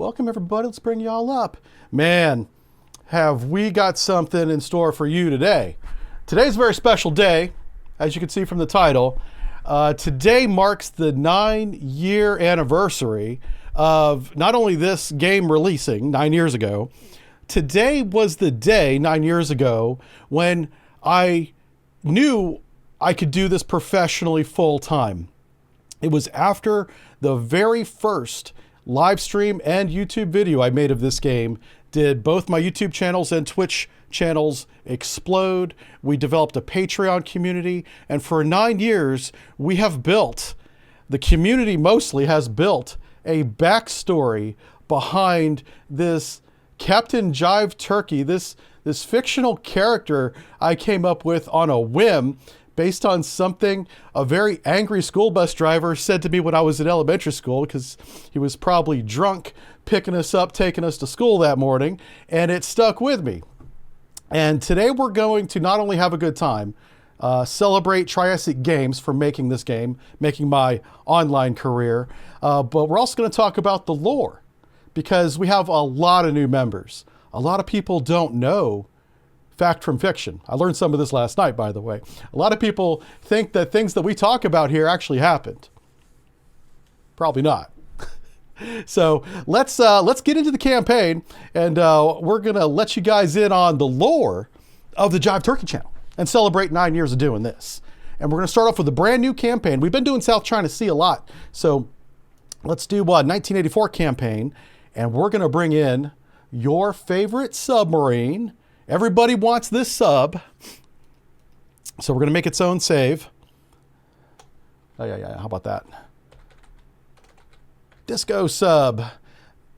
Welcome everybody, let's bring y'all up. Man, have we got something in store for you today. Today's a very special day, as you can see from the title. Today marks the 9-year anniversary of not only this game releasing 9 years ago. Today was the day 9 years ago when I knew I could do this professionally full time. It was after the very first live stream and YouTube video I made of this game did both my YouTube channels and Twitch channels explode. We developed a Patreon community, and for 9 years we have built, the community mostly has built a backstory behind this Captain Jive Turkey, this fictional character I came up with on a whim based on something a very angry school bus driver said to me when I was in elementary school, because he was probably drunk picking us up, taking us to school that morning, and it stuck with me. And today we're going to not only have a good time, celebrate Triassic Games for making this game, making my online career, but we're also going to talk about the lore, because we have a lot of new members. A lot of people don't know fact from fiction. I learned some of this last night, by the way. A lot of people think that things that we talk about here actually happened. Probably not. So let's get into the campaign, and we're gonna let you guys in on the lore of the Jive Turkey channel and celebrate 9 years of doing this. And we're gonna start off with a brand new campaign. We've been doing South China Sea a lot, so let's do a 1984 campaign, and we're gonna bring in your favorite submarine. Everybody wants this sub, so we're going to make its own save. Oh, yeah, how about that? Disco sub.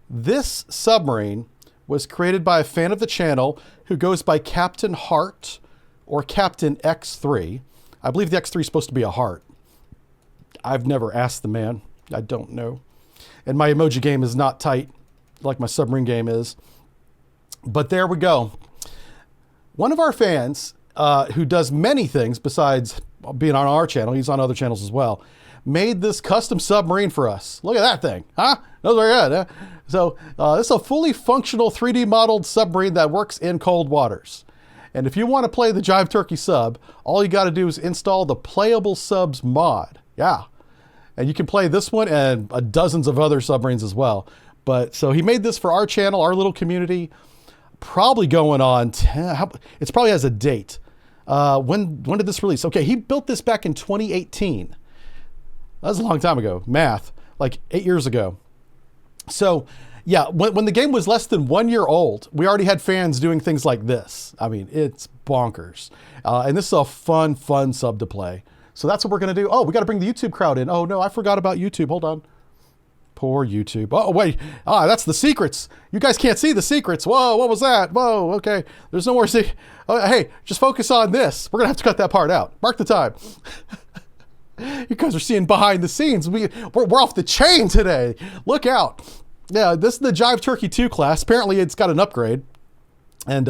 This submarine was created by a fan of the channel who goes by Captain Heart or Captain X3. I believe the X3 is supposed to be a heart. I've never asked the man. I don't know. And my emoji game is not tight like my submarine game is. But there we go. One of our fans, who does many things besides being on our channel, he's on other channels as well, made this custom submarine for us. Look at that thing, huh? That was very good. Huh? So this is a fully functional 3D modeled submarine that works in cold waters. And if you want to play the Jive Turkey sub, all you got to do is install the Playable Subs mod. Yeah. And you can play this one and dozens of other submarines as well. But so he made this for our channel, our little community. Probably going on, it's probably has a date. When did this release? Okay, he built this back in 2018. That was a long time ago. Math, like 8 years ago. So yeah, when the game was less than 1 year old, we already had fans doing things like this. I mean, it's bonkers. And this is a fun sub to play. So that's what we're gonna do. Oh, we gotta bring the YouTube crowd in. Oh no, I forgot about YouTube, hold on. Poor YouTube. Oh, wait. That's the secrets. You guys can't see the secrets. Whoa, what was that? Whoa, okay. There's no more hey, just focus on this. We're going to have to cut that part out. Mark the time. You guys are seeing behind the scenes. We're off the chain today. Look out. Yeah, this is the Jive Turkey 2 class. Apparently, it's got an upgrade. And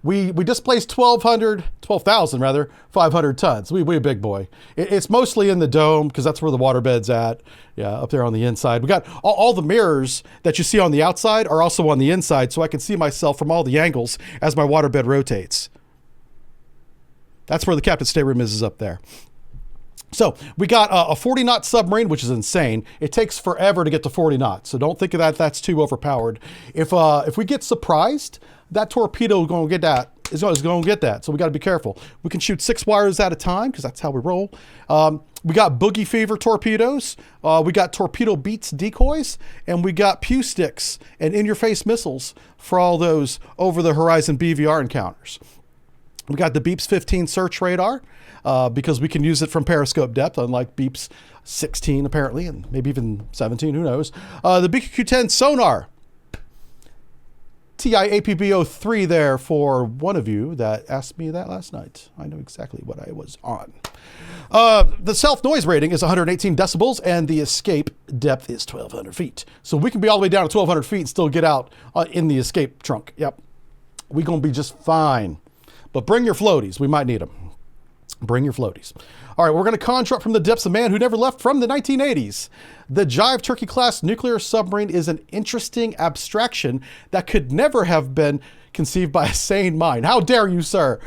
we displaced 12,500 tons. We a big boy. It's mostly in the dome because that's where the water bed's at. Yeah, up there on the inside. We got all the mirrors that you see on the outside are also on the inside, so I can see myself from all the angles as my water bed rotates. That's where the captain's stateroom is up there. So we got a 40 knot submarine, which is insane. It takes forever to get to 40 knots, so don't think of that's too overpowered. If we get surprised, that torpedo is going to get that. So we got to be careful. We can shoot 6 wires at a time because that's how we roll. We got Boogie Fever torpedoes. We got Torpedo Beats decoys, and we got Pew Sticks and in-your-face missiles for all those over-the-horizon BVR encounters. We got the Beeps 15 search radar because we can use it from periscope depth, unlike Beeps 16 apparently, and maybe even 17, who knows. The BQ-10 sonar. TIAPB03 there for one of you that asked me that last night. I know exactly what I was on. The self noise rating is 118 decibels and the escape depth is 1,200 feet. So we can be all the way down to 1,200 feet and still get out in the escape trunk. Yep. We're going to be just fine. But bring your floaties. We might need them. Bring your floaties. All right, we're going to conjure up from the depths a man who never left from the 1980s. The Jive Turkey class nuclear submarine is an interesting abstraction that could never have been conceived by a sane mind. How dare you, sir?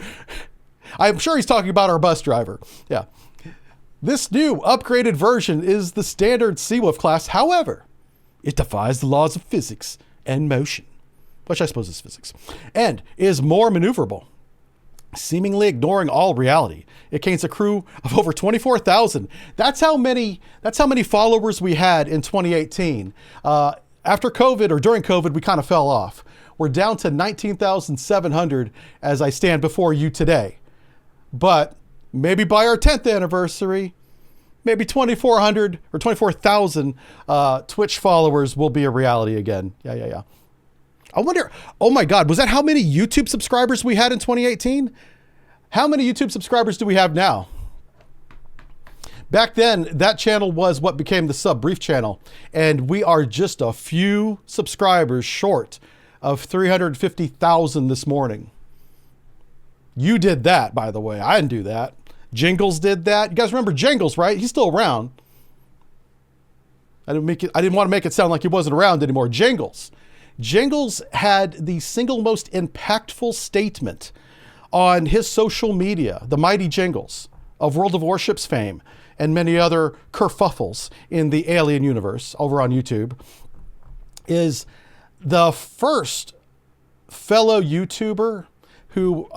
I'm sure he's talking about our bus driver. Yeah. This new upgraded version is the standard Seawolf class. However, it defies the laws of physics and motion, which I suppose is physics, and is more maneuverable, seemingly ignoring all reality. It gains a crew of over 24,000. That's how many followers we had in 2018. After COVID, or during COVID, we kind of fell off. We're down to 19,700 as I stand before you today. But maybe by our 10th anniversary, maybe 2,400 or 24,000 Twitch followers will be a reality again. Yeah. I wonder, oh my God, was that how many YouTube subscribers we had in 2018? How many YouTube subscribers do we have now? Back then, that channel was what became the Sub Brief channel. And we are just a few subscribers short of 350,000 this morning. You did that, by the way. I didn't do that. Jingles did that. You guys remember Jingles, right? He's still around. I didn't want to make it sound like he wasn't around anymore. Jingles had the single most impactful statement on his social media, the mighty Jingles of World of Warships fame and many other kerfuffles in the alien universe over on YouTube, is the first fellow YouTuber who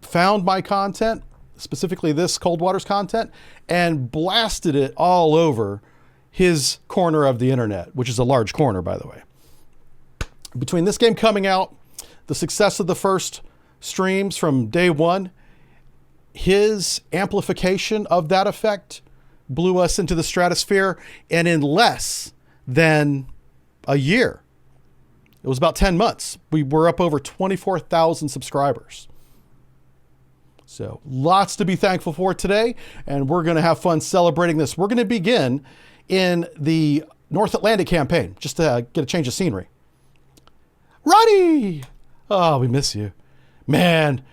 found my content, specifically this Cold Waters content, and blasted it all over his corner of the internet, which is a large corner, by the way. Between this game coming out, the success of the first streams from day one, his amplification of that effect blew us into the stratosphere. And in less than a year, it was about 10 months, we were up over 24,000 subscribers. So lots to be thankful for today. And we're going to have fun celebrating this. We're going to begin in the North Atlantic campaign, just to get a change of scenery. Ronnie! Oh, we miss you. Man,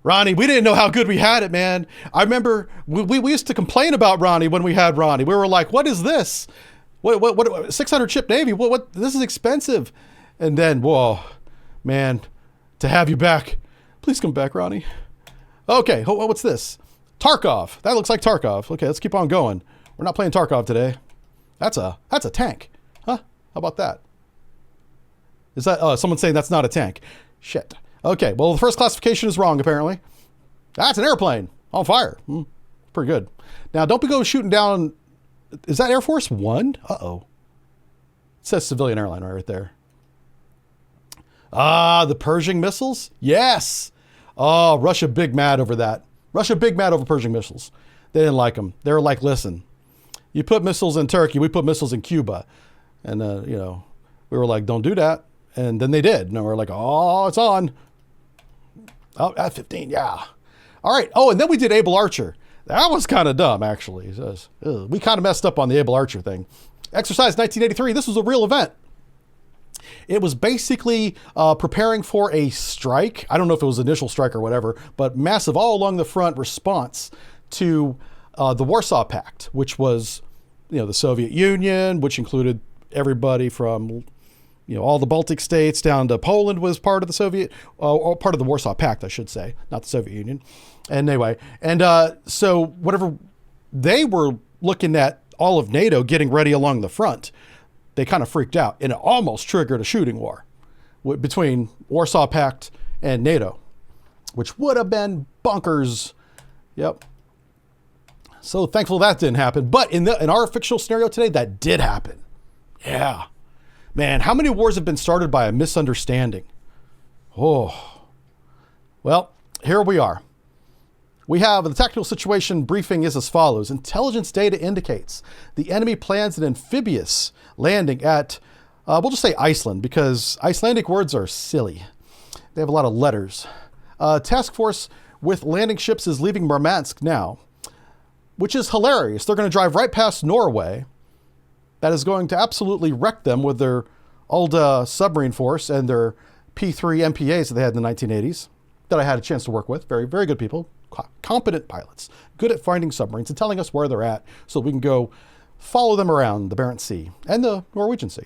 Ronnie, we didn't know how good we had it, man. I remember we used to complain about Ronnie when we had Ronnie. We were like, what is this? What 600 ship Navy? What, this is expensive. And then, whoa, man, to have you back. Please come back, Ronnie. Okay, what's this? Tarkov. That looks like Tarkov. Okay, let's keep on going. We're not playing Tarkov today. That's a tank. Huh? How about that? Is that someone saying that's not a tank? Shit. Okay, well, the first classification is wrong, apparently. That's an airplane on fire. Pretty good. Now, don't be go shooting down. Is that Air Force One? Uh-oh. It says civilian airline right there. Ah, the Pershing missiles? Yes. Oh, Russia big mad over that. Russia big mad over Pershing missiles. They didn't like them. They were like, listen, you put missiles in Turkey, we put missiles in Cuba. And, we were like, don't do that. And then they did. And we're like, oh, it's on. Oh, at 15, yeah. All right. Oh, and then we did Able Archer. That was kind of dumb, actually. We kind of messed up on the Able Archer thing. Exercise 1983. This was a real event. It was basically preparing for a strike. I don't know if it was initial strike or whatever, but massive all along the front response to the Warsaw Pact, which was, the Soviet Union, which included everybody from, all the Baltic states down to Poland was part of the Soviet, or part of the Warsaw Pact, I should say, not the Soviet Union. And anyway, so whatever they were looking at all of NATO getting ready along the front, they kind of freaked out, and it almost triggered a shooting war between Warsaw Pact and NATO, which would have been bonkers. Yep. So thankful that didn't happen. But in our fictional scenario today, that did happen. Yeah. Man, how many wars have been started by a misunderstanding? Oh. Well, here we are. We have the tactical situation briefing is as follows. Intelligence data indicates the enemy plans an amphibious landing at, we'll just say Iceland, because Icelandic words are silly. They have a lot of letters. Task force with landing ships is leaving Murmansk now, which is hilarious. They're going to drive right past Norway. That is going to absolutely wreck them with their old submarine force and their P3 MPAs that they had in the 1980s that I had a chance to work with. Very, very good people. competent pilots, good at finding submarines and telling us where they're at so we can go follow them around the Barents Sea and the Norwegian Sea.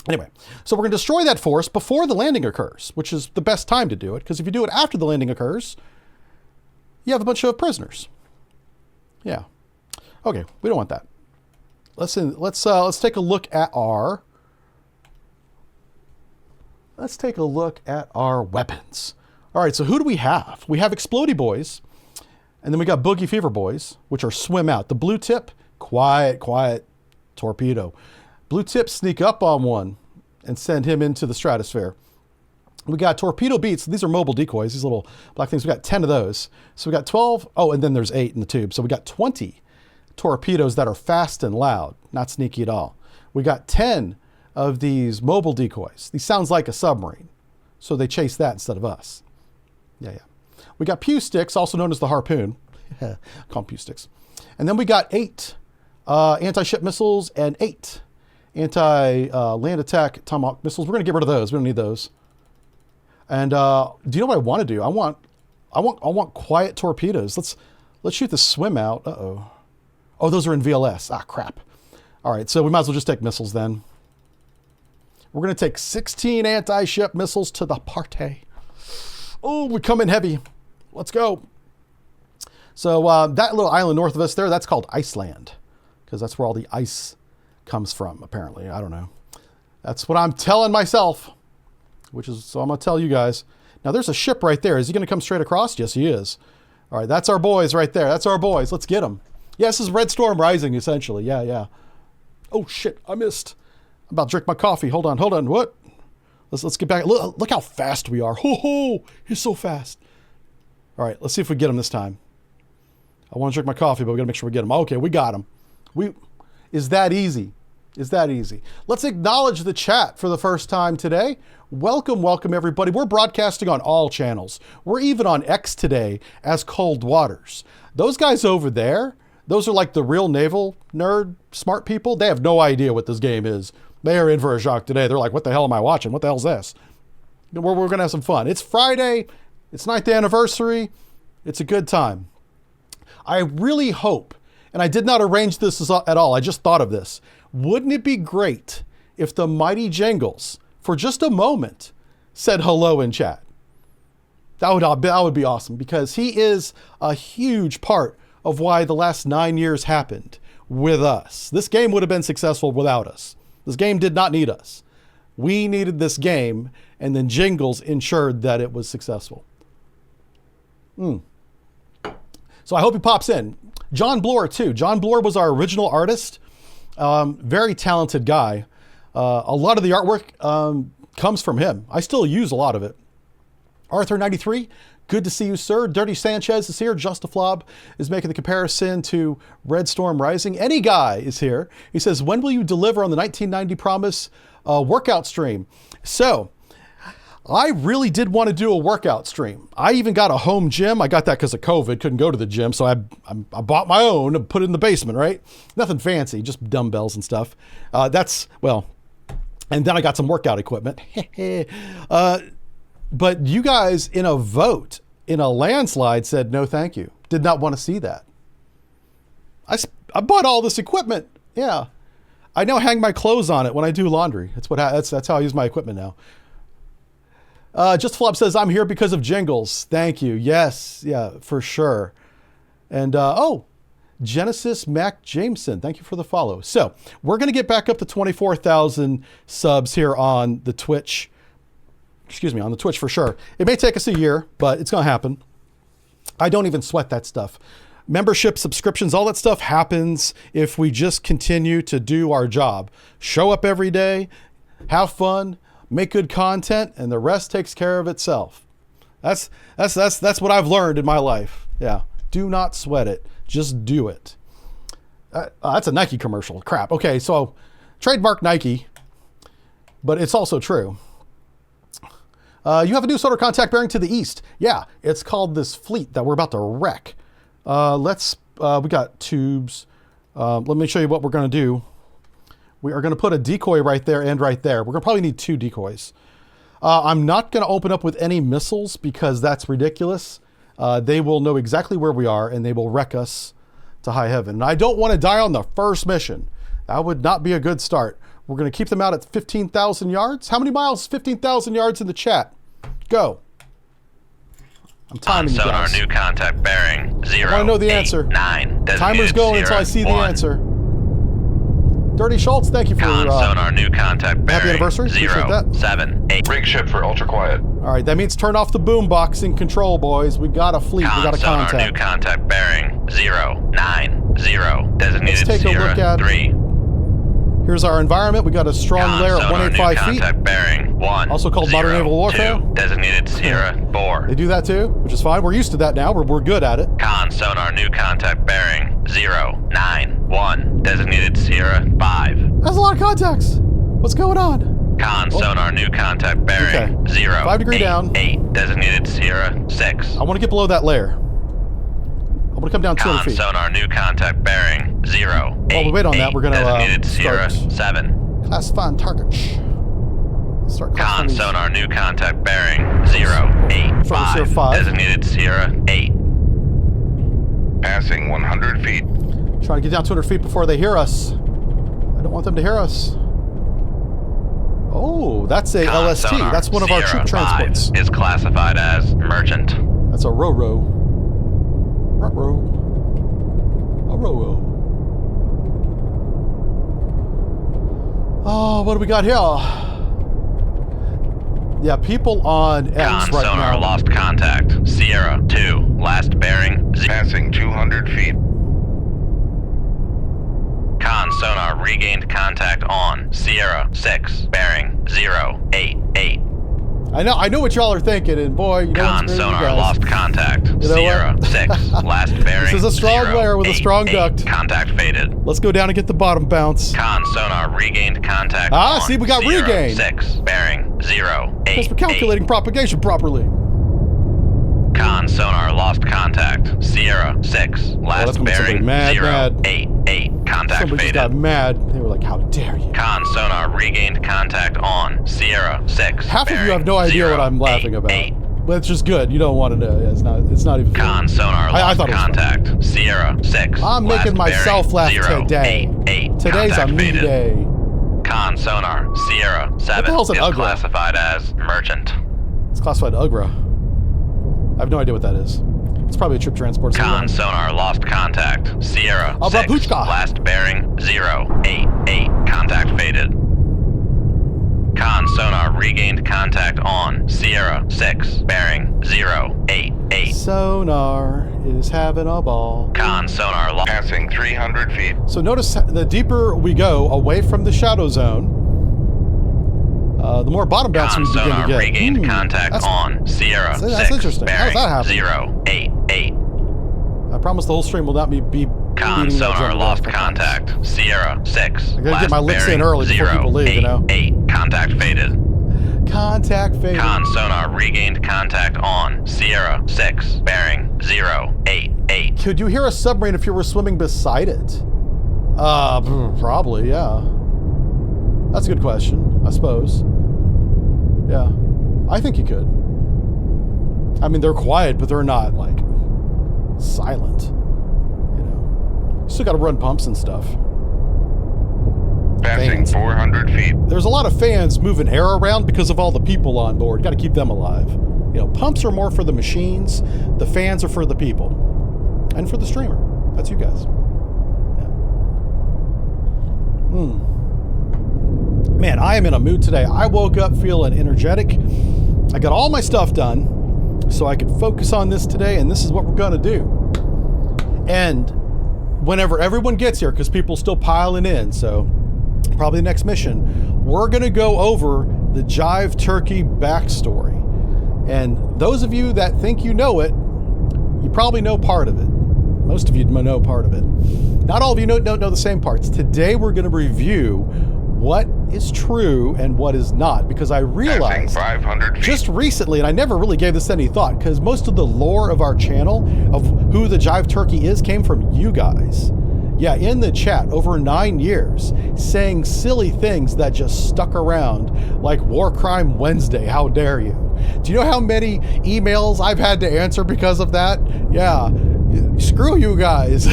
Anyway, so we're going to destroy that force before the landing occurs, which is the best time to do it, because if you do it after the landing occurs, you have a bunch of prisoners. Yeah. Okay, we don't want that. Let's take a look at our weapons. All right, so who do we have? We have Explodey Boys, and then we got Boogie Fever Boys, which are swim out. The blue tip, quiet torpedo. Blue tip, sneak up on one and send him into the stratosphere. We got torpedo beats. These are mobile decoys, these little black things. We got 10 of those. So we got 12. Oh, and then there's 8 in the tube. So we got 20 torpedoes that are fast and loud, not sneaky at all. We got 10 of these mobile decoys. These sounds like a submarine. So they chase that instead of us. Yeah. We got pew sticks, also known as the harpoon. Call them pew sticks. And then we got 8 anti-ship missiles and 8 anti-land attack Tomahawk missiles. We're going to get rid of those. We don't need those. And do you know what I want to do? I want quiet torpedoes. Let's shoot the swim out. Uh-oh. Oh, those are in VLS. Ah, crap. All right, so we might as well just take missiles then. We're going to take 16 anti-ship missiles to the party. Oh, we come in heavy. Let's go. So that little island north of us there, that's called Iceland, because that's where all the ice comes from, apparently. I don't know. That's what I'm telling myself, so I'm going to tell you guys. Now, there's a ship right there. Is he going to come straight across? Yes, he is. All right, that's our boys right there. That's our boys. Let's get them. Yeah, this is Red Storm Rising, essentially. Yeah. Oh, shit, I missed. I'm about to drink my coffee. Hold on. What? Let's get back. Look how fast we are. Ho, he's so fast. All right, let's see if we get him this time. I want to drink my coffee, but we got to make sure we get him. Okay, we got him. Is that easy? Let's acknowledge the chat for the first time today. Welcome, everybody. We're broadcasting on all channels. We're even on X today as Cold Waters. Those guys over there, those are like the real naval nerd smart people. They have no idea what this game is. They are in for a shock today. They're like, what the hell am I watching? What the hell's this? We're going to have some fun. It's Friday. It's 9th anniversary. It's a good time. I really hope, and I did not arrange this at all. I just thought of this. Wouldn't it be great if the mighty Jingles, for just a moment, said hello in chat? That would be awesome, because he is a huge part of why the last 9 years happened with us. This game would have been successful without us. This game did not need us. We needed this game, and then Jingles ensured that it was successful. So I hope he pops in. John Bloor, too. John Bloor was our original artist. Very talented guy. A lot of the artwork comes from him. I still use a lot of it. Arthur93, good to see you, sir. Dirty Sanchez is here. Justiflob is making the comparison to Red Storm Rising. Any guy is here. He says, when will you deliver on the 1990 Promise workout stream? So, I really did want to do a workout stream. I even got a home gym. I got that because of COVID. Couldn't go to the gym, so I bought my own and put it in the basement, right? Nothing fancy, just dumbbells and stuff. And then I got some workout equipment. But you guys, in a vote, in a landslide, said no thank you. Did not want to see that. I bought all this equipment. Yeah. I now hang my clothes on it when I do laundry. That's how I use my equipment now. Just Flop says, I'm here because of Jingles. Thank you. Yes. Yeah, for sure. And, Genesis Mac Jameson. Thank you for the follow. So we're going to get back up to 24,000 subs here on the Twitch. On the Twitch for sure. It may take us a year, but it's going to happen. I don't even sweat that stuff. Membership, subscriptions, all that stuff happens if we just continue to do our job. Show up every day, have fun, make good content, and the rest takes care of itself. That's what I've learned in my life. Yeah. Do not sweat it. Just do it. That's a Nike commercial. Crap. Okay, so trademark Nike, but it's also true. You have a new sonar contact bearing to the east. Yeah, it's called this fleet that we're about to wreck. We got tubes. Let me show you what we're going to do. We are going to put a decoy right there and right there. We're going to probably need 2 decoys. I'm not going to open up with any missiles because that's ridiculous. they will know exactly where we are, and they will wreck us to high heaven. And I don't want to die on the first mission. That would not be a good start. We're going to keep them out at 15,000 yards. How many miles? 15,000 yards in the chat. Go. I'm timing you guys. Sonar, new contact bearing 0. I want to know the answer. 9. Timer's going until I see the answer. Dirty Schultz, thank you for sonar, new contact bearing. Happy anniversary. 0, 7, 8. Rig ship for ultra quiet. All right, that means turn off the boombox in control, boys. We got a fleet. We got a contact. Sonar, new contact bearing 0, 9, 0. Designated Let's take a look at 3. Here's our environment. We got a strong layer of 185 feet. Contact bearing 1. Also called 0, modern naval warfare. 2, designated Sierra 4. They do that too, which is fine. We're used to that now. We're good at it. Sonar, new contact bearing 0, 9, 1. Designated Sierra 5. That's a lot of contacts. What's going on? Sonar, new contact bearing 0, 5 degree 8, down. 8. Designated Sierra 6. I want to get below that layer. I want to come down 200 feet. Sonar, new contact bearing 0, 8. While we wait on that, we're going designated to Sierra 7. classifying targets. Start classifying these. Sonar, new contact bearing 0, 8, 5. Designated Sierra 8. Passing 100 feet. Trying to get down 200 feet before they hear us. I don't want them to hear us. Oh, that's a LST. Sonar, That's one of our troop Sierra 5 transports. is classified as merchant. That's a Roro. Ruh-roh. A Roro. Oh, what do we got here? Yeah, people on X right Sonar, now. lost contact. Sierra 2, last bearing 0. Passing 200 feet. Sonar, regained contact on Sierra 6, bearing 0, 8, 8. I know what y'all are thinking, and boy, you know what's Sonar, lost contact. You know Sierra what? 6, last bearing. This is a strong 0, layer with a 8, strong 8. duct. Contact faded. Let's go down and get the bottom bounce. Sonar, regained contact. Ah, on see, we got Sierra regained. 6, bearing 0, 8. Because we're calculating propagation properly. Sonar, lost contact. Sierra 6, that's last gonna be somebody bearing mad, 0, mad. 8, 8. Contact Somebody just faded. got mad. They were like, how dare you? Sonar, regained contact on Sierra 6. Half of you have no idea what I'm laughing about. 8. But it's just good. You don't want to know. It's not even funny. Sonar, I lost thought it was contact. Sierra 6. I'm last making myself laugh bearing 0, today. 8, 8. Today's a Contact me faded. day. Sonar, Sierra 7 hell's an is UGRA? classified as merchant. It's classified UGRA. I have no idea what that is. It's probably a trip transport. Sonar, lost contact. Sierra 6, Babushka. last bearing 0, 8, 8. Contact faded. Sonar, regained contact on Sierra 6, bearing 0, 8, 8. Sonar is having a ball. Sonar, lost. Passing 300 feet. So notice the deeper we go away from the shadow zone, the more bottom bounce we begin to Sonar, get. regained contact on Sierra 6, that's interesting. How does bearing that happen? 0, 8, 8. I promise the whole stream will not be beating that Sonar, drum. lost contact. Sierra 6, I gotta last get my licks in bearing early before 0, people leave, 8, you know? 8. Contact faded. Contact faded. Sonar, regained contact on Sierra 6, bearing 0, 8, 8. Could you hear a submarine if you were swimming beside it? Probably, yeah. That's a good question, I suppose. Yeah, I think you could. I mean, they're quiet, but they're not, like, silent. You know, you still got to run pumps and stuff. Passing Fans. 400 feet. There's a lot of fans moving air around because of all the people on board. Got to keep them alive. You know, pumps are more for the machines. The fans are for the people. And for the streamer. That's you guys. Yeah. Man, I am in a mood today. I woke up feeling energetic. I got all my stuff done so I could focus on this today, and this is what we're going to do. And whenever everyone gets here, because people still piling in, so probably the next mission, we're going to go over the Jive Turkey backstory. And those of you that think you know it, you probably know part of it. Most of you know part of it. Not all of you don't know the same parts. Today we're going to review what is true and what is not, because I realized 500 feet. just recently, and I never really gave this any thought, because most of the lore of our channel, of who the Jive Turkey is, came from you guys. Yeah, in the chat, over 9 years, saying silly things that just stuck around, like War Crime Wednesday, how dare you? Do you know how many emails I've had to answer because of that? Yeah, screw you guys.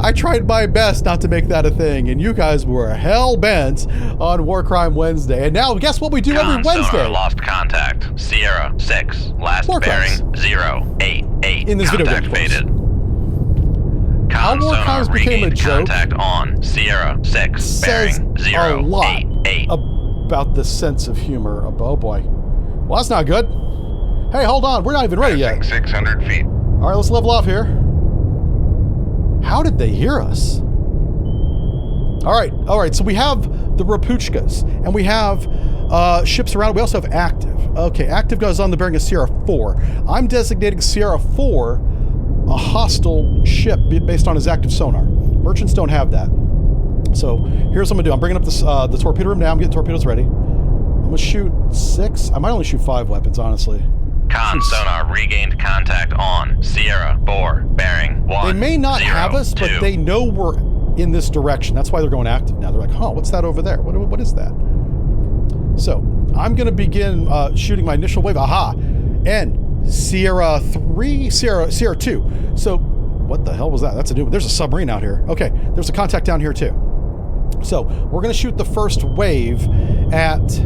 I tried my best not to make that a thing, and you guys were hell-bent on War Crime Wednesday. And now, guess what we do every Wednesday? Sonar lost contact. Sierra 6. Last War bearing crimes. 088. In this video Contact game, of course. faded. How War Crimes became a joke Contact on Sierra 6. says Bearing a lot 088. about the sense of humor. Oh boy. Well, that's not good. Hey, hold on. We're not even ready yet. Passing 600 feet. All right, let's level off here. How did they hear us? All right. So we have the Rapuchkas, and we have ships around. We also have active. Okay, active goes on the bearing of Sierra 4. I'm designating Sierra 4 a hostile ship based on his active sonar. Merchants don't have that. So here's what I'm gonna do. I'm bringing up this the torpedo room now. I'm getting torpedoes ready. I'm gonna shoot 6. I might only shoot 5 weapons, honestly. Con sonar regained contact on Sierra 4. Bearing 1. They may not have us, but they know we're in this direction. That's why they're going active now. They're like, huh, what's that over there? What is that? So I'm gonna begin shooting my initial wave. Aha! And Sierra 3, Sierra 2. So, what the hell was that? That's a new one. There's a submarine out here. Okay, there's a contact down here too. So, we're going to shoot the first wave at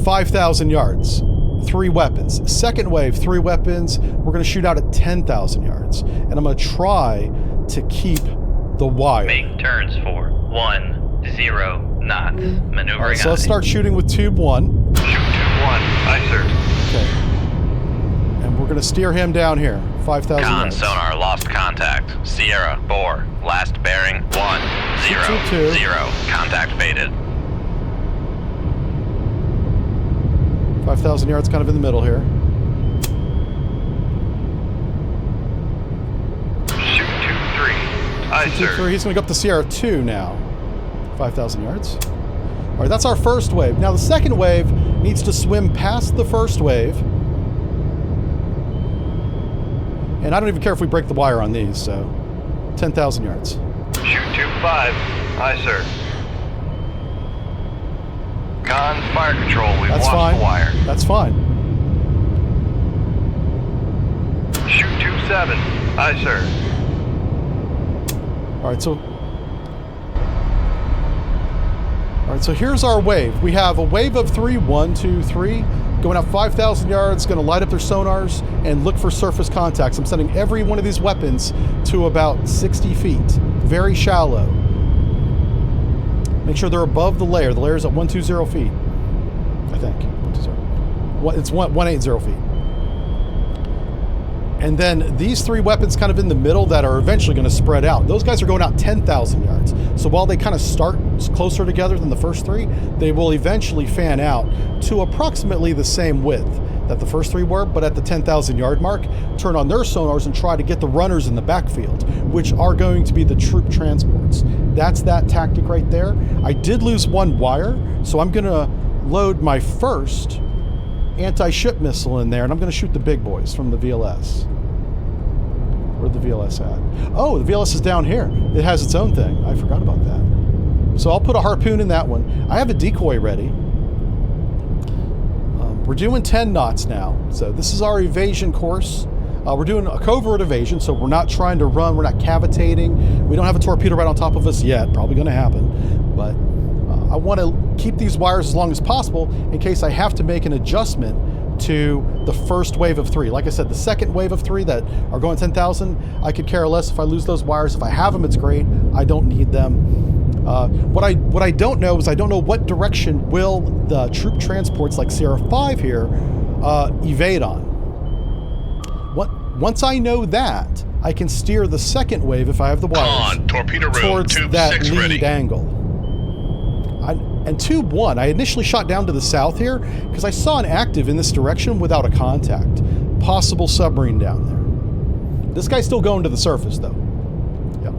5,000 yards. 3 weapons. Second wave, 3 weapons. We're going to shoot out at 10,000 yards. And I'm going to try to keep the wire. Make turns for 10 knots. Maneuvering. All right, so let's start shooting with tube 1. Shoot 2-1. Aye, sir. Okay. And we're going to steer him down here, 5,000 Con yards. sonar lost contact. Sierra 4. Last bearing 100. Contact faded. 5,000 yards kind of in the middle here. Shoot 2-3. Aye, sir. 2-3. He's going to go up to Sierra 2 now. 5,000 yards. All right, that's our first wave. Now the second wave needs to swim past the first wave. And I don't even care if we break the wire on these, so 10,000 yards. Shoot 2-5. Aye, sir. Con fire control. We've That's lost fine. the wire. That's fine. Shoot 2-7. Aye, sir. All right, so here's our wave. We have a wave of 3, 1, 2, 3, going out 5,000 yards, going to light up their sonars and look for surface contacts. I'm sending every one of these weapons to about 60 feet, very shallow. Make sure they're above the layer. The layer is at 120 feet, I think. 120. It's 180 feet. And then these 3 weapons kind of in the middle that are eventually going to spread out. Those guys are going out 10,000 yards. So while they kind of start closer together than the first 3, they will eventually fan out to approximately the same width that the first 3 were, but at the 10,000 yard mark, turn on their sonars and try to get the runners in the backfield, which are going to be the troop transports. That's that tactic right there. I did lose 1 wire, so I'm going to load my first anti-ship missile in there, and I'm going to shoot the big boys from the VLS. Where'd the VLS at? Oh, the VLS is down here. It has its own thing. I forgot about that. So I'll put a harpoon in that one. I have a decoy ready. We're doing 10 knots now. So this is our evasion course. We're doing a covert evasion, so we're not trying to run. We're not cavitating. We don't have a torpedo right on top of us yet. Probably going to happen. But I want to keep these wires as long as possible in case I have to make an adjustment to the first wave of 3. Like I said, the second wave of 3 that are going 10,000, I could care less if I lose those wires. If I have them, it's great. I don't need them. What I don't know is I don't know what direction will the troop transports like Sierra 5 here evade on. Once I know that, I can steer the second wave if I have the wires torpedo room, towards tube that 6 lead ready. angle. And tube 1, I initially shot down to the south here because I saw an active in this direction without a contact. Possible submarine down there. This guy's still going to the surface though. Yep.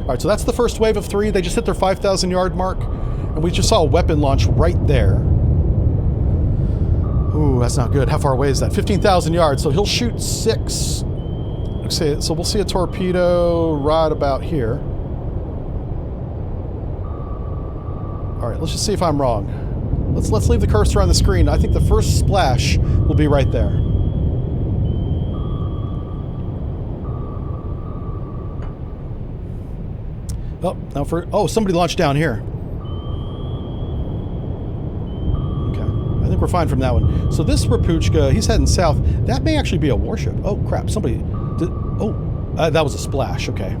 All right, so that's the first wave of 3. They just hit their 5,000 yard mark, and we just saw a weapon launch right there. Ooh, that's not good. How far away is that? 15,000 yards, so he'll shoot 6. Okay, so we'll see a torpedo right about here. All right, let's just see if I'm wrong. Let's leave the cursor on the screen. I think the first splash will be right there. Somebody launched down here. Okay, I think we're fine from that one. So this Rapuchka, he's heading south. That may actually be a warship. Oh crap! That was a splash. Okay.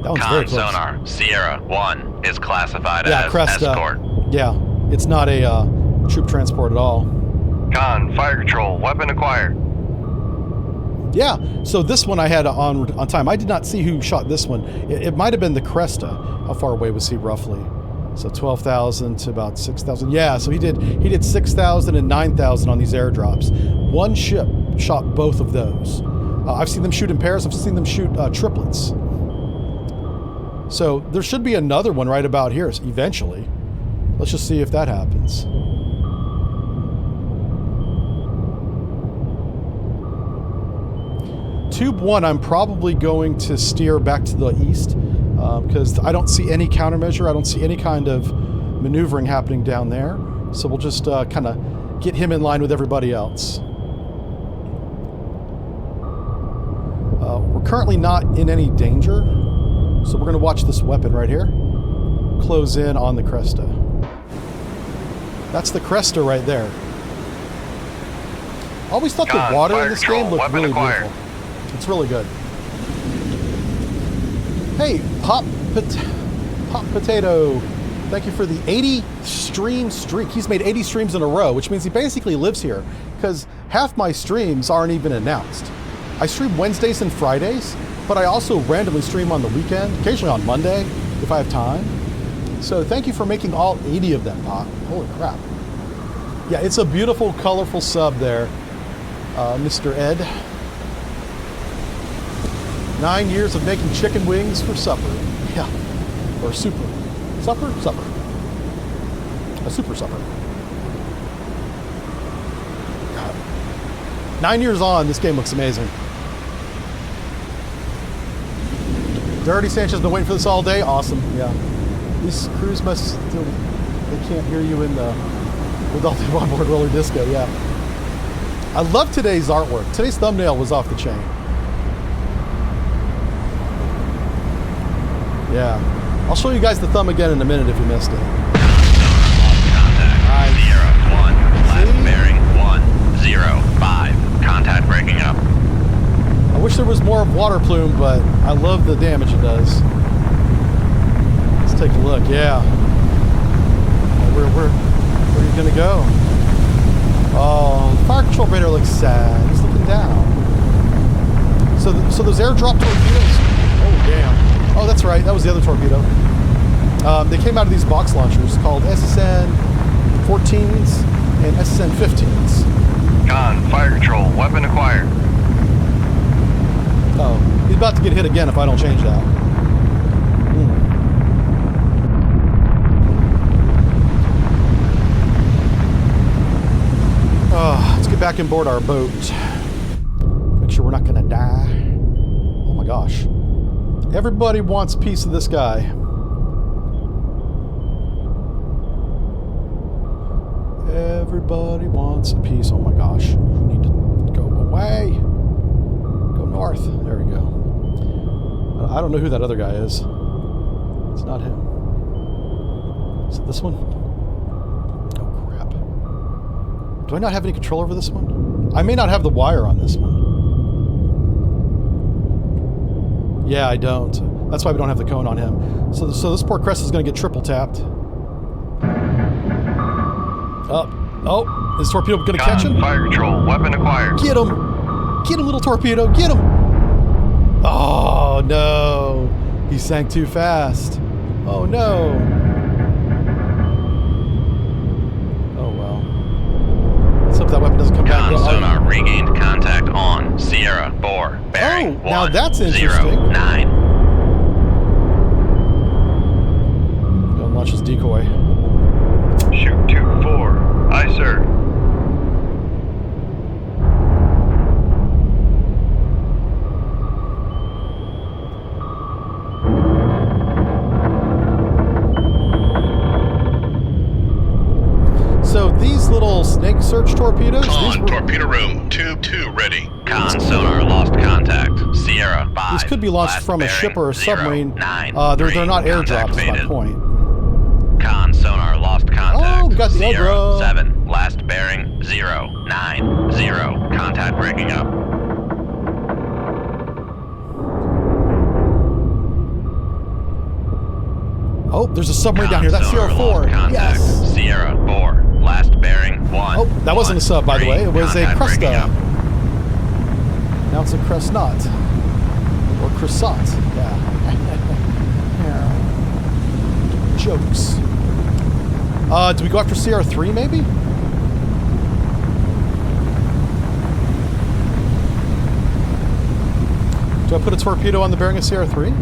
That one's very close. Sonar, Sierra 1 is classified as Cresta. escort. Yeah, it's not a troop transport at all. Con, fire control, weapon acquired. Yeah, so this one I had on time. I did not see who shot this one. It might have been the Cresta. How far away was he roughly? So 12,000 to about 6,000. Yeah, so he did 6,000 and 9,000 on these airdrops. One ship shot both of those. I've seen them shoot in pairs. I've seen them shoot triplets. So there should be another one right about here eventually. Let's just see if that happens. Tube 1, I'm probably going to steer back to the east because I don't see any countermeasure. I don't see any kind of maneuvering happening down there. So we'll just kind of get him in line with everybody else. We're currently not in any danger. So we're going to watch this weapon right here close in on the Cresta. That's the Cresta right there. I always thought the water in this game looked really beautiful. It's really good. Hey, Pop Potato, thank you for the 80 stream streak. He's made 80 streams in a row, which means he basically lives here because half my streams aren't even announced. I stream Wednesdays and Fridays, but I also randomly stream on the weekend, occasionally on Monday if I have time. So thank you for making all 80 of them, Pop. Holy crap. Yeah, it's a beautiful, colorful sub there, Mr. Ed. 9 years of making chicken wings for supper. Yeah, or super. Supper? Supper. A super supper. God. 9 years on, this game looks amazing. Dirty Sanchez been waiting for this all day. Awesome. Yeah. These crews must still, they can't hear you in the with all the onboard roller disco. Yeah. I love today's artwork. Today's thumbnail was off the chain. Yeah. I'll show you guys the thumb again in a minute if you missed it. Contact. Sierra 1. Last bearing 105. Contact breaking up. I wish there was more of water plume, but I love the damage it does. Let's take a look. Yeah. Where are you gonna go? Oh, the fire control radar looks sad. He's looking down. So those airdrop torpedoes. Oh damn. Oh, that's right. That was the other torpedo. They came out of these box launchers called SSN 14s and SSN 15s. Con, fire control, weapon acquired. Oh, he's about to get hit again if I don't change that. Oh, let's get back and board our boat. Make sure we're not gonna die. Oh my gosh. Everybody wants a piece of this guy. Everybody wants a piece. Oh my gosh. We need to go away. Go north. There we go. I don't know who that other guy is. It's not him. Is it this one? Oh crap. Do I not have any control over this one? I may not have the wire on this one. Yeah, I don't. That's why we don't have the cone on him. So this poor Crest is going to get triple tapped. Oh, is torpedo going to catch him? Fire control, weapon acquired. Get him! Get him, little torpedo! Get him! Oh no! He sank too fast. Oh no! Oh well. Let's hope that weapon doesn't come back. Sonar regained contact on Sierra 4 bearing 109. Now that's interesting. Go and launch his decoy. Shoot 2-4. Aye, sir. search torpedoes? Con, torpedo room, tube 2 ready. Con sonar lost contact. Sierra 5. These could be launched last from a bearing, ship or a 0, submarine. 9, They're 3, not airdrops, contact is my faded. point. Con sonar lost contact. Oh, we got the Sierra aggro. 7. Last bearing 0, 9, 0. Contact breaking up. Oh, there's a submarine down Con here. That's sonar Sierra 4. lost contact. Yes. Sierra 4. Last bearing 1. Oh, that wasn't a sub, by the 3, way. It was a contact breaking Cresta. up. Now it's a Cresnot. Or Crescent. Yeah. Jokes. Do we go after Sierra 3, maybe? Do I put a torpedo on the bearing of Sierra 3?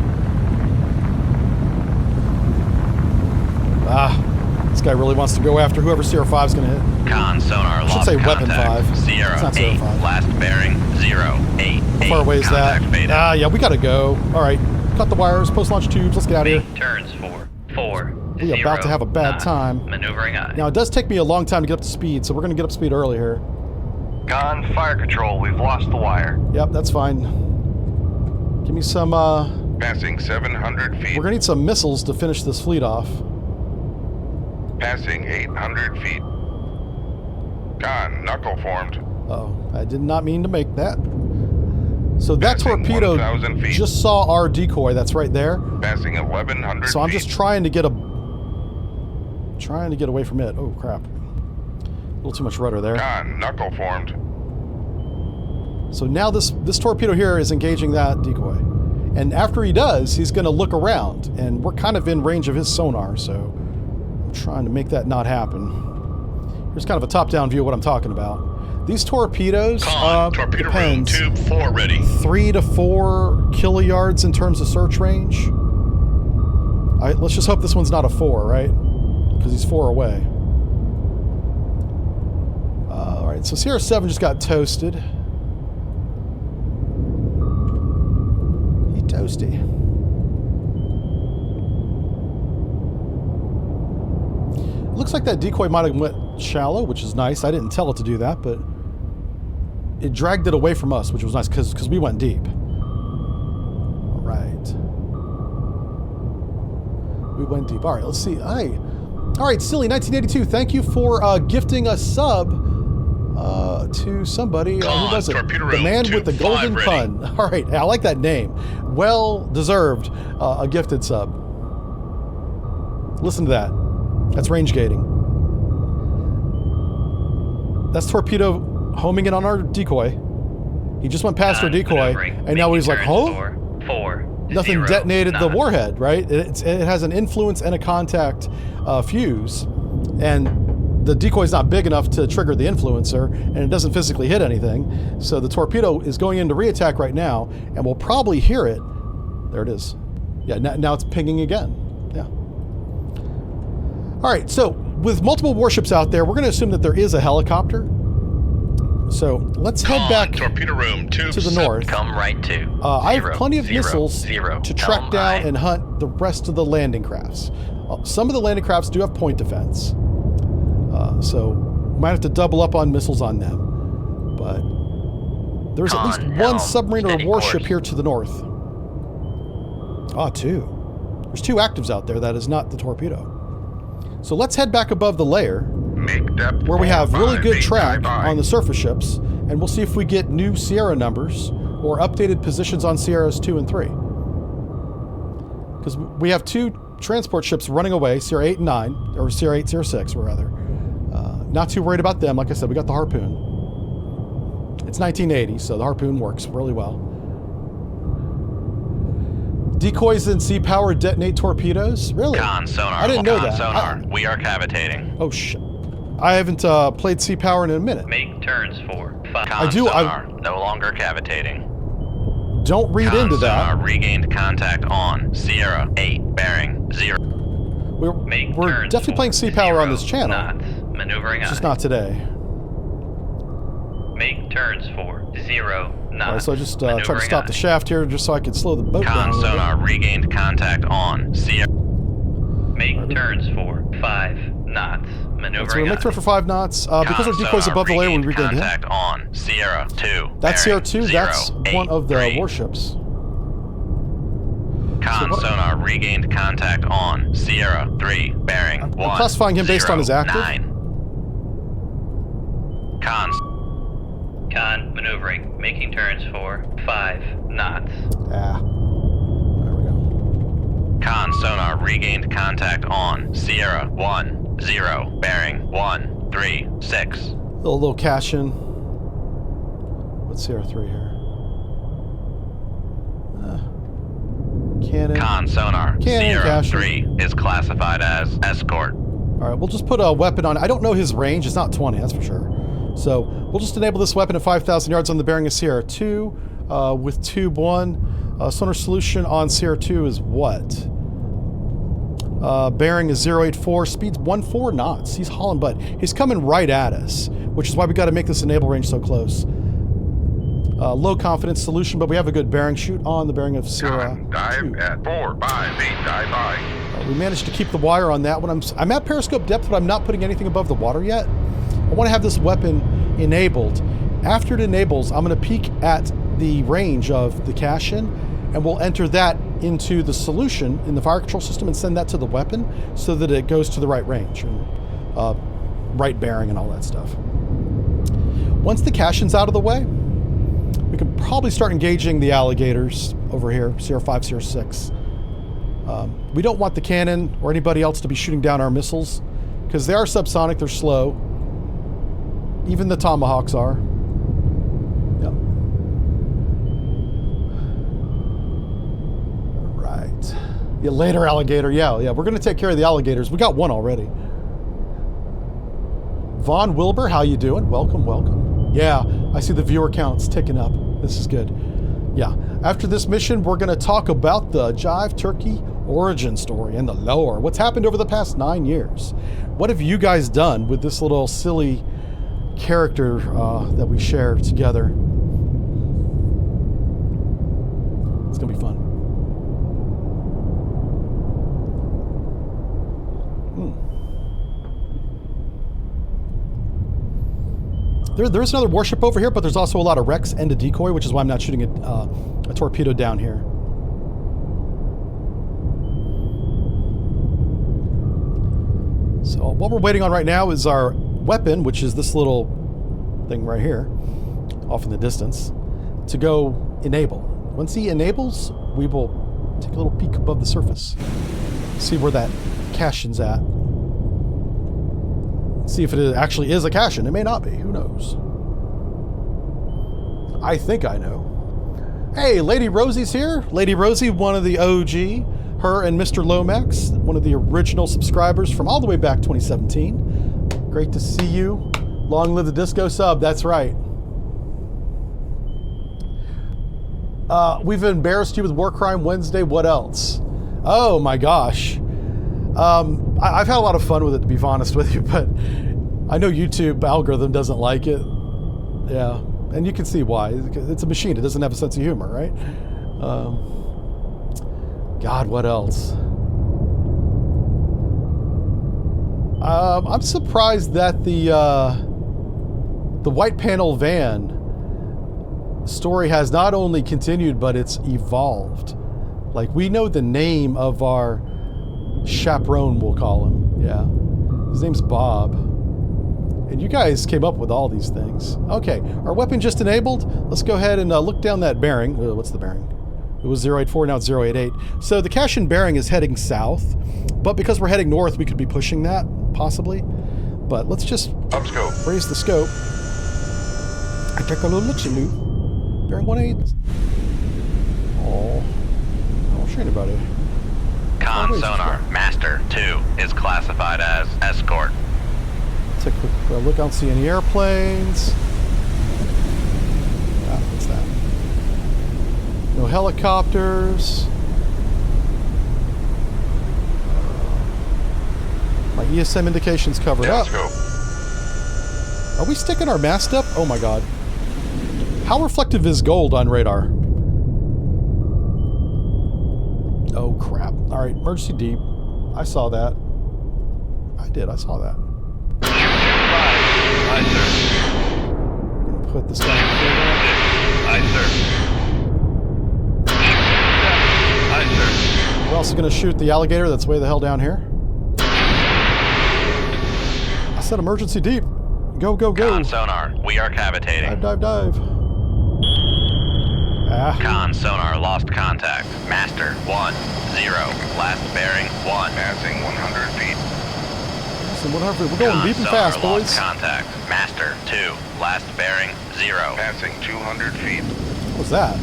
This guy really wants to go after whoever Sierra 5 is going to hit. Con sonar I should lost say contact. weapon 5. Sierra It's not 8. Sierra 5. Last bearing 0, 8. How far away is that? Faded. Yeah, we got to go. All right. Cut the wires, post-launch tubes. Let's get out of here. Make turns 4, 4. We are about to have a bad time. Maneuvering eye. Now, it does take me a long time to get up to speed, so we're going to get up to speed early here. Con, fire control, we've lost the wire. Yep, that's fine. Give me some, Passing 700 feet. we're going to need some missiles to finish this fleet off. Passing 800 feet. Con, knuckle formed. Oh, I did not mean to make that. So that Passing torpedo 1,000 feet. just saw our decoy. That's right there. Passing 1100 So I'm feet. just trying to get away from it. Oh crap! A little too much rudder there. Con, knuckle formed. So now this torpedo here is engaging that decoy, and after he does, he's going to look around, and we're kind of in range of his sonar. So I'm trying to make that not happen. Here's kind of a top-down view of what I'm talking about. These torpedoes Con, torpedo room, depends. tube 4 ready. 3 to 4 kiloyards in terms of search range. Let's just hope this one's not a 4, right? Because he's 4 away. All right, so Sierra 7 just got toasted. He toasty. It looks like that decoy might have went shallow, which is nice. I didn't tell it to do that, but it dragged it away from us, which was nice because we went deep. All right. We went deep. All right, let's see. All right, Silly 1982. Thank you for gifting a sub to somebody. Who was it? Torpedo The room, man with the tube golden 5 ready. pun. All right, I like that name. Well deserved. A gifted sub. Listen to that. That's range gating. That's torpedo homing in on our decoy. He just went past our decoy, and now he's like, huh? 4, Nothing 0, detonated the 9. warhead, right? It has an influence and a contact fuse, and the decoy's not big enough to trigger the influencer, and it doesn't physically hit anything. So the torpedo is going into reattack right now, and we'll probably hear it. There it is. Yeah, now it's pinging again. Yeah. All right, so with multiple warships out there, we're going to assume that there is a helicopter. So let's head Con, back torpedo room, tube to the 7. north. Come right to. I have 0, plenty of 0, missiles 0. to track Helm down high. and hunt the rest of the landing crafts. Some of the landing crafts do have point defense, so we might have to double up on missiles on them. But there's at least Con, one helm, submarine or steady warship course. here to the north. Ah, 2. There's 2 actives out there. That is not the torpedo. So let's head back above the layer Make depth where we have 4, really 5 good feet, track bye-bye. on the surface ships, and we'll see if we get new Sierra numbers or updated positions on Sierras 2 and 3. Because we have 2 transport ships running away, Sierra 8 and 9, or Sierra 8, Sierra 6, rather. Not too worried about them. Like I said, we got the Harpoon. It's 1980, so the Harpoon works really well. Decoys and sea power detonate torpedoes? Really? Con sonar. I didn't know Con that. sonar. We are cavitating. Oh, shit. I haven't played sea power in a minute. Make turns 4, 5. I do- Sonar. No longer cavitating. Don't read Con into that. sonar regained contact on Sierra 8 bearing 0. Make We're turns definitely 4, playing sea power on 0 this channel. knots. Maneuvering It's just eye. not today. Make turns 4, 0 knots. All right, so I just tried to Maneuvering stop eye. the shaft here just so I could slow the boat down. Con a little bit. sonar regained contact on Sierra. Make turns for 5 knots. So Maneuvering we make turn for 5 knots. Because our decoy's above the layer, we regained him. contact on Sierra 2. That's Sierra bearing 2. That's 0, one of the 8, 3. warships. Con what- sonar regained contact on Sierra 3, bearing I'm 1. classifying him based on his active. 9. Con maneuvering, making turns for 5 knots. Ah. There we go. Con sonar regained contact on Sierra 1, 0, bearing 1, 3, 6. Little cash in. What's Sierra 3 here? Cannon. Con sonar Sierra cash. 3 is classified as escort. Alright, we'll just put a weapon on. I don't know his range. It's not 20, that's for sure. So we'll just enable this weapon at 5,000 yards on the bearing of Sierra 2 with tube 1. Sonar solution on Sierra 2 is what? Bearing is 084, speed's 14 knots. He's hauling butt. He's coming right at us, which is why we got to make this enable range so close. Low confidence solution, but we have a good bearing. Shoot on the bearing of Sierra 2. Dive at 4, 5, 8, dive by. We managed to keep the wire on that one. I'm at periscope depth, but I'm not putting anything above the water yet. I want to have this weapon enabled. After it enables, I'm going to peek at the range of the cash-in, and we'll enter that into the solution in the fire control system and send that to the weapon so that it goes to the right range and right bearing and all that stuff. Once the cash-in's out of the way, we can probably start engaging the alligators over here, Sierra 5, Sierra 6. We don't want the cannon or anybody else to be shooting down our missiles because they are subsonic, they're slow. Even the Tomahawks are. Yep. Right. Yeah, later, alligator. Yeah, we're going to take care of the alligators. We got one already. Von Wilbur, how you doing? Welcome, welcome. Yeah, I see the viewer counts ticking up. This is good. Yeah, after this mission, we're going to talk about the Jive Turkey origin story and the lore. What's happened over the past 9 years? What have you guys done with this little silly character that we share together? It's going to be fun. There's another warship over here, but there's also a lot of wrecks and a decoy, which is why I'm not shooting a torpedo down here. So what we're waiting on right now is our weapon, which is this little thing right here, off in the distance, to go enable. Once he enables, we will take a little peek above the surface, see where that cash-in's at. See if it actually is a cash-in. It may not be. Who knows? I think I know. Hey, Lady Rosie's here. Lady Rosie, one of the OG. Her and Mr. Lomax, one of the original subscribers from all the way back 2017. Great to see you. Long live the disco sub. That's right. We've embarrassed you with War Crime Wednesday. What else? Oh my gosh. I've had a lot of fun with it, to be honest with you, but I know YouTube algorithm doesn't like it. Yeah, and you can see why. It's a machine. It doesn't have a sense of humor, right? God, what else? I'm surprised that the white panel van story has not only continued, but it's evolved. Like, we know the name of our chaperone, we'll call him. Yeah. His name's Bob. And you guys came up with all these things. Okay, our weapon just enabled. Let's go ahead and look down that bearing. What's the bearing? It was 084, now it's 088. So the cash-in bearing is heading south, but because we're heading north, we could be pushing that, possibly. But let's just Upscope. raise the scope. I take a little look-see-loo. Bearing 1-8. Oh, I don't see anybody. Con sonar Master 2 is classified as escort. Take a quick look. I don't see any airplanes. What's that? No helicopters. My ESM indications covered up. Upscope. Are we sticking our mast up? Oh my god. How reflective is gold on radar? Oh crap. Alright, emergency deep. I saw that. I saw that. Aye, sir. I'm gonna put this guy in the Aye, sir. Aye, sir. We're also gonna shoot the alligator that's way the hell down here. I said emergency deep. Go, go, go. Con sonar, we are cavitating. Dive, dive, dive. Ah. Con sonar lost contact. Master 1, 0. Last bearing 1. Passing 100 feet. Listen, whatever. We're going Con deep and sonar fast, lost boys. contact. Master 2. Last bearing 0. Passing 200 feet. What was that?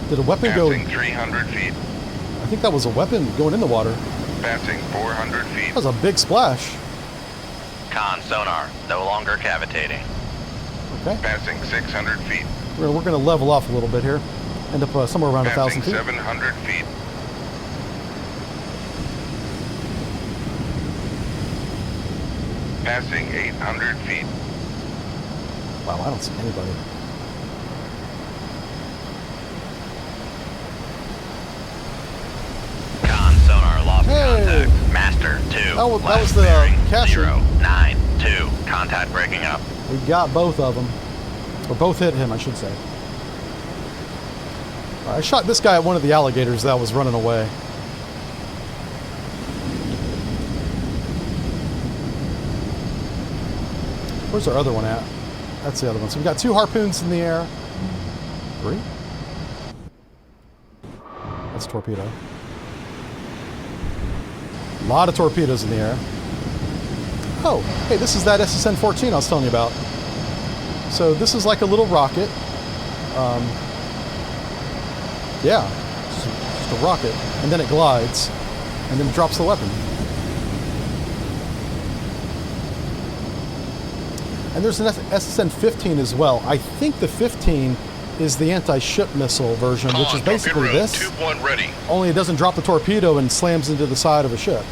Did a weapon go? Passing 300 feet. I think that was a weapon going in the water. Passing 400 feet. That was a big splash. Con sonar, no longer cavitating. Okay. Passing 600 feet. We're going to level off a little bit here. End up somewhere around 1,000 Passing feet. 700 feet. Passing 800 feet. Wow, I don't see anybody. Con sonar lost Hey! contact. Master 2. That was last the bearing Cassie. 0, 9, 2. Contact breaking up. We got both of them. Or both hit him, I should say. I shot this guy at one of the alligators that was running away. Where's our other one at? That's the other one. So we got 2 harpoons in the air. 3? That's a torpedo. A lot of torpedoes in the air. Oh, hey, this is that SSN-14 I was telling you about. So this is like a little rocket. Yeah, just a rocket. And then it glides, and then it drops the weapon. And there's an SSN-15 as well. I think the 15 is the anti-ship missile version, which is basically this. Tube 1 ready. Only it doesn't drop the torpedo and slams into the side of a ship.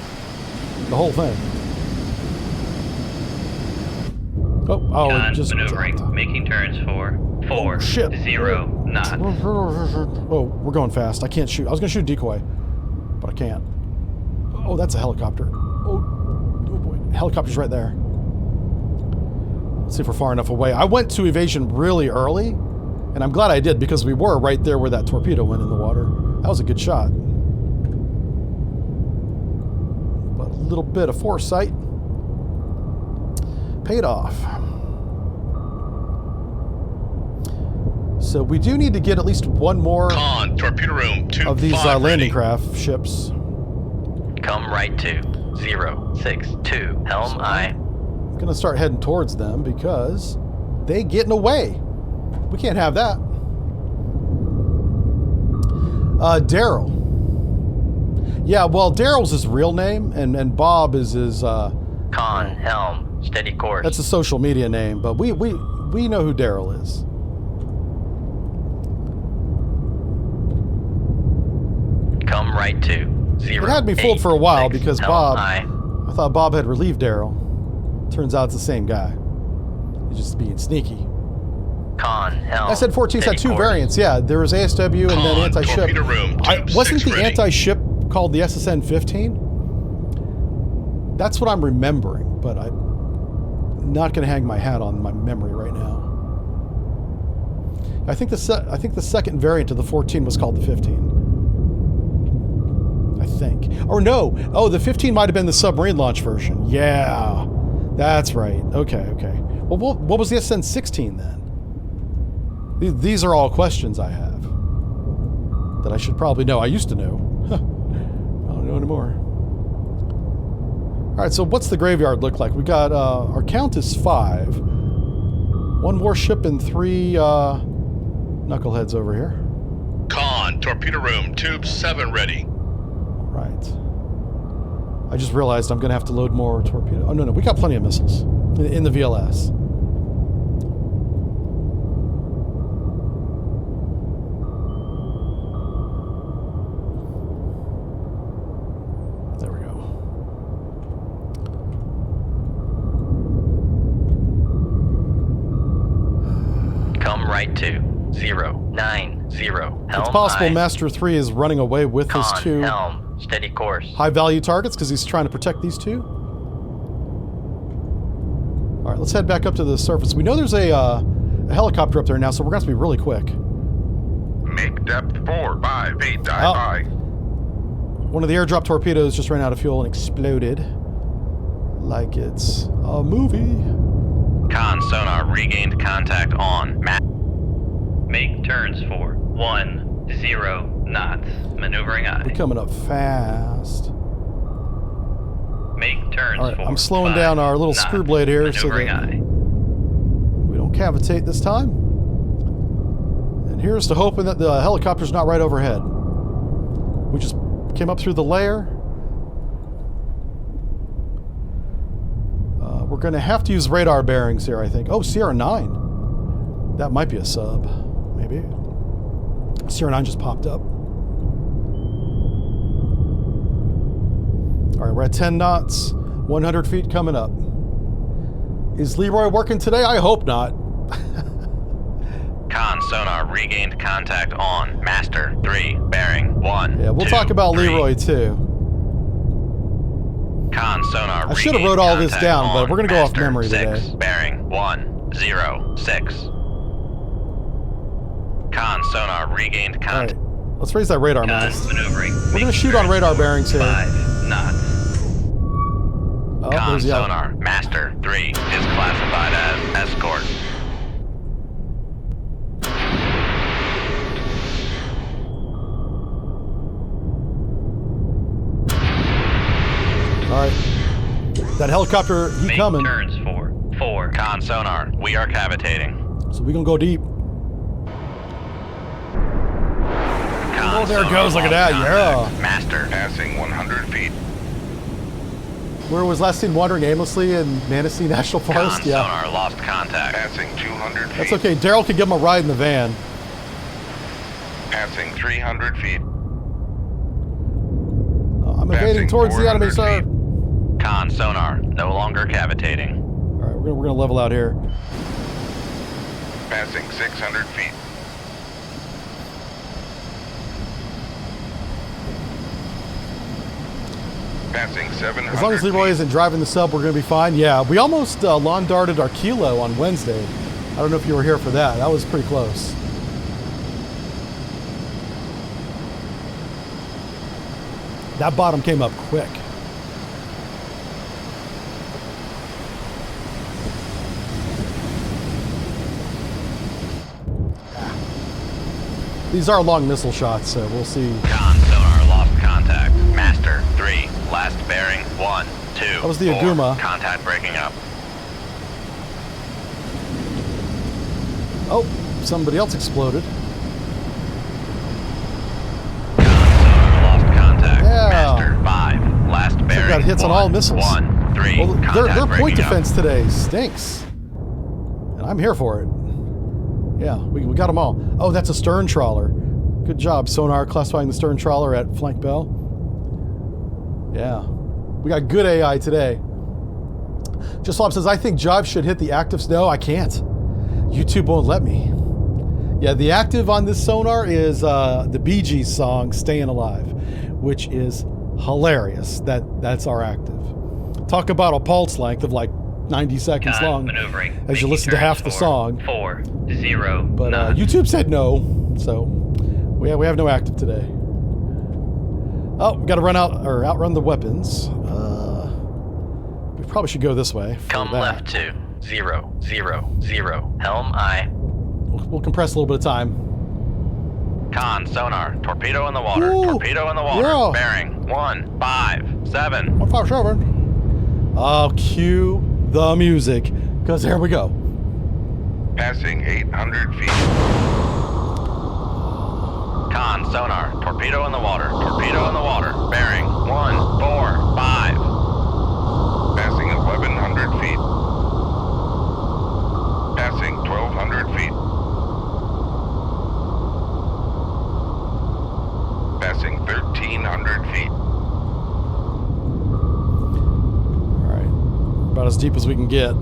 The whole thing. Oh, it just maneuvering, dropped. making turns for 4, shit. 0 knots. Oh, we're going fast. I can't shoot. I was going to shoot decoy, but I can't. Oh, that's a helicopter. Oh boy. Helicopter's right there. Let's see if we're far enough away. I went to evasion really early, and I'm glad I did because we were right there where that torpedo went in the water. That was a good shot. But a little bit of foresight paid off. So we do need to get at least one more Con, torpedo room, tube of these 5 landing ready. craft ships. Come right to 0, 6, 2. Helm aye. I'm going to start heading towards them because they get in the way. We can't have that. Daryl. Yeah, well, Daryl's his real name, and Bob is his... Con, helm, steady course. that's a social media name, but we know who Daryl is. Come right to 0. It had me fooled for a while 6, because helm Bob... aye. I thought Bob had relieved Daryl. Turns out it's the same guy. He's just being sneaky. Con, helm. SN-14's had steady 2 course. variants, yeah. There was ASW and then Con, anti-ship. torpedo room, tube Wasn't 6 the ready. anti-ship called the SSN-15? That's what I'm remembering, but I'm not going to hang my hat on my memory right now. I think the second variant of the 14 was called the 15. I think. Or no. Oh, the 15 might have been the submarine launch version. Yeah. That's right. Okay. Well, what was the SN-16 then? These are all questions I have that I should probably know. I used to know. I don't know anymore. All right, so what's the graveyard look like? We got, our count is 5. 1 warship and 3 knuckleheads over here. Con, torpedo room, tube 7 ready. Right. I just realized I'm going to have to load more torpedo. Oh, no, we got plenty of missiles in the VLS. There we go. Come right to 0, 9, 0. Helm It's possible aye. Master 3 is running away with his Con, 2 helm, Steady course. High value targets because he's trying to protect these two. All right, let's head back up to the surface. We know there's a helicopter up there now, so we're going to have to be really quick. Make depth 4, 5, 8, dive Oh. high. One of the airdrop torpedoes just ran out of fuel and exploded. Like it's a movie. Con sonar regained contact on. Make turns for 10 knots. Maneuvering We're aye. coming up fast. Make turns All right, for I'm slowing 5 down our little knots. screw blade here so Maneuvering that aye. we don't cavitate this time. And here's to hoping that the helicopter's not right overhead. We just came up through the layer. We're going to have to use radar bearings here, I think. Oh, Sierra 9. That might be a sub. Maybe. Sierra 9 just popped up. All right, we're at 10 knots. 100 feet coming up. Is Leroy working today? I hope not. Con sonar regained contact on. Master 3, bearing 1. Yeah, we'll 2, talk about 3. Leroy too. Con sonar I should have regained wrote all this contact down, but on. we're going to go off Master memory 6, today. bearing 106. Con sonar regained All contact. right, let's raise that radar mast. Maneuvering. We're going to shoot on radar bearings here. 5 knots. Oh, Con there's the other. sonar. Master 3 is classified as escort. All right, that helicopter, he Make coming. turns for 4. Con sonar. We are cavitating. So we're going to go deep. Con Oh, there it sonar goes. Look at lost that. contact. Yeah. Master. Passing 100 feet. Where was last seen wandering aimlessly in Manistee National Con Forest? Yeah. sonar lost contact. Passing 200 feet. That's okay. Daryl can give him a ride in the van. Passing 300 feet. I'm evading Passing towards the enemy, 400 sir. feet. Con sonar no longer cavitating. All right, we're gonna level out here. Passing 600 feet. Passing 700 As long as Leroy feet. isn't driving the sub, we're gonna be fine. Yeah, we almost lawn darted our kilo on Wednesday. I don't know if you were here for that. That was pretty close. That bottom came up quick. These are long missile shots, so we'll see. Con sonar lost contact. Master 3, last bearing 1, 2. That was the 4. Aguma. Contact breaking up. Oh, somebody else exploded. Con sonar lost contact. Yeah. Master 5, last bearing. got hits on 1, all missiles. 1, 3. Well, their Contact point breaking up. defense today stinks. And I'm here for it. Yeah, we got them all. Oh, that's a stern trawler. Good job, Sonar, classifying the stern trawler at flank bell. Yeah, we got good AI today. Just Slob says, I think Jive should hit the actives. No, I can't. YouTube won't let me. Yeah, the active on this Sonar is the Bee Gees song, Staying Alive, which is hilarious. That's our active. Talk about a pulse length of like 90 seconds Con long maneuvering. as you Making listen to half turns the for song. 4, 0. But knots. YouTube said no, so we have no active today. Oh, we got to outrun the weapons. We probably should go this way. for Come that. left to 0, 0, 0. Helm aye. We'll compress a little bit of time. Con sonar. Torpedo in the water. Ooh, Torpedo in the water. yeah. Bearing 1, 5, 7. 157. I'll cue the music, because here we go. Passing 800 feet. Con sonar. Torpedo in the water. Torpedo in the water. Bearing 1, 4, 5. Passing 1100 feet. Passing 1200 feet. Passing 1300 feet. All right, about as deep as we can get.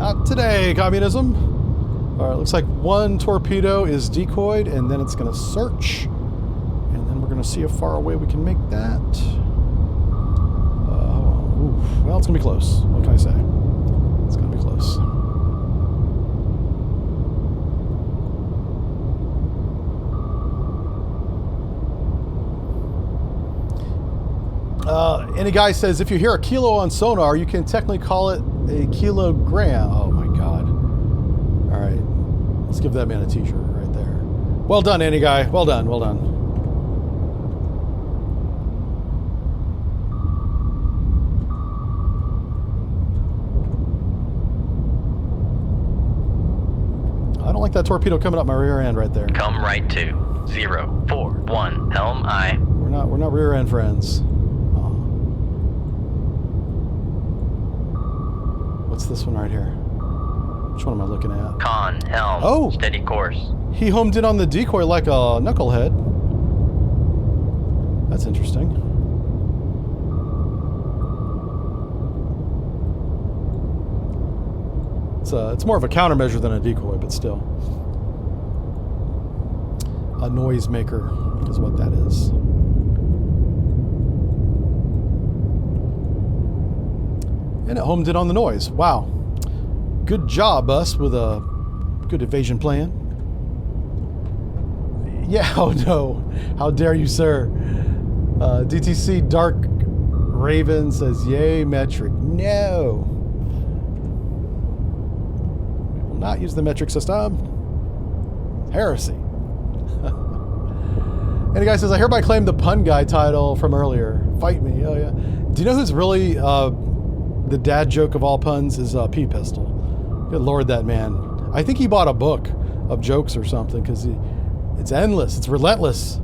Not today, communism. All right, looks like one torpedo is decoyed, and then it's going to search. And then we're going to see how far away we can make that. Well, it's going to be close. What can I say? It's going to be close. Any guy says, if you hear a kilo on sonar, you can technically call it a kilogram. Oh my God. All right. Let's give that man a t-shirt right there. Well done, any guy. Well done. Well done. I don't like that torpedo coming up my rear end right there. Come right to 041 helm I. We're not rear end friends. What's this one right here? Which one am I looking at? Con helm. Oh! Steady course. He homed in on the decoy like a knucklehead. That's interesting. It's more of a countermeasure than a decoy, but still. A noise maker is what that is. And it homed in on the noise. Wow. Good job, us, with a good evasion plan. Yeah, oh no. How dare you, sir? DTC Dark Raven says, yay, metric. No. We will not use the metric system. Heresy. And the guy says, I hereby claim the pun guy title from earlier. Fight me. Oh, yeah. Do you know who's really the dad joke of all puns is P Pistol? Good Lord, that man. I think he bought a book of jokes or something because it's endless. It's relentless. I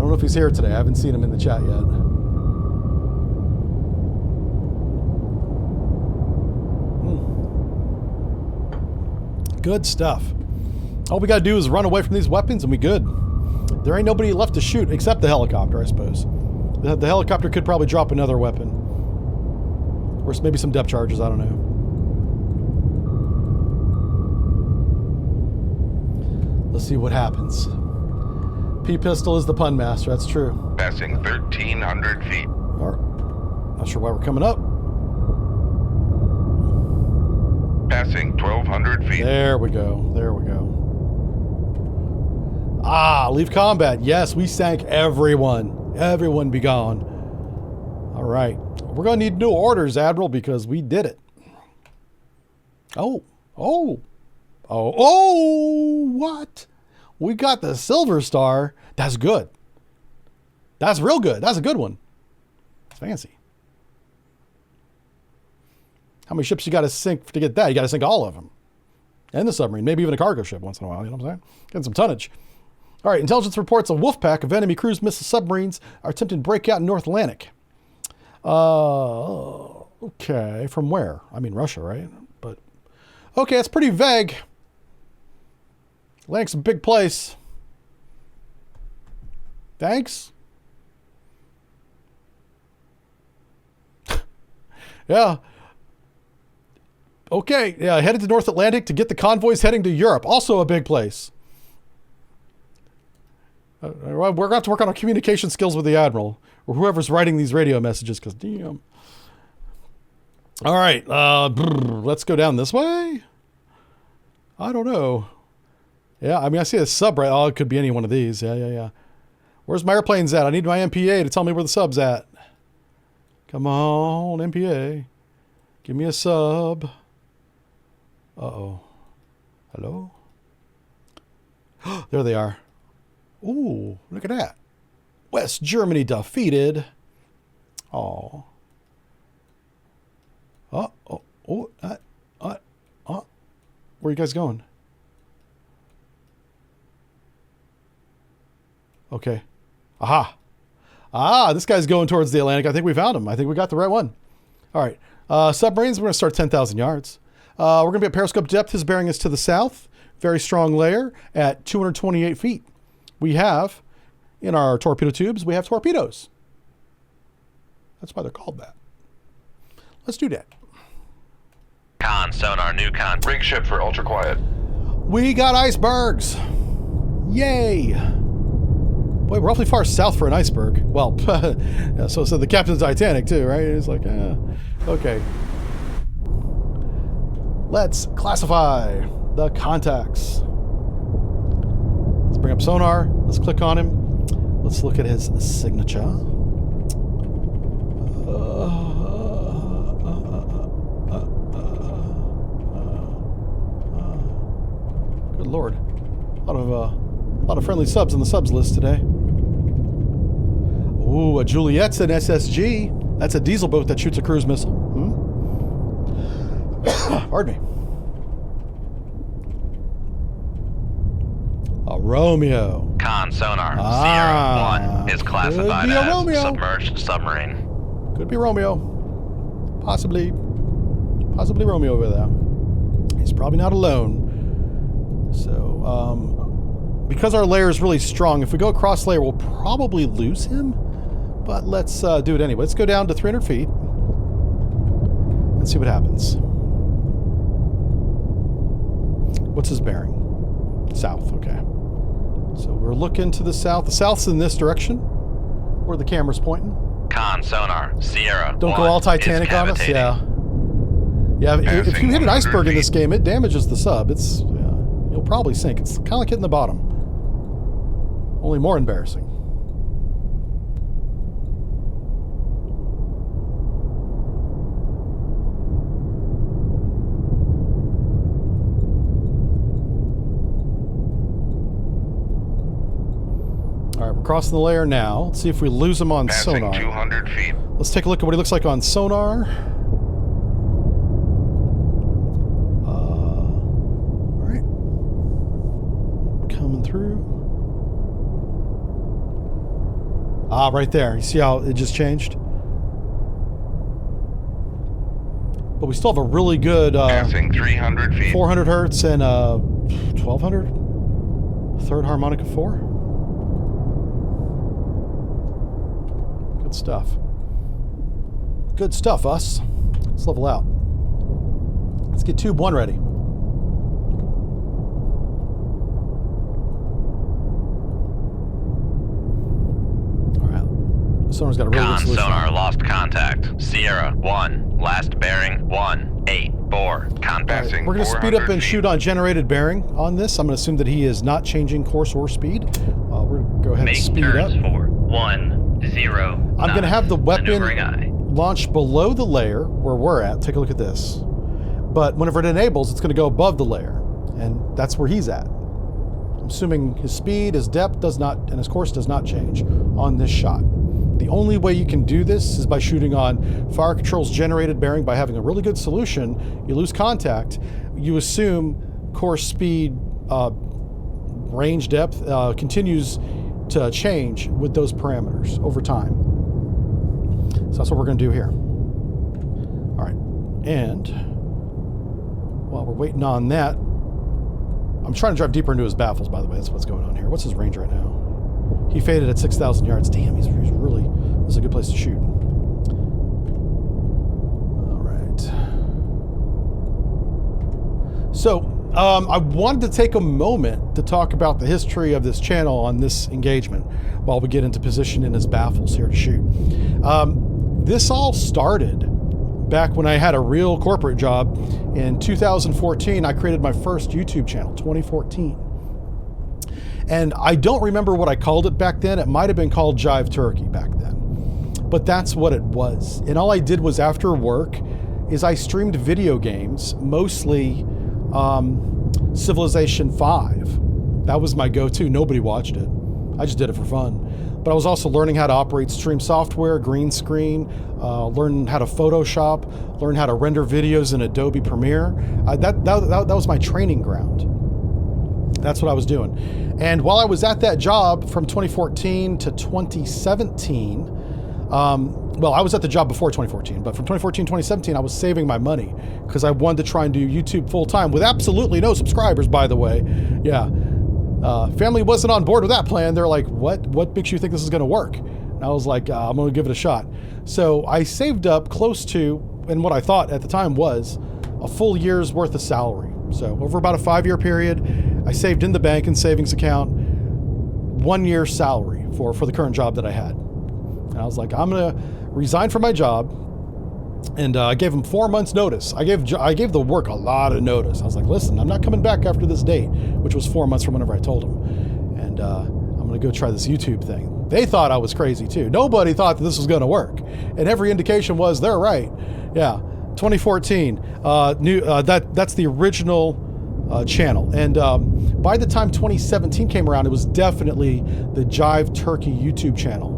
don't know if he's here today. I haven't seen him in the chat yet. Good stuff. All we got to do is run away from these weapons and we good. There ain't nobody left to shoot except the helicopter, I suppose. The helicopter could probably drop another weapon. Or maybe some depth charges, I don't know. Let's see what happens. P-Pistol is the pun master, that's true. Passing 1,300 feet. Not sure why we're coming up. Passing 1,200 feet. There we go. There we go. Leave combat. Yes, we sank everyone. Everyone be gone. All right. We're going to need new orders, Admiral, because we did it. Oh, what? We got the Silver Star. That's good. That's real good. That's a good one. It's fancy. How many ships you got to sink to get that? You got to sink all of them. And the submarine. Maybe even a cargo ship once in a while. You know what I'm saying? Getting some tonnage. All right. Intelligence reports a wolf pack of enemy cruise missile submarines are attempting to break out in North Atlantic. Okay. From where? I mean, Russia, right? But, okay, it's pretty vague. Atlantic's a big place. Thanks. Yeah. Okay, yeah, headed to North Atlantic to get the convoys heading to Europe. Also a big place. We're going to have to work on our communication skills with the Admiral, or whoever's writing these radio messages, because damn. All right, let's go down this way. I don't know. Yeah, I mean, I see a sub right. Oh, it could be any one of these. Yeah. Where's my airplanes at? I need my MPA to tell me where the sub's at. Come on, MPA. Give me a sub. Uh-oh. Hello? There they are. Ooh, look at that. West Germany defeated. Oh. Where are you guys going? Okay. Aha. This guy's going towards the Atlantic. I think we found him. I think we got the right one. All right. Submarines, we're going to start 10,000 yards. We're going to be at periscope depth. His bearing is to the south. Very strong layer at 228 feet. We have, in our torpedo tubes, we have torpedoes. That's why they're called that. Let's do that. Con sonar, new contact. Rig ship for ultra quiet. We got icebergs. Yay. Boy, we're awfully far south for an iceberg. Well, yeah, so the captain's Titanic too, right? It's like, okay. Let's classify the contacts. Let's bring up Sonar. Let's click on him. Let's look at his signature. Good Lord. A lot of friendly subs on the subs list today. Ooh, a Juliet's an SSG. That's a diesel boat that shoots a cruise missile. Pardon me. A Romeo. Con sonar, Sierra 1 is could classified be a as Romeo. submerged submarine. Could be Romeo. Possibly Romeo over there. He's probably not alone. So, because our layer is really strong, if we go across layer, we'll probably lose him. But let's do it anyway. Let's go down to 300 feet and see what happens. What's his bearing? South, okay. So we're looking to the south. The south's in this direction, where the camera's pointing. Con sonar, Sierra Don't 1 go all Titanic is on us. cavitating. Yeah. Yeah, if you hit an iceberg in this game, it damages the sub. You'll probably sink. It's kind of like hitting the bottom. Only more embarrassing. All right, we're crossing the layer now. Let's see if we lose him on Passing sonar. 200 feet. Let's take a look at what he looks like on sonar. All right. Coming through. Ah, right there. You see how it just changed? But we still have a really good Passing 300 feet. 400 hertz and 1200. Third harmonica 4. Good stuff. Good stuff, us. Let's level out. Let's get tube 1 ready. All right. Sonar's got a really good Con solution. sonar, lost contact. Sierra 1, last bearing 184. Contact. Passing We're going to speed up 400 and feet. shoot on generated bearing on this. I'm going to assume that he is not changing course or speed. We're going to go ahead and Make speed up. turns for 1, 0. I'm going to have the weapon Maneuvering eye. launch below the layer where we're at. Take a look at this. But whenever it enables, it's going to go above the layer. And that's where he's at. I'm assuming his speed, his depth does not, and his course does not change on this shot. The only way you can do this is by shooting on fire control's generated bearing by having a really good solution. You lose contact. You assume course, speed, range, depth continues to change with those parameters over time. So that's what we're going to do here. All right. And while we're waiting on that, I'm trying to drive deeper into his baffles, by the way. That's what's going on here. What's his range right now? He faded at 6,000 yards. Damn, he's really, this is a good place to shoot. All right. So, I wanted to take a moment to talk about the history of this channel on this engagement while we get into position in his baffles here to shoot. This all started back when I had a real corporate job. In 2014, I created my first YouTube channel, 2014. And I don't remember what I called it back then. It might have been called Jive Turkey back then. But that's what it was. And all I did was after work is I streamed video games, mostly Civilization 5. That was my go-to. Nobody watched it. I just did it for fun. But I was also learning how to operate stream software, green screen, learn how to Photoshop, learn how to render videos in Adobe Premiere. That was my training ground. That's what I was doing. And while I was at that job from 2014 to 2017, well, I was at the job before 2014, but from 2014 to 2017, I was saving my money because I wanted to try and do YouTube full time with absolutely no subscribers, by the way. Yeah. Family wasn't on board with that plan. They're like, what makes you think this is going to work? And I was like, I'm going to give it a shot. So I saved up close to, and what I thought at the time was a full year's worth of salary. So over about a 5-year period, I saved in the bank and savings account 1 year's salary for the current job that I had. And I was like, I'm going to resign from my job. And I gave them 4 months notice. I gave the work a lot of notice. I was like, listen, I'm not coming back after this date, which was 4 months from whenever I told them. And I'm going to go try this YouTube thing. They thought I was crazy too. Nobody thought that this was going to work. And every indication was they're right. Yeah. 2014, that's the original channel. And by the time 2017 came around, it was definitely the Jive Turkey YouTube channel,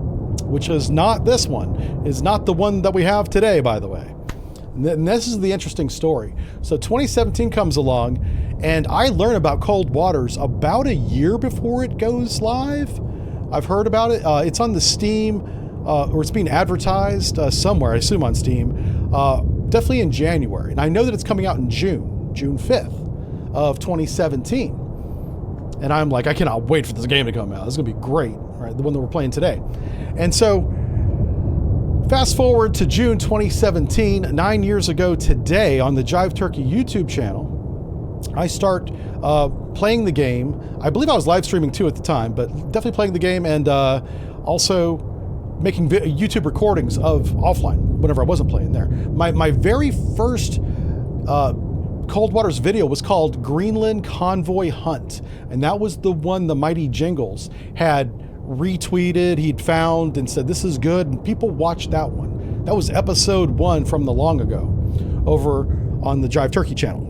which is not this one. Is not the one that we have today, by the way. And this is the interesting story. So 2017 comes along, and I learn about Cold Waters about a year before it goes live. I've heard about it. It's on the Steam, or it's being advertised somewhere, I assume on Steam. Definitely in January. And I know that it's coming out in June 5th of 2017. And I'm like, I cannot wait for this game to come out. This is going to be great, right? The one that we're playing today. And so fast forward to June 2017, 9 years ago today, on the Jive Turkey YouTube channel, I start playing the game. I believe I was live streaming too at the time, but definitely playing the game, and also making YouTube recordings of offline whenever I wasn't playing there. My very first Cold Waters video was called Greenland Convoy Hunt, and that was the one the Mighty Jingles had retweeted, he'd found, and said this is good, and people watched that one. That was episode 1 from the long ago over on the Jive Turkey channel.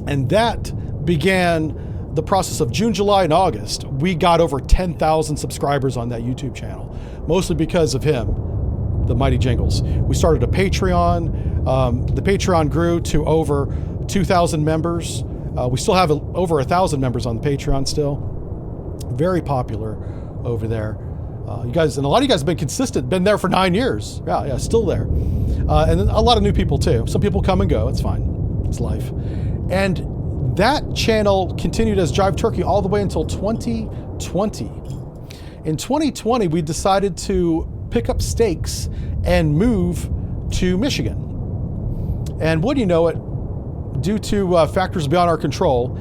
And that began the process of June, July, and August. We got over 10,000 subscribers on that YouTube channel, mostly because of him, the Mighty Jingles. We started a Patreon. The Patreon grew to over 2,000 members. We still have over 1,000 members on the Patreon still. Very popular over there. You guys, and a lot of you guys have been consistent, been there for 9 years. Yeah, still there. And a lot of new people too. Some people come and go. It's fine. It's life. And that channel continued as Jive Turkey all the way until 2020. In 2020, we decided to pick up stakes and move to Michigan. And wouldn't you know it, due to factors beyond our control,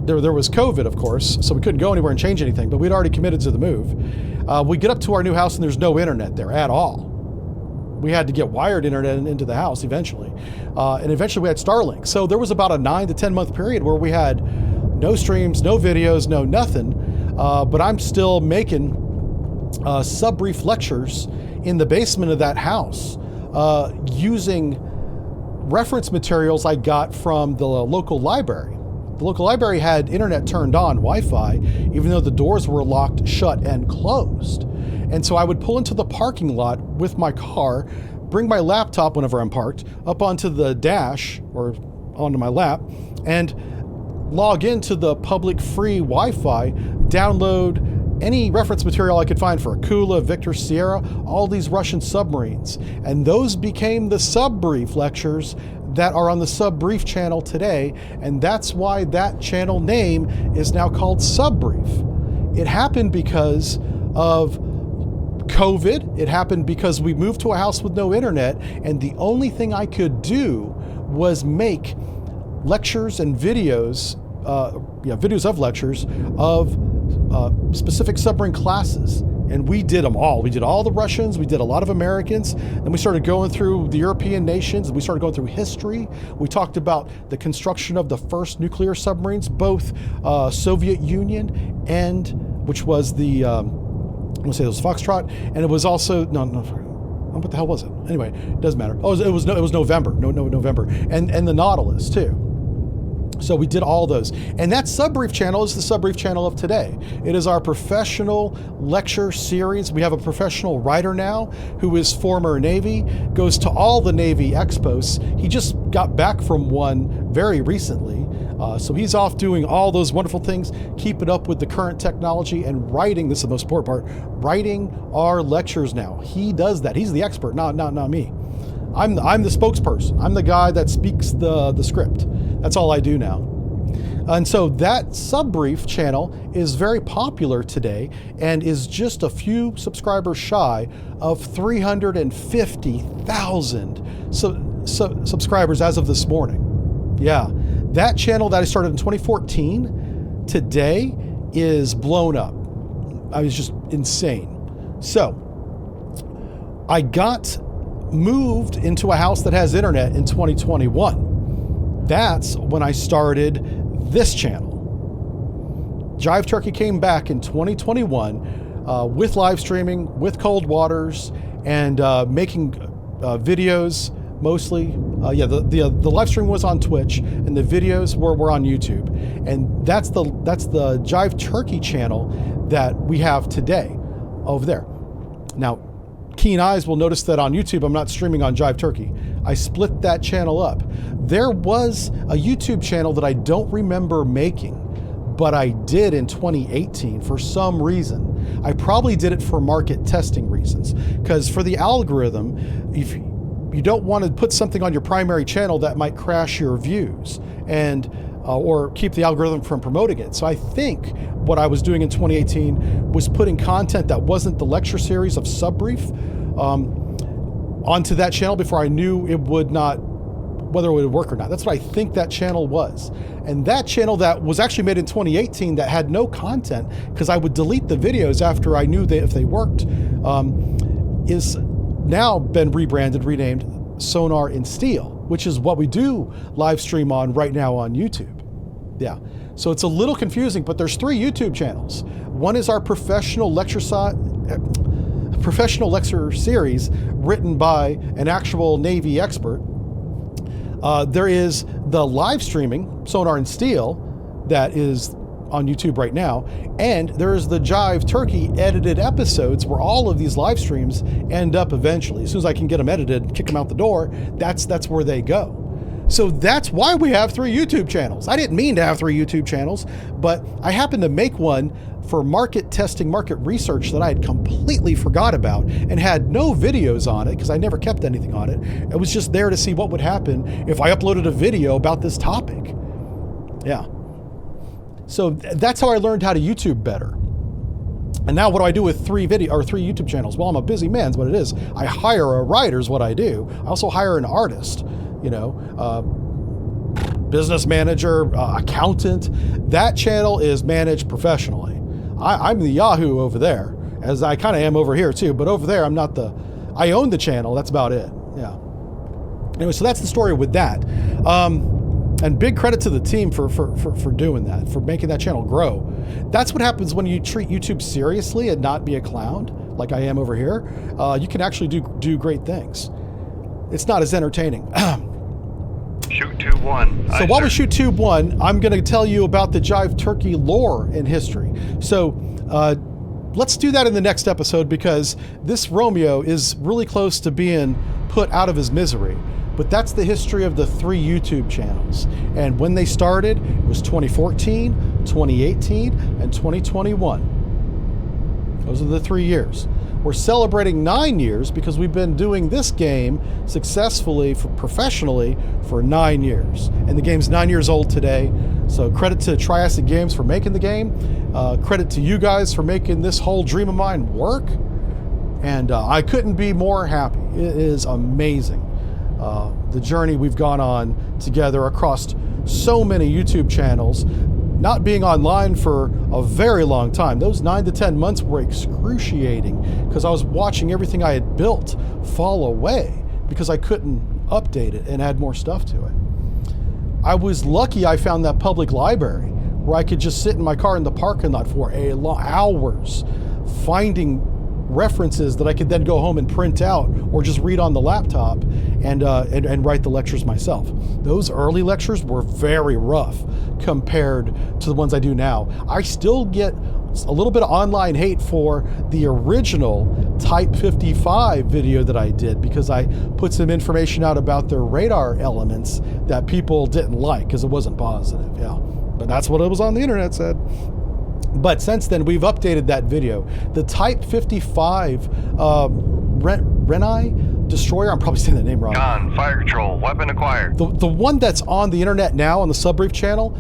there was COVID, of course, so we couldn't go anywhere and change anything, but we'd already committed to the move. We get up to our new house and there's no internet there at all. We had to get wired internet into the house eventually. And eventually we had Starlink. So there was about a 9 to 10 month period where we had no streams, no videos, no nothing. But I'm still making sub-brief lectures in the basement of that house using reference materials I got from the local library. The local library had internet turned on, Wi-Fi, even though the doors were locked, shut, and closed. And so I would pull into the parking lot with my car, bring my laptop whenever I'm parked, up onto the dash or onto my lap, and log into the public free Wi-Fi, download any reference material I could find for Akula, Victor, Sierra, all these Russian submarines. And those became the sub-brief lectures that are on the sub-brief channel today. And that's why that channel name is now called Sub-Brief. It happened because of COVID. It happened because we moved to a house with no internet, and the only thing I could do was make lectures and videos, videos of lectures of specific submarine classes. And we did them all. We did all the Russians, we did a lot of Americans, then we started going through the European nations, and we started going through history. We talked about the construction of the first nuclear submarines, both Soviet Union and, which was the, I'm gonna say it was Foxtrot, and it was also, no, what the hell was it? Anyway, it doesn't matter. Oh, it was November, November, and the Nautilus too. So we did all those. And that Sub-Brief channel is the Sub-Brief channel of today. It is our professional lecture series. We have a professional writer now who is former Navy, goes to all the Navy expos. He just got back from one very recently. So he's off doing all those wonderful things, keeping up with the current technology and writing, this is the most important part, writing our lectures now. He does that. He's the expert, not me. I'm the spokesperson. I'm the guy that speaks the script. That's all I do now. And so that Sub-Brief channel is very popular today and is just a few subscribers shy of 350,000 subscribers as of this morning. Yeah, that channel that I started in 2014 today is blown up. I was just insane. So I got moved into a house that has internet in 2021. That's when I started this channel. Jive Turkey came back in 2021 with live streaming, with Cold Waters, and making videos mostly. The live stream was on Twitch, and the videos were on YouTube. And that's the Jive Turkey channel that we have today over there. Now, keen eyes will notice that on YouTube, I'm not streaming on Jive Turkey. I split that channel up. There was a YouTube channel that I don't remember making, but I did in 2018 for some reason. I probably did it for market testing reasons, because for the algorithm, if you don't want to put something on your primary channel that might crash your views and or keep the algorithm from promoting it. So I think what I was doing in 2018 was putting content that wasn't the lecture series of Subbrief onto that channel before I knew it would not, whether it would work or not. That's what I think that channel was. And that channel that was actually made in 2018 that had no content, because I would delete the videos after I knew that if they worked, is now been rebranded, renamed Sonar in Steel, which is what we do live stream on right now on YouTube. Yeah, so it's a little confusing, but there's 3 YouTube channels. One is our professional lecture series written by an actual Navy expert. There is the live streaming Sonar in Steel that is on YouTube right now, and there's the Jive Turkey edited episodes where all of these live streams end up eventually. As soon as I can get them edited, kick them out the door, that's where they go. So that's why we have 3 YouTube channels. I didn't mean to have 3 YouTube channels, but I happened to make one for market testing, market research that I had completely forgot about and had no videos on it because I never kept anything on it. It was just there to see what would happen if I uploaded a video about this topic. Yeah. So that's how I learned how to YouTube better. And now what do I do with 3 YouTube channels? Well, I'm a busy man, is what it is. I hire a writer is what I do. I also hire an artist, business manager, accountant. That channel is managed professionally. I'm the Yahoo over there, as I kind of am over here too, but over there I'm not I own the channel, that's about it. Yeah. Anyway, so that's the story with that. And big credit to the team for doing that, for making that channel grow. That's what happens when you treat YouTube seriously and not be a clown, like I am over here. You can actually do great things. It's not as entertaining. Shoot tube 1. So while we shoot tube 1, I'm going to tell you about the Jive Turkey lore and history. So let's do that in the next episode, because this Romeo is really close to being put out of his misery. But that's the history of the 3 YouTube channels. And when they started, it was 2014, 2018, and 2021. Those are the 3 years. We're celebrating 9 years because we've been doing this game successfully, professionally, for 9 years. And the game's 9 years old today. So credit to Triassic Games for making the game. Credit to you guys for making this whole dream of mine work. And I couldn't be more happy. It is amazing. The journey we've gone on together across so many YouTube channels, not being online for a very long time. Those 9 to 10 months were excruciating because I was watching everything I had built fall away because I couldn't update it and add more stuff to it. I was lucky I found that public library where I could just sit in my car in the parking lot for hours finding references that I could then go home and print out or just read on the laptop and write the lectures myself. Those early lectures were very rough compared to the ones I do now. I still get a little bit of online hate for the original Type 55 video that I did because I put some information out about their radar elements that people didn't like because it wasn't positive. Yeah, but that's what it was on the internet said. But since then, we've updated that video. The Type 55 Renai destroyer, I'm probably saying that name wrong. Con, fire control, weapon acquired. The one that's on the internet now on the Subbrief channel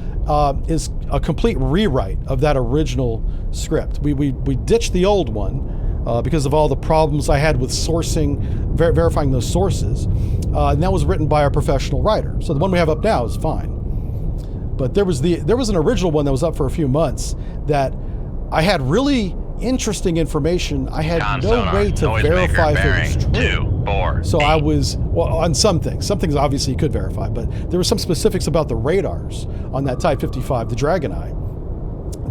is a complete rewrite of that original script. We ditched the old one because of all the problems I had with sourcing, verifying those sources. And that was written by a professional writer. So the one we have up now is fine. But there was an original one that was up for a few months that I had really interesting information. I had no Sonar, way to verify if it was true. 2, 4, So 8. I was, well, on some things obviously you could verify, but there were some specifics about the radars on that Type 55, the Dragon Eye,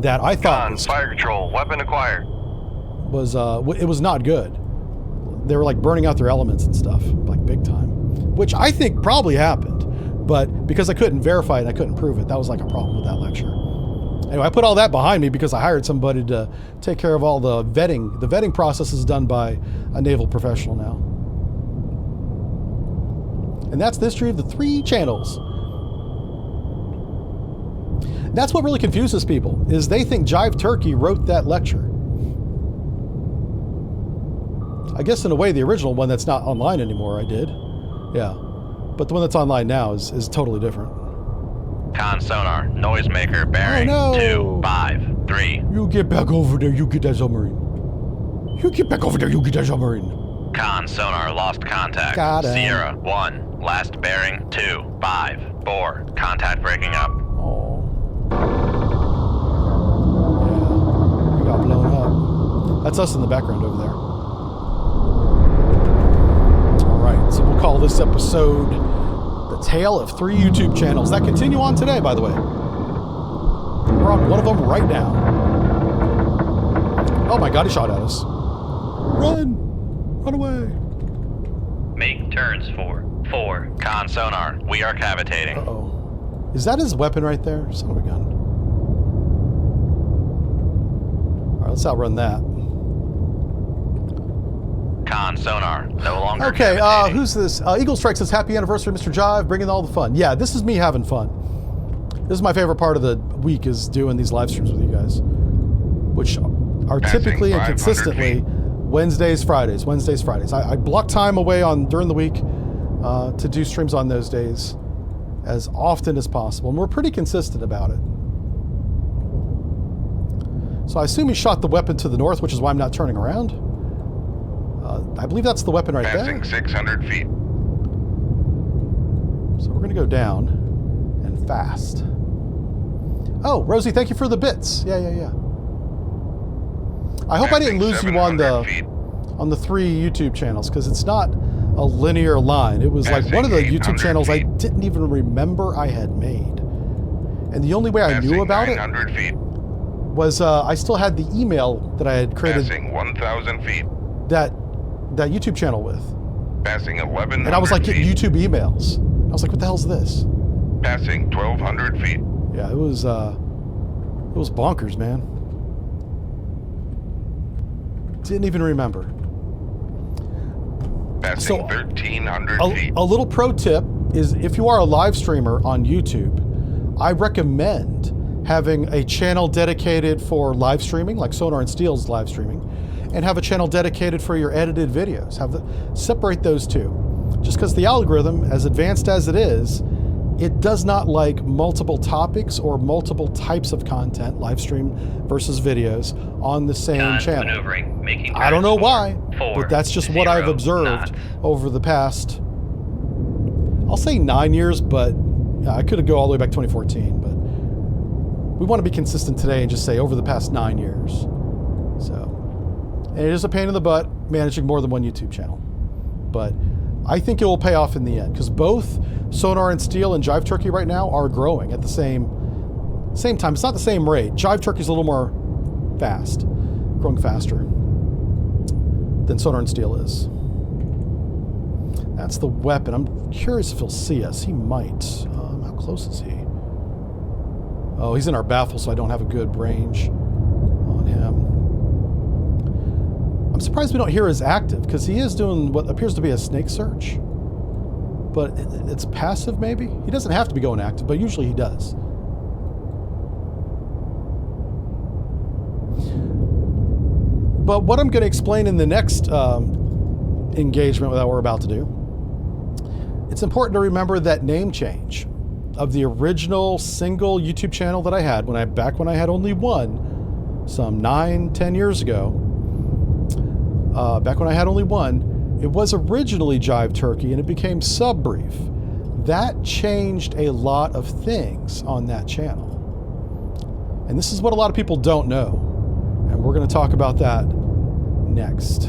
that I thought Con, fire control, weapon acquired. it was not good. They were like burning out their elements and stuff, like big time, which I think probably happened, but because I couldn't verify it and I couldn't prove it, that was like a problem with that lecture. Anyway, I put all that behind me because I hired somebody to take care of all the vetting. The vetting process is done by a naval professional now. And that's the history of the 3 channels. That's what really confuses people, is they think Jive Turkey wrote that lecture. I guess in a way the original one that's not online anymore I did. Yeah. But the one that's online now is totally different. Con sonar, noisemaker, bearing, Oh, no. 2, 5, 3. You get back over there, you get that submarine. You get back over there, you get that submarine. Con sonar, lost contact. Got it. Sierra, 1, last bearing, 2, 5, 4. Contact breaking up. Oh. Yeah. We got blown up. That's us in the background over there. Alright, so we'll call this episode The Tale of 3 YouTube Channels that continue on today, by the way. We're on one of them right now. Oh my god, he shot at us. Run! Run away! Make turns for 4. Con sonar, we are cavitating. Uh-oh. Is that his weapon right there? Son of a gun. Alright, let's outrun that. Con sonar, no longer Okay, cavitating. who's this? Eagle Strike says, happy anniversary, Mr. Jive, bringing all the fun. Yeah, this is me having fun. This is my favorite part of the week, is doing these live streams with you guys, which are Passing typically and 500 consistently feet. Wednesdays, Fridays. I block time away during the week to do streams on those days as often as possible, and we're pretty consistent about it. So I assume he shot the weapon to the north, which is why I'm not turning around. I believe that's the weapon right Passing there. 600 feet. So we're going to go down and fast. Oh, Rosie, thank you for the bits. Yeah. I hope I didn't Passing lose you on 700 feet. the 3 YouTube channels, because it's not a linear line. It was like one of the Passing YouTube 800 channels I feet. didn't even remember I had made. And the only way I knew Passing about it 900 feet. was I still had the email that I had created Passing 1,000 feet. that YouTube channel with. Passing 1,100 And I was like getting feet. YouTube emails. I was like, what the hell's this? Passing 1,200 feet. Yeah, it was bonkers, man. Didn't even remember. Passing So, 1,300 feet. A little pro tip is, if you are a live streamer on YouTube, I recommend having a channel dedicated for live streaming, like Sonar and Steel's live streaming, and have a channel dedicated for your edited videos. Separate those two. Just because the algorithm, as advanced as it is, it does not like multiple topics or multiple types of content, live stream versus videos, on the same Con channel. maneuvering, making I don't turns know for why, 4, but that's just what I've 0 observed knots. over the past, I'll say 9 years, but I could go all the way back to 2014, but we want to be consistent today and just say over the past 9 years. So, and it is a pain in the butt managing more than one YouTube channel, but I think it will pay off in the end, because both Sonar and Steel and Jive Turkey right now are growing at the same time. It's not the same rate. Jive Turkey's a little more fast, growing faster than Sonar and Steel is. That's the weapon. I'm curious if he'll see us. He might. How close is he? Oh, he's in our baffle, so I don't have a good range on him. I'm surprised we don't hear his active, because he is doing what appears to be a snake search. But it's passive, maybe? He doesn't have to be going active, but usually he does. But what I'm going to explain in the next engagement that we're about to do, it's important to remember that name change of the original single YouTube channel that I had back when I had only one, some 9-10 years ago. back when I had only one, it was originally Jive Turkey and it became Subbrief. That changed a lot of things on that channel. And this is what a lot of people don't know. And we're going to talk about that next.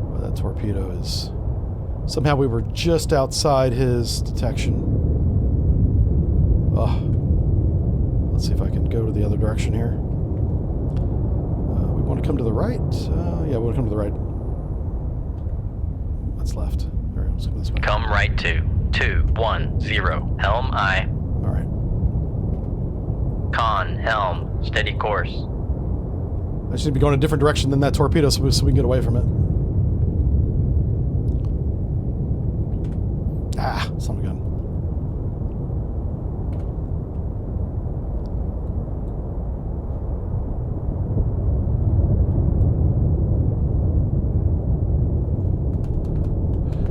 Well, that torpedo is... Somehow we were just outside his detection. Oh. Let's see if I can go to the other direction here. We want to come to the right? Yeah, we want to come to the right. That's left. All right, let's come this way. Come right to 210. Helm aye. All right. Con, helm, steady course. I just need to be going a different direction than that torpedo so we can get away from it. Ah, son of a gun.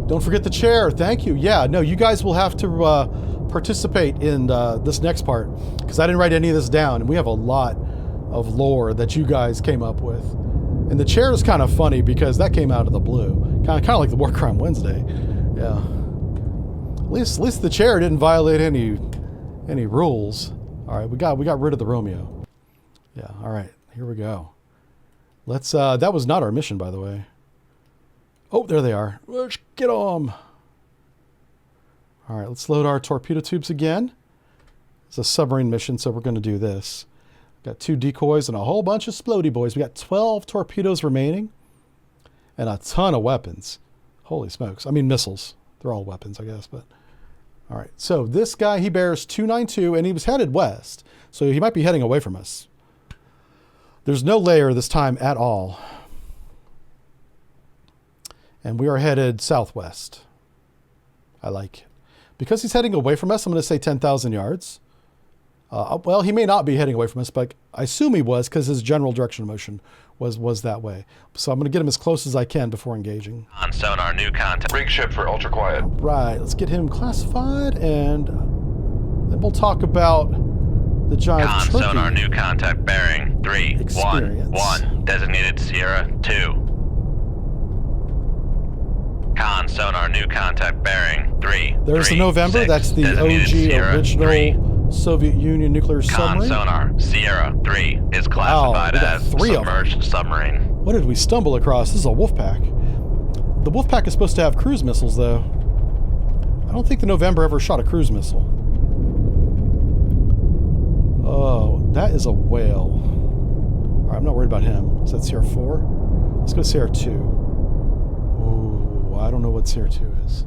Don't forget the chair. Thank you. Yeah, no, you guys will have to participate in this next part because I didn't write any of this down, and we have a lot of lore that you guys came up with. And the chair is kind of funny because that came out of the blue, kind of like the War Crime Wednesday. Yeah. At least the chair didn't violate any rules. All right, we got rid of the Romeo. Yeah. All right, here we go. Let's. That was not our mission, by the way. Oh, there they are. Let's get them. All right, let's load our torpedo tubes again. It's a submarine mission, so we're going to do this. Got 2 decoys and a whole bunch of splody boys. We got 12 torpedoes remaining and a ton of weapons. Holy smokes. I mean, missiles. They're all weapons, I guess, but... All right, so this guy, he bears 292, and he was headed west, so he might be heading away from us. There's no layer this time at all. And we are headed southwest. I like it. Because he's heading away from us, I'm going to say 10,000 yards. Well, he may not be heading away from us, but I assume he was because his general direction of motion was that way. So I'm going to get him as close as I can before engaging. On sonar, new contact. Rig ship for ultra quiet. Right, let's get him classified, and then we'll talk about the Jive Con Turkey sonar, new contact bearing 311. Designated Sierra 2. Con sonar, new contact bearing 3. There's the November. 6. That's the Designated OG Sierra original 3. Soviet Union nuclear Con submarine. sonar, Sierra 3 is classified we got as 3 of them. submerged submarine. What did we stumble across? This is a Wolfpack. The Wolfpack is supposed to have cruise missiles, though. I don't think the November ever shot a cruise missile. Oh, that is a whale. All right, I'm not worried about him. Is that Sierra 4? Let's go to Sierra 2. Ooh, I don't know what Sierra 2 is.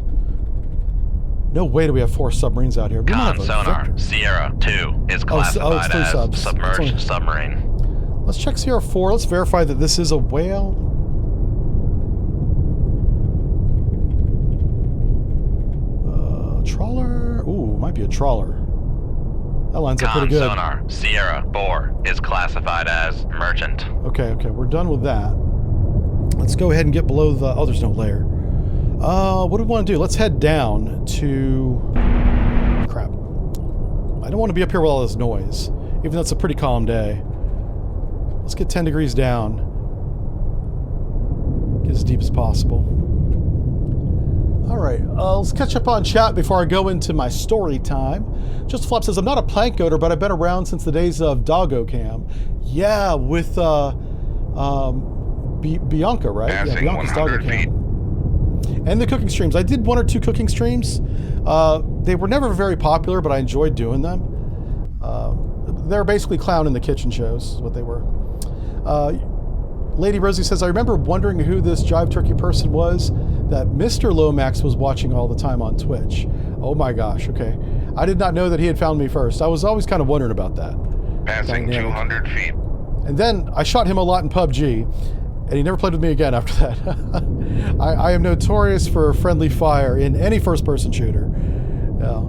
No way do we have 4 submarines out here. We might Con have a sonar, Victor. Sierra 2 is classified it's 3 as subs. submerged submarine. Let's check Sierra 4. Let's verify that this is a whale. Trawler? Ooh, might be a trawler. That lines up pretty Con good. sonar, Sierra 4 is classified as merchant. Okay, we're done with that. Let's go ahead and get below the... Oh, there's no layer. What do we want to do? Let's head down to... Crap. I don't want to be up here with all this noise, even though it's a pretty calm day. Let's get 10 degrees down. Get as deep as possible. All right, let's catch up on chat before I go into my story time. Just Flop says, I'm not a plank goater, but I've been around since the days of Doggo Cam. Yeah, with Bianca, right? Passing Yeah, Bianca's Doggo 100 feet. Cam. And the cooking streams. I did 1 or 2 cooking streams. They were never very popular, but I enjoyed doing them. They're basically clown in the kitchen shows, is what they were. Lady Rosie says, I remember wondering who this Jive Turkey person was that Mr. Lomax was watching all the time on Twitch. Oh my gosh, okay. I did not know that he had found me first. I was always kind of wondering about that. Passing Dynamic. 200 feet. And then I shot him a lot in PUBG, and he never played with me again after that. I am notorious for friendly fire in any first-person shooter. Yeah.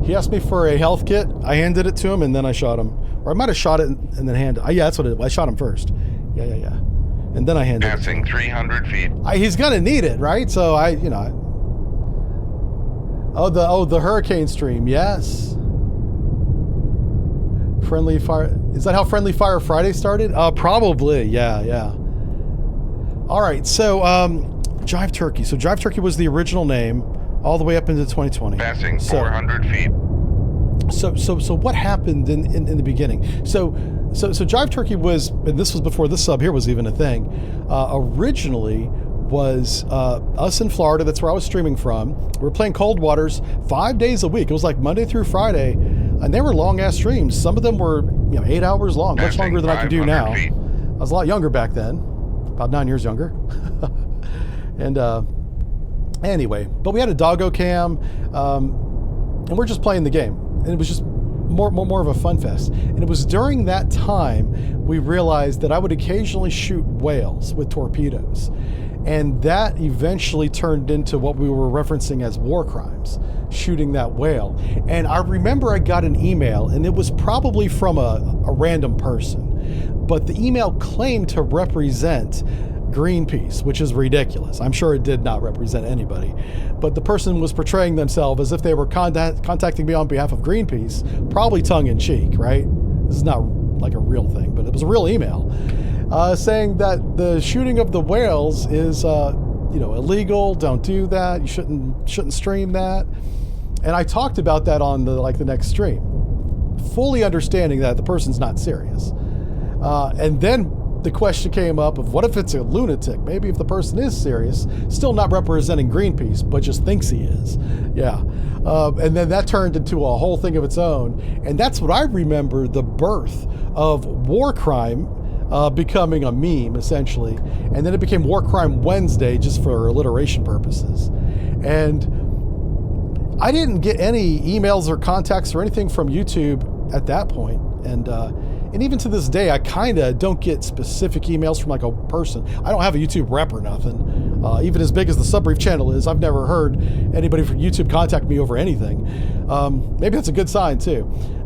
He asked me for a health kit. I handed it to him, and then I shot him. Or I might have shot it and then handed it. Yeah, that's what it was. I shot him first. Yeah. And then I handed it. Passing 300 feet. He's going to need it, right? So the hurricane stream. Yes. Friendly Fire. Is that how Friendly Fire Friday started? Probably. Yeah. All right. So, Jive Turkey. So Jive Turkey was the original name all the way up into 2020. Passing 400 feet. So what happened in the beginning? So Jive Turkey was, and this was before this sub here was even a thing, originally was us in Florida. That's where I was streaming from. We were playing Cold Waters 5 days a week. It was like Monday through Friday, and they were long ass streams. Some of them were 8 hours long, much longer than I can do now. Feet. I was a lot younger back then, about 9 years younger. And anyway, but we had a doggo cam, and we're just playing the game, and it was just more of a fun fest. And it was during that time we realized that I would occasionally shoot whales with torpedoes, and that eventually turned into what we were referencing as war crimes, shooting that whale. And I remember I got an email, and it was probably from a random person, but the email claimed to represent Greenpeace, which is ridiculous. I'm sure it did not represent anybody, but the person was portraying themselves as if they were contacting me on behalf of Greenpeace, probably tongue-in-cheek, right? This is not like a real thing, but it was a real email saying that the shooting of the whales is illegal. Don't do that. You shouldn't stream that. And I talked about that on the next stream, fully understanding that the person's not serious. And then the question came up of, what if it's a lunatic? Maybe if the person is serious, still not representing Greenpeace, but just thinks he is. Yeah. And then that turned into a whole thing of its own. And that's what I remember, the birth of war crime becoming a meme, essentially. And then it became War Crime Wednesday, just for alliteration purposes. And I didn't get any emails or contacts or anything from YouTube at that point. And even to this day, I kind of don't get specific emails from like a person. I don't have a YouTube rep or nothing. Even as big as the Subbrief channel is, I've never heard anybody from YouTube contact me over anything. Maybe that's a good sign too.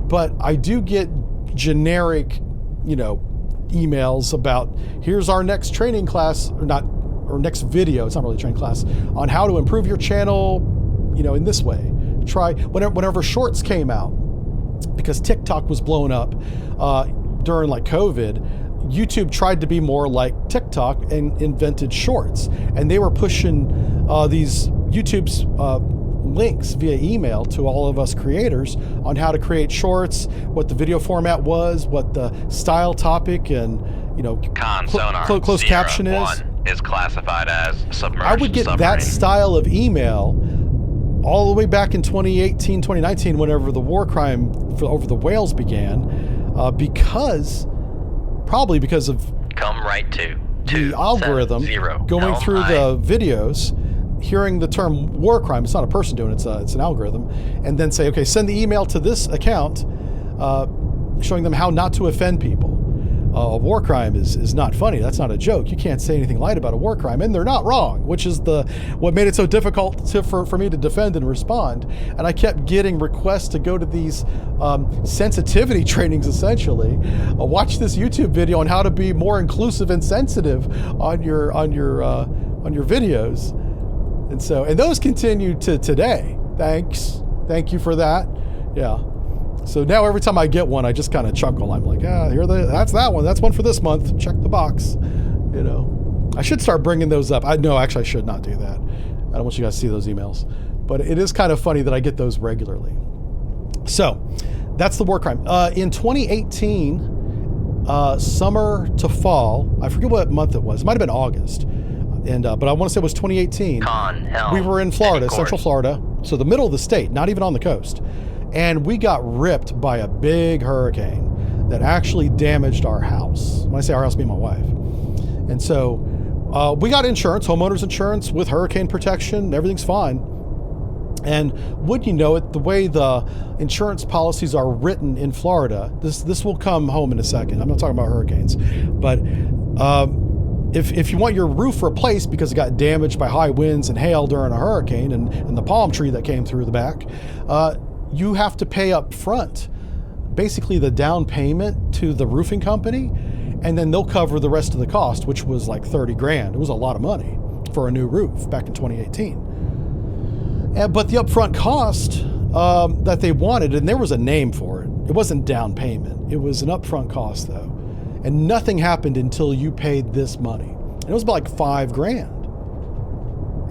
But I do get generic, emails about, here's our next training class, or next video, it's not really a training class, on how to improve your channel, in this way. Try, whenever shorts came out, because TikTok was blown up during like COVID, YouTube tried to be more like TikTok and invented shorts. And they were pushing these YouTube's links via email to all of us creators on how to create shorts, what the video format was, what the style, topic, and Sonar closed Sierra caption is. 1 is classified as submerged I would get submarine. that style of email all the way back in 2018, 2019, whenever the war crime over the whales began, probably because of Come right to the algorithm going through the videos, hearing the term war crime. It's not a person doing it, it's an algorithm, and then say, okay, send the email to this account showing them how not to offend people. A war crime is not funny. That's not a joke. You can't say anything light about a war crime, and they're not wrong, which is what made it so difficult for me to defend and respond. And I kept getting requests to go to these sensitivity trainings, essentially. Watch this YouTube video on how to be more inclusive and sensitive on your videos, and those continue to today. Thank you for that. Yeah. So now every time I get one, I just kind of chuckle. I'm like, that's that one. That's one for this month. Check the box. I should start bringing those up. Actually, I should not do that. I don't want you guys to see those emails. But it is kind of funny that I get those regularly. So that's the war crime. In 2018, summer to fall, I forget what month it was. It might have been August. But I want to say it was 2018. We were in Florida, Central Florida. So the middle of the state, not even on the coast. And we got ripped by a big hurricane that actually damaged our house. When I say our house, me and my wife. And so we got insurance, homeowners insurance with hurricane protection. Everything's fine. And would you know it, the way the insurance policies are written in Florida, this will come home in a second. I'm not talking about hurricanes. But if you want your roof replaced because it got damaged by high winds and hail during a hurricane and the palm tree that came through the back, you have to pay up front, basically the down payment to the roofing company, and then they'll cover the rest of the cost, which was like 30 grand. It was a lot of money for a new roof back in 2018. But the upfront cost that they wanted, and there was a name for it. It wasn't down payment. It was an upfront cost, though. And nothing happened until you paid this money. And it was about like $5,000.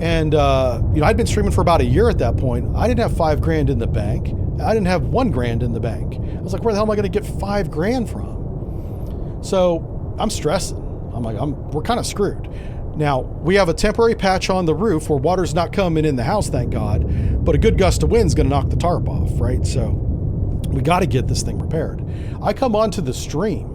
And, I'd been streaming for about a year at that point. I didn't have $5,000 in the bank. I didn't have $1,000 in the bank. I was like, where the hell am I going to get $5,000 from? So I'm stressing. I'm like, we're kind of screwed. Now, we have a temporary patch on the roof where water's not coming in the house, thank God, but a good gust of wind's going to knock the tarp off, right? So we got to get this thing repaired. I come onto the stream,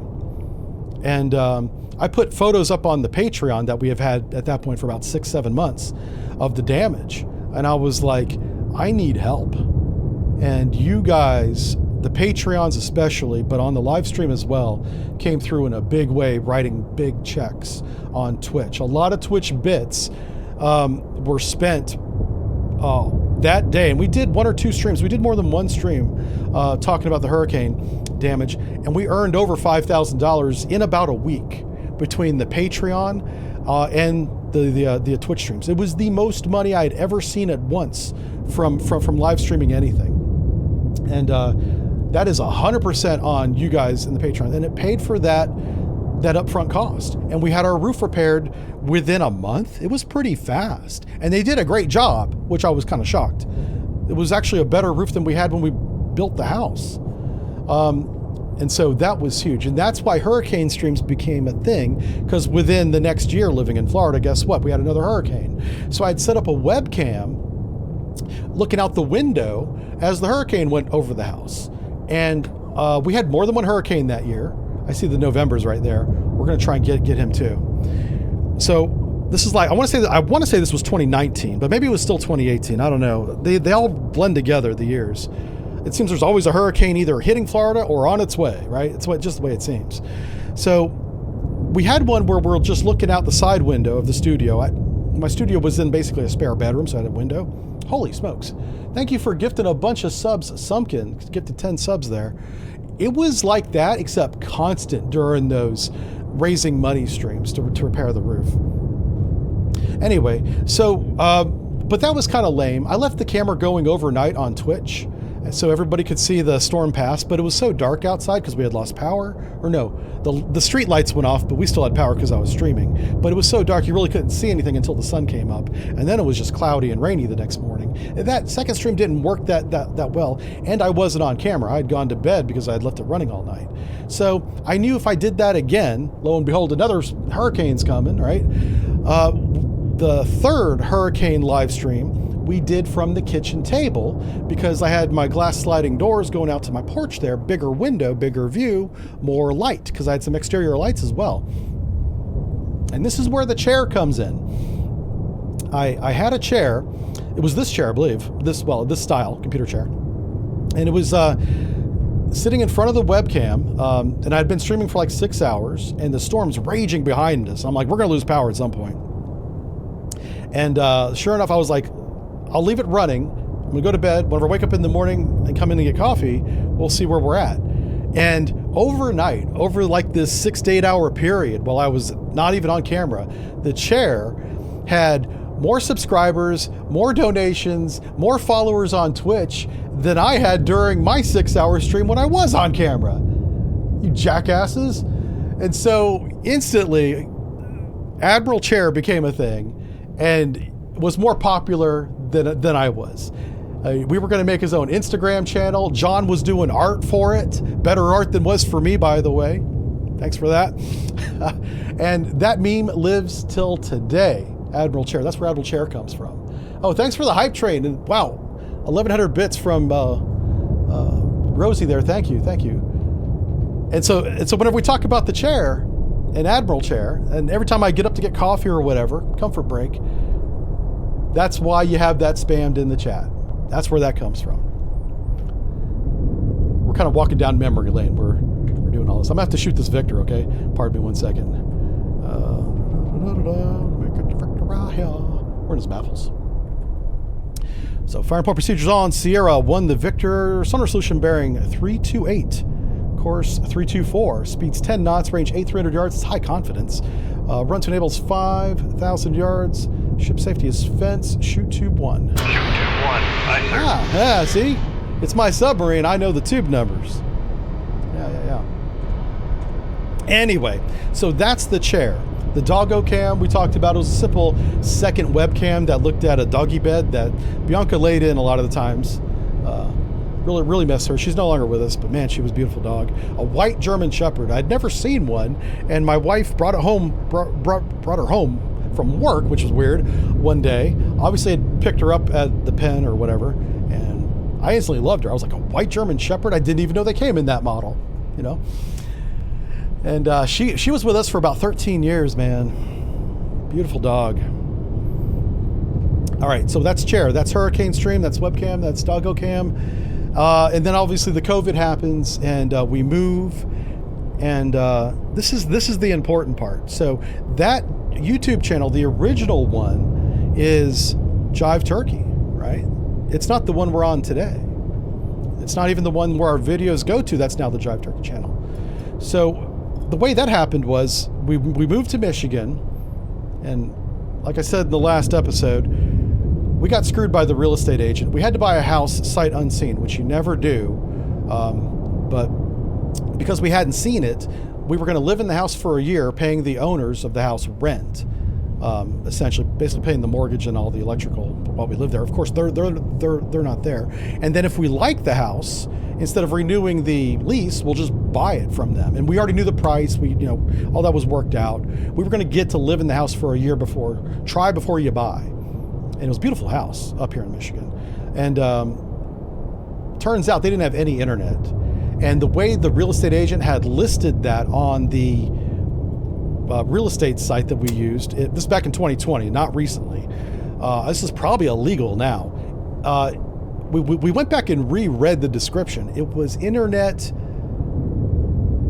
and I put photos up on the Patreon that we have had at that point for about 6-7 months of the damage. And I was like, I need help. And you guys, the Patreons especially, but on the live stream as well, came through in a big way, writing big checks on Twitch. A lot of Twitch bits were spent that day. And we did 1 or 2 streams. We did more than 1 stream talking about the hurricane damage. And we earned over $5,000 in about a week between the Patreon and the Twitch streams. It was the most money I had ever seen at once from live streaming anything. And that is 100% on you guys in the Patreon. And it paid for that upfront cost. And we had our roof repaired within a month. It was pretty fast. And they did a great job, which I was kind of shocked. It was actually a better roof than we had when we built the house. And so that was huge. And that's why hurricane streams became a thing, because within the next year living in Florida, guess what? We had another hurricane. So I'd set up a webcam looking out the window as the hurricane went over the house. And we had more than 1 hurricane that year. I see the Novembers right there. We're going to try and get him too. So this is like, I want to say this was 2019, but maybe it was still 2018. I don't know. They all blend together, the years. It seems there's always a hurricane either hitting Florida or on its way, right? It's just the way it seems. So we had one where we're just looking out the side window of the studio. My studio was in basically a spare bedroom, so I had a window. Holy smokes. Thank you for gifting a bunch of subs, Sumpkin. Gifted 10 subs there. It was like that, except constant during those raising money streams to repair the roof. Anyway, so, but that was kind of lame. I left the camera going overnight on Twitch, so everybody could see the storm pass, but it was so dark outside because we had lost power. Or no, the street lights went off, but we still had power because I was streaming. But it was so dark you really couldn't see anything until the sun came up. And then it was just cloudy and rainy the next morning. And that second stream didn't work that well, and I wasn't on camera. I had gone to bed because I had left it running all night. So I knew if I did that again, lo and behold, another hurricane's coming, right? The third hurricane live stream we did from the kitchen table, because I had my glass sliding doors going out to my porch there, bigger window, bigger view, more light, because I had some exterior lights as well. And this is where the chair comes in. I had a chair. It was this chair, I believe, this style computer chair. And it was sitting in front of the webcam, and I'd been streaming for like 6 hours, and the storm's raging behind us. I'm like, we're gonna lose power at some point. And sure enough, I was like, I'll leave it running. I'm gonna go to bed. Whenever I wake up in the morning and come in and get coffee, we'll see where we're at. And overnight, over like this 6 to 8 hour period, while I was not even on camera, the chair had more subscribers, more donations, more followers on Twitch than I had during my 6 hour stream when I was on camera. You jackasses. And so instantly, Admiral Chair became a thing and was more popular than I was. We were going to make his own Instagram channel. John was doing art for it. Better art than was for me, by the way. Thanks for that. And that meme lives till today. Admiral Chair. That's where Admiral Chair comes from. Oh, thanks for the hype train. And wow, 1,100 bits from Rosie there. Thank you. And so whenever we talk about the chair, an Admiral Chair, and every time I get up to get coffee or whatever, comfort break, that's why you have that spammed in the chat. That's where that comes from. We're kind of walking down memory lane. We're doing all this. I'm gonna have to shoot this Victor, okay? Pardon me 1 second. We're in his baffles. So fire and point procedures on. Sierra 1, the Victor. Sonar solution bearing 328. Course 324. Speeds 10 knots. Range 8,300 yards. It's high confidence. Run to enables 5,000 yards. Ship safety is fence. Shoot tube 1. Shoot tube Aye, sir. Ah, yeah, see? It's my submarine. I know the tube numbers. Yeah. Anyway, so that's the chair. The doggo cam we talked about, it was a simple second webcam that looked at a doggy bed that Bianca laid in a lot of the times. Really miss her. She's no longer with us, but man, she was a beautiful dog. A white German Shepherd. I'd never seen one, and my wife brought her home from work, which was weird, one day. Obviously, I'd picked her up at the pen or whatever, and I instantly loved her. I was like, a white German Shepherd? I didn't even know they came in that model, you know? And she was with us for about 13 years, man. Beautiful dog. All right, so that's chair. That's hurricane stream. That's webcam. That's doggo cam. And then obviously the COVID happens, and we move. And this is the important part. So that YouTube channel, the original one, is Jive Turkey, right? It's not the one we're on today. It's not even the one where our videos go to. That's now the Jive Turkey channel. So the way that happened was we moved to Michigan, and like I said in the last episode, we got screwed by the real estate agent. We had to buy a house sight unseen, which you never do, but because we hadn't seen it, we were going to live in the house for a year, paying the owners of the house rent, essentially, basically paying the mortgage and all the electrical while we lived there. Of course, they're not there. And then if we like the house, instead of renewing the lease, we'll just buy it from them. And we already knew the price. All that was worked out. We were going to get to live in the house for a year try before you buy. And it was a beautiful house up here in Michigan. And turns out they didn't have any internet. And the way the real estate agent had listed that on the real estate site that we used, this is back in 2020, not recently. This is probably illegal now. We went back and reread the description. It was internet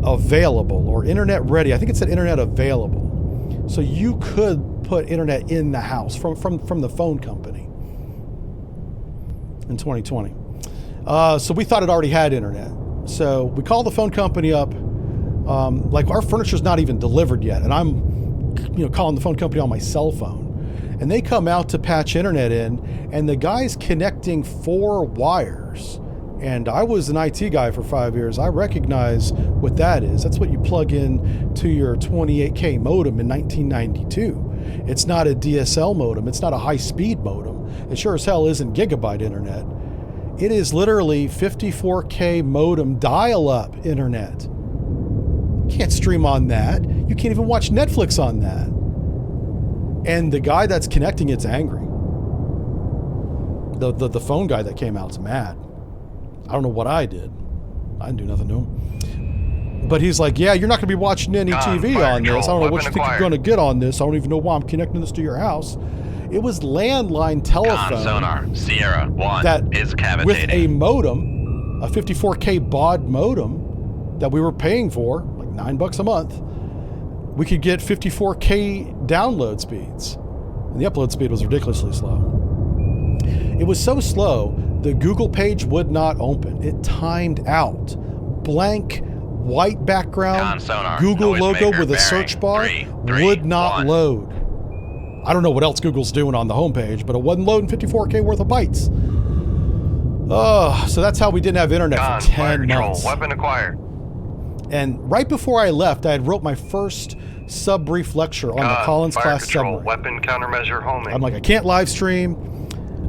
available or internet ready. I think it said internet available. So you could put internet in the house from the phone company in 2020. So we thought it already had internet. So we called the phone company up. Like our furniture's not even delivered yet, and I'm calling the phone company on my cell phone. And they come out to patch internet in, and the guy's connecting 4 wires. And I was an IT guy for 5 years. I recognize what that is. That's what you plug in to your 28K modem in 1992. It's not a DSL modem. It's not a high-speed modem. It sure as hell isn't gigabyte internet. It is literally 54K modem dial-up internet. You can't stream on that. You can't even watch Netflix on that. And the guy that's connecting it's angry. The phone guy that came out's mad. I don't know what I did. I didn't do nothing to him. But he's like, yeah, you're not going to be watching any TV on this. I don't know what you think you're going to get on this. I don't even know why I'm connecting this to your house. It was landline telephone. Sonar, Sierra 1 that is cavitating. With a modem, a 54K baud modem that we were paying for, like $9 a month, we could get 54K download speeds. And the upload speed was ridiculously slow. It was so slow, the Google page would not open. It timed out. Blank, white background, Sonar, Google logo with a bearing, search bar 3, would not 1. load. I don't know what else Google's doing on the homepage, but it wasn't loading 54K worth of bytes. Oh, so that's how we didn't have internet for 10 months. Weapon acquired. And right before I left, I had wrote my first sub-brief lecture on the Collins-class submarine. Weapon countermeasure homing. I'm like, I can't live stream.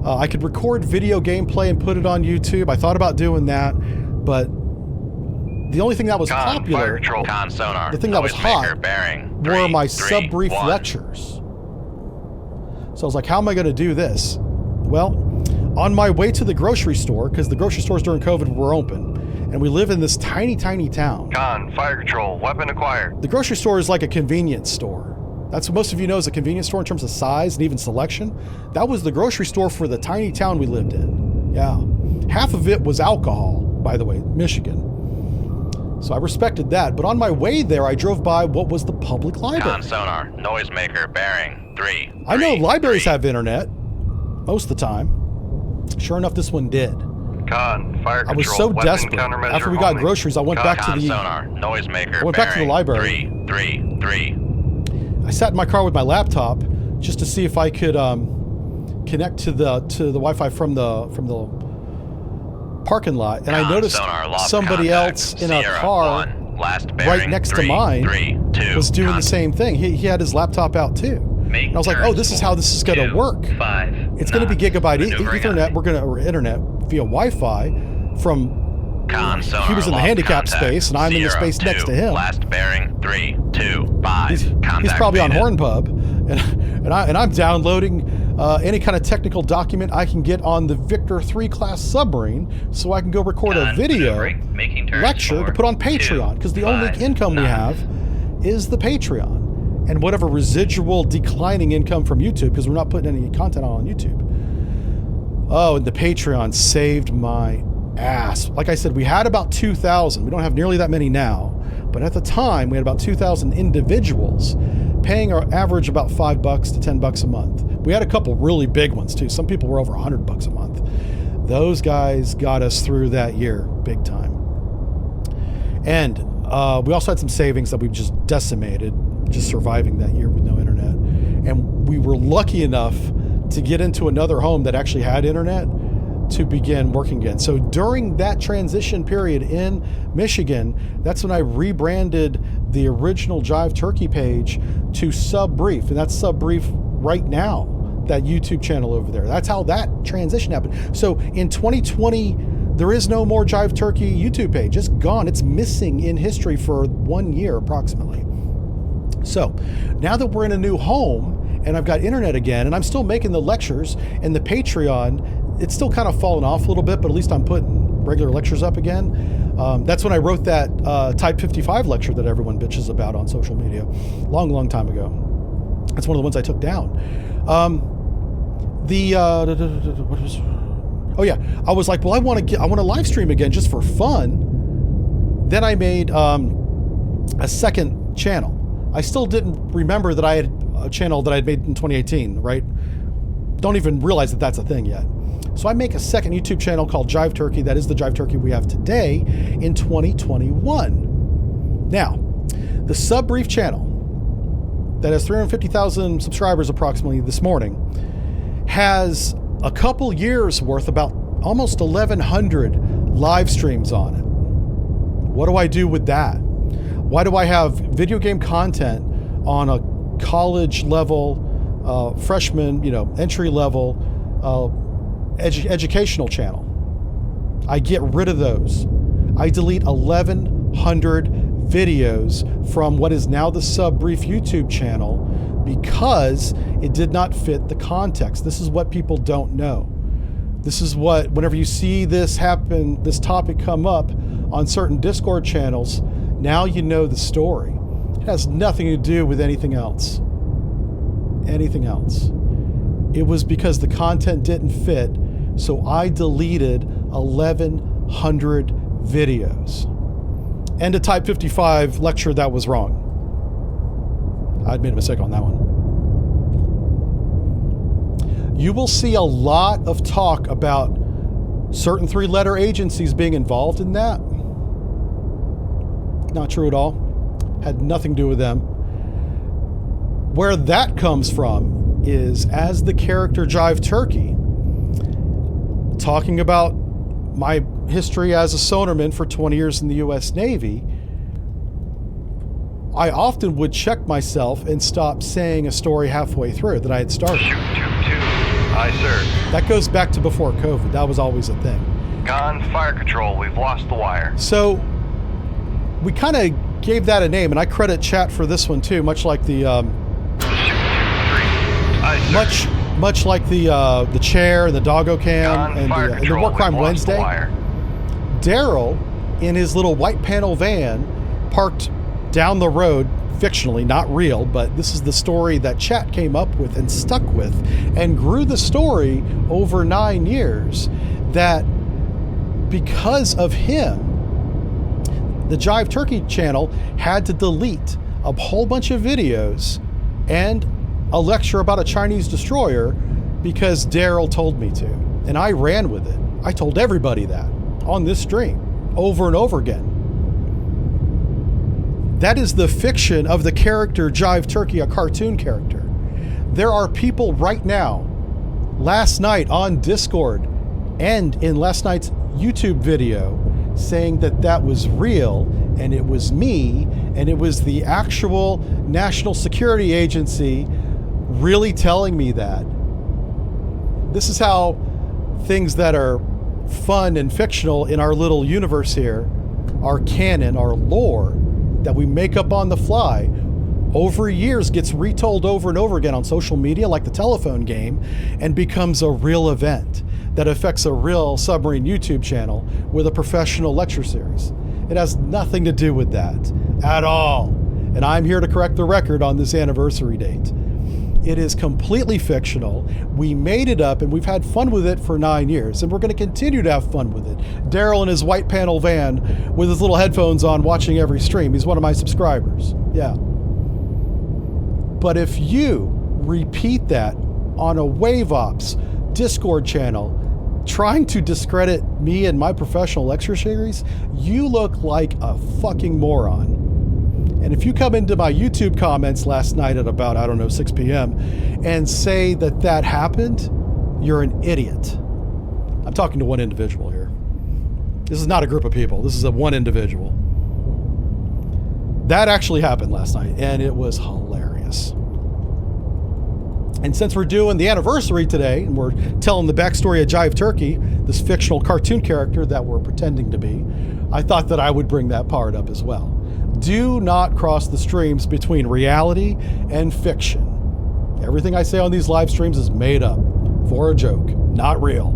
I could record video gameplay and put it on YouTube. I thought about doing that, but the only thing that was popular, Sonar, the thing that was hot, bearing, were my 3, sub-brief 1. lectures. So I was like, how am I going to do this? Well, on my way to the grocery store, because the grocery stores during COVID were open, and we live in this tiny, tiny town. Fire control, weapon acquired. The grocery store is like a convenience store. That's what most of you know is a convenience store in terms of size and even selection. That was the grocery store for the tiny town we lived in. Yeah. Half of it was alcohol, by the way, Michigan. So I respected that. But on my way there, I drove by what was the public library. Sonar, noisemaker, bearing, 3. I know libraries 3. have internet most of the time. Sure enough, this one did. Fire control. I was so desperate. After we got groceries, I went back to the Sonar, noisemaker, I went back to the library. 3. I sat in my car with my laptop just to see if I could connect to the Wi-Fi from the parking lot, and I noticed Sonar lost somebody contact. else in Sierra a car 1, last bearing, right next to 3, mine 3, 2, was doing the contact. same thing. He had his laptop out too. Make And I was like, oh, this is how this is going to 2, work. 5 It's going to be knots. gigabyte Maneuvering Ethernet. aye. Or internet via Wi-Fi from. Con Sonar He was in the lost handicap contact. space, and I'm in the Sierra space next 2, to him. Last bearing 3, 2, 5. He's Contact probably on faded. Horn Pub, and I'm downloading any kind of technical document I can get on the Victor 3 class submarine, so I can go record a Con video maneuvering, making turns lecture to 4, put on 2, Patreon, because the only 5 income we knots. have is the Patreon, and whatever residual declining income from YouTube, because we're not putting any content on YouTube. Oh, and the Patreon saved my ass. Like I said, we had about 2,000. We don't have nearly that many now, but at the time we had about 2,000 individuals paying our average about $5 to $10 a month. We had a couple really big ones too. Some people were over $100 a month. Those guys got us through that year big time. And we also had some savings that we've just decimated, just surviving that year with no internet. And we were lucky enough to get into another home that actually had internet to begin working again. So during that transition period in Michigan, that's when I rebranded the original Jive Turkey page to Sub Brief, and that's Sub Brief right now, that YouTube channel over there. That's how that transition happened. So in 2020, there is no more Jive Turkey YouTube page. It's gone. It's missing in history for 1 year approximately. So now that we're in a new home and I've got internet again, and I'm still making the lectures, and the Patreon, it's still kind of fallen off a little bit, but at least I'm putting regular lectures up again. That's when I wrote that Type 55 lecture that everyone bitches about on social media, long time ago. That's one of the ones I took down. What was? Oh yeah, I was like, well, I want to live stream again just for fun. Then I made a second channel. I still didn't remember that I had a channel that I had made in 2018, right? Don't even realize that that's a thing yet. So I make a second YouTube channel called Jive Turkey. That is the Jive Turkey we have today in 2021. Now, the Sub Brief channel that has 350,000 subscribers approximately this morning has a couple years worth, about almost 1,100 live streams on it. What do I do with that? Why do I have video game content on a college level, freshman, entry level educational channel? I get rid of those. I delete 1,100 videos from what is now the Sub Brief YouTube channel because it did not fit the context. This is what people don't know. This is what, whenever you see this happen, this topic come up on certain Discord channels, now you know the story. It has nothing to do with anything else. Anything else. It was because the content didn't fit, so I deleted 1,100 videos. And a Type 55 lecture that was wrong. I'd made a mistake on that one. You will see a lot of talk about certain 3-letter agencies being involved in that. Not true at all. Had nothing to do with them. Where that comes from is as the character Jive Turkey, talking about my history as a sonarman for 20 years in the U.S. Navy, I often would check myself and stop saying a story halfway through that I had started. Shoot, tube 2. Aye, sir. That goes back to before COVID. That was always a thing. Con fire control. We've lost the wire. So we kind of gave that a name, and I credit chat for this one too, much like the Shoot, tube 3. Aye, sir. much like the chair and the doggo cam Con and fire the control. War Crime We've lost the Wednesday. wire. Daryl, in his little white panel van, parked down the road, fictionally, not real, but this is the story that chat came up with and stuck with and grew the story over 9 years, that because of him, the Jive Turkey channel had to delete a whole bunch of videos and a lecture about a Chinese destroyer because Daryl told me to. And I ran with it. I told everybody that on this stream over and over again. That is the fiction of the character Jive Turkey, a cartoon character. There are people right now last night on Discord and in last night's YouTube video saying that that was real and it was me and it was the actual National Security Agency really telling me that. This is how things that are fun and fictional in our little universe here, our canon, our lore that we make up on the fly, over years gets retold over and over again on social media like the telephone game and becomes a real event that affects a real submarine YouTube channel with a professional lecture series. It has nothing to do with that at all. And I'm here to correct the record on this anniversary date. It is completely fictional. We made it up and we've had fun with it for 9 years and we're going to continue to have fun with it. Daryl in his white panel van with his little headphones on watching every stream. He's one of my subscribers. Yeah. But if you repeat that on a Wave Ops Discord channel trying to discredit me and my professional lecture series, you look like a fucking moron. And if you come into my YouTube comments last night at about, 6 p.m. and say that that happened, you're an idiot. I'm talking to one individual here. This is not a group of people. This is a one individual. That actually happened last night, and it was hilarious. And since we're doing the anniversary today, and we're telling the backstory of Jive Turkey, this fictional cartoon character that we're pretending to be, I thought that I would bring that part up as well. Do not cross the streams between reality and fiction. Everything I say on these live streams is made up for a joke, not real.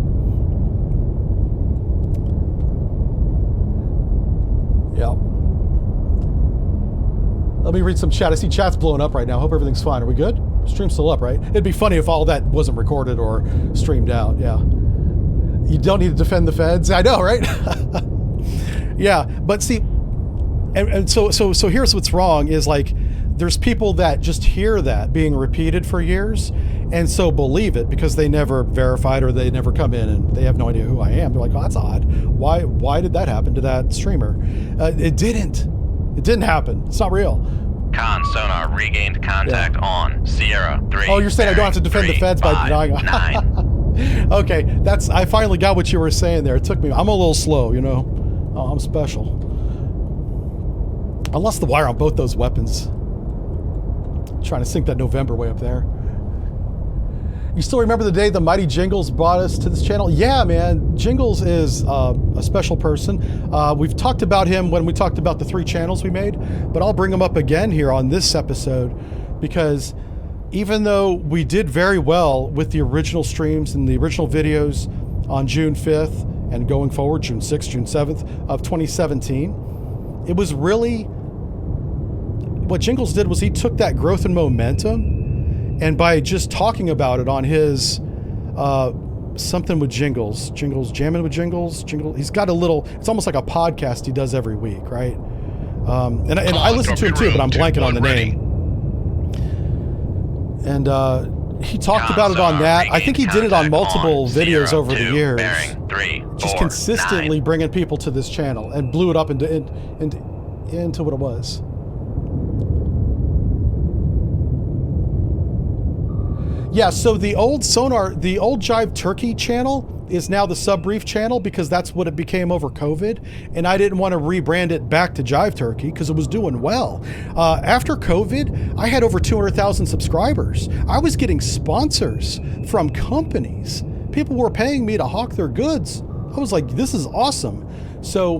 Yep. Let me read some chat. I see chat's blowing up right now. Hope everything's fine. Are we good? Stream's still up, right? It'd be funny if all that wasn't recorded or streamed out. Yeah. You don't need to defend the feds. I know, right? Yeah, but see, and so here's what's wrong is like there's people that just hear that being repeated for years and so believe it because they never verified or they never come in and they have no idea who I am. They're like, oh, that's odd. Why did that happen to that streamer? It didn't happen. It's not real. Con sonar regained contact on Sierra 3. Oh, you're saying I don't have to defend the feds by denying 9. Okay, I finally got what you were saying there. It took me, I'm a little slow, you know. Oh, I'm special. I lost the wire on both those weapons. Trying to sink that November way up there. You still remember the day the mighty Jingles brought us to this channel? Yeah, man. Jingles is a special person. We've talked about him when we talked about the 3 channels we made, but I'll bring him up again here on this episode because even though we did very well with the original streams and the original videos on June 5th and going forward, June 6th, June 7th of 2017, it was really... What Jingles did was he took that growth and momentum, and by just talking about it on his something with Jingles, jamming with Jingles, he's got a little, it's almost like a podcast he does every week, right? And I listen to him too, but I'm blanking on the name. And he talked about it on that. I think he did it on multiple videos over the years. Just consistently bringing people to this channel and blew it up into what it was. Yeah, so the old Sonar, the old Jive Turkey channel is now the Sub Brief channel because that's what it became over COVID. And I didn't want to rebrand it back to Jive Turkey because it was doing well. After COVID, I had over 200,000 subscribers. I was getting sponsors from companies. People were paying me to hawk their goods. I was like, this is awesome. So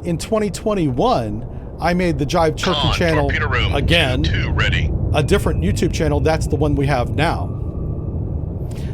in 2021, I made the Jive Turkey channel again, a different YouTube channel. That's the one we have now.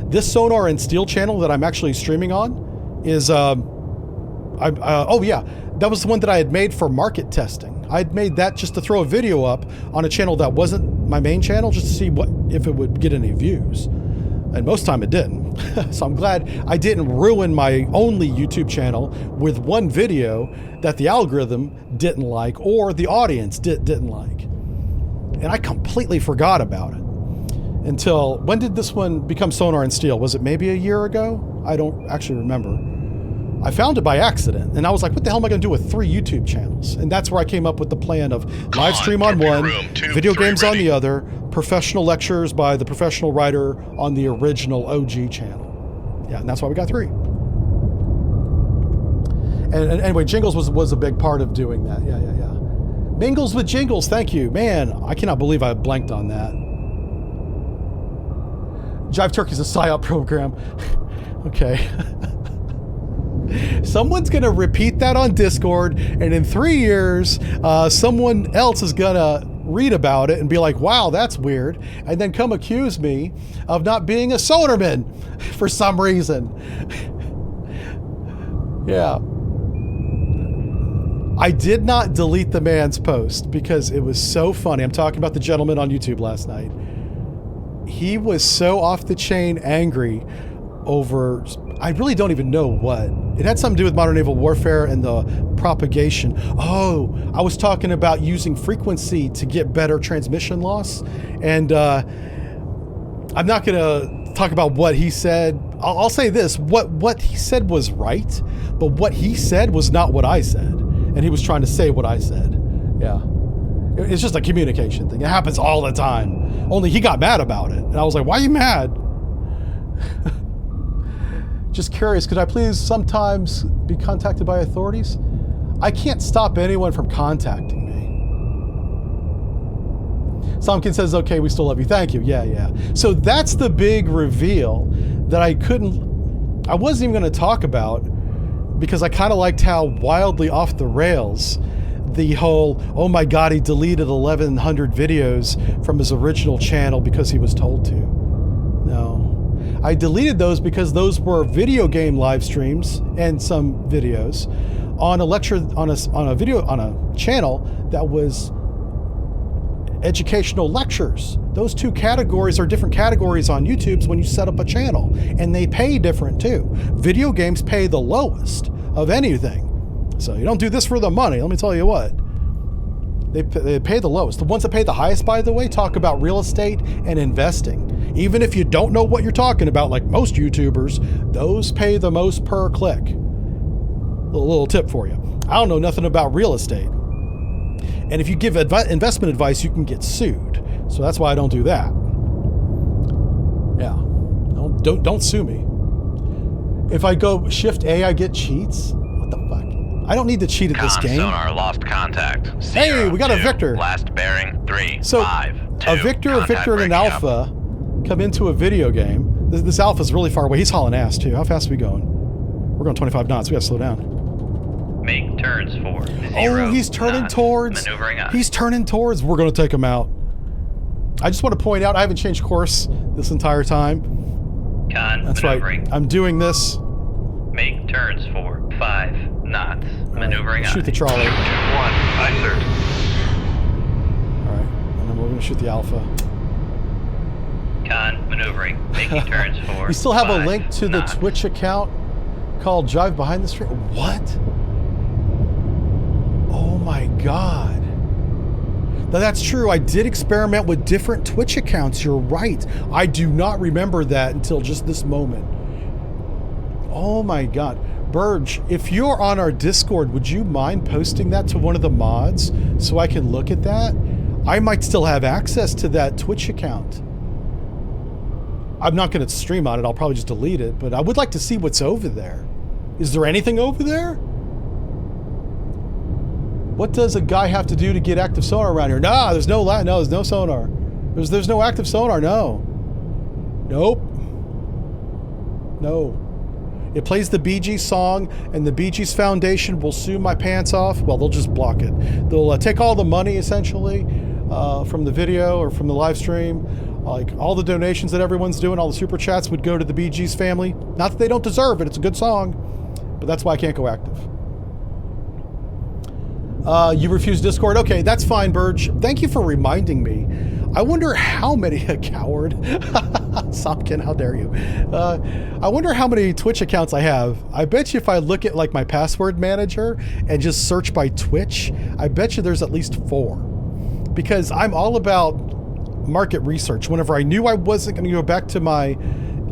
This Sonar and Steel channel that I'm actually streaming on is, oh yeah, that was the one that I had made for market testing. I'd made that just to throw a video up on a channel that wasn't my main channel, just to see if it would get any views. And most time it didn't. So I'm glad I didn't ruin my only YouTube channel with one video that the algorithm didn't like or the audience didn't like. And I completely forgot about it. Until, when did this one become Sonar and Steel? Was it maybe a year ago? I don't actually remember. I found it by accident, and I was like, what the hell am I going to do with 3 YouTube channels? And that's where I came up with the plan of live stream on one, video games on the other, professional lectures by the professional writer on the original OG channel. Yeah, and that's why we got 3. And anyway, Jingles was a big part of doing that. Yeah. Mingles with Jingles, thank you. Man, I cannot believe I blanked on that. Jive Turkey's a PSYOP program. Okay. Someone's going to repeat that on Discord, and in 3 years, someone else is going to read about it and be like, wow, that's weird, and then come accuse me of not being a sonarman for some reason. Yeah. I did not delete the man's post because it was so funny. I'm talking about the gentleman on YouTube last night. He was so off the chain angry over, I really don't even know what. It had something to do with modern naval warfare and the propagation. Oh, I was talking about using frequency to get better transmission loss. And I'm not going to talk about what he said. I'll say this, what he said was right, but what he said was not what I said. And he was trying to say what I said. Yeah. It's just a communication thing. It happens all the time. Only he got mad about it. And I was like, why are you mad? Just curious, could I please sometimes be contacted by authorities? I can't stop anyone from contacting me. Somkin says, okay, we still love you. Thank you. Yeah. So that's the big reveal that I wasn't even going to talk about, because I kind of liked how wildly off the rails the whole, oh my God, he deleted 1,100 videos from his original channel because he was told to. No. I deleted those because those were video game live streams and some videos on a lecture, on a channel that was educational lectures. Those 2 categories are different categories on YouTube when you set up a channel, and they pay different too. Video games pay the lowest of anything. So you don't do this for the money, let me tell you what. They pay the lowest. The ones that pay the highest, by the way, talk about real estate and investing. Even if you don't know what you're talking about, like most YouTubers, those pay the most per click. A little tip for you. I don't know nothing about real estate. And if you give investment advice, you can get sued. So that's why I don't do that. Yeah. Don't sue me. If I go Shift A, I get cheats? What the fuck? I don't need to cheat at this game. Sonar lost contact. Hey, we got a Victor. Last bearing 3, so 5, 2. A Victor, and an Alpha come into a video game. This Alpha's really far away. He's hauling ass too. How fast are we going? We're going 25 knots. We gotta slow down. Make turns for 0 Oh, he's turning knots. towards. Maneuvering up. He's turning towards. We're gonna take him out. I just want to point out I haven't changed course this entire time. That's right. I'm doing this. Make turns for 5 knots. Maneuvering up. Shoot the Charlie. 2-1. Aye, sir. All right, and then we're gonna shoot the Alpha. Maneuvering. Making turns for You still have a 5 link to the knots. Twitch account called Jive Behind the Stream? What? Oh my God. Now that's true. I did experiment with different Twitch accounts. You're right. I do not remember that until just this moment. Oh my God. Burge, if you're on our Discord, would you mind posting that to one of the mods so I can look at that? I might still have access to that Twitch account. I'm not going to stream on it. I'll probably just delete it, but I would like to see what's over there. Is there anything over there? What does a guy have to do to get active sonar around here? Nah, there's no sonar. There's no active sonar, no. Nope. No. It plays the Bee Gees song, and the Bee Gees Foundation will sue my pants off. Well, they'll just block it. They'll take all the money, essentially, from the video or from the live stream. Like, all the donations that everyone's doing, all the super chats would go to the Bee Gees family. Not that they don't deserve it. It's a good song. But that's why I can't go active. You refuse Discord? Okay, that's fine, Burge. Thank you for reminding me. I wonder how many, a coward. Somkin, how dare you? I wonder how many Twitch accounts I have. I bet you if I look at like my password manager and just search by Twitch, I bet you there's at least 4. Because I'm all about market research. Whenever I knew I wasn't going to go back to my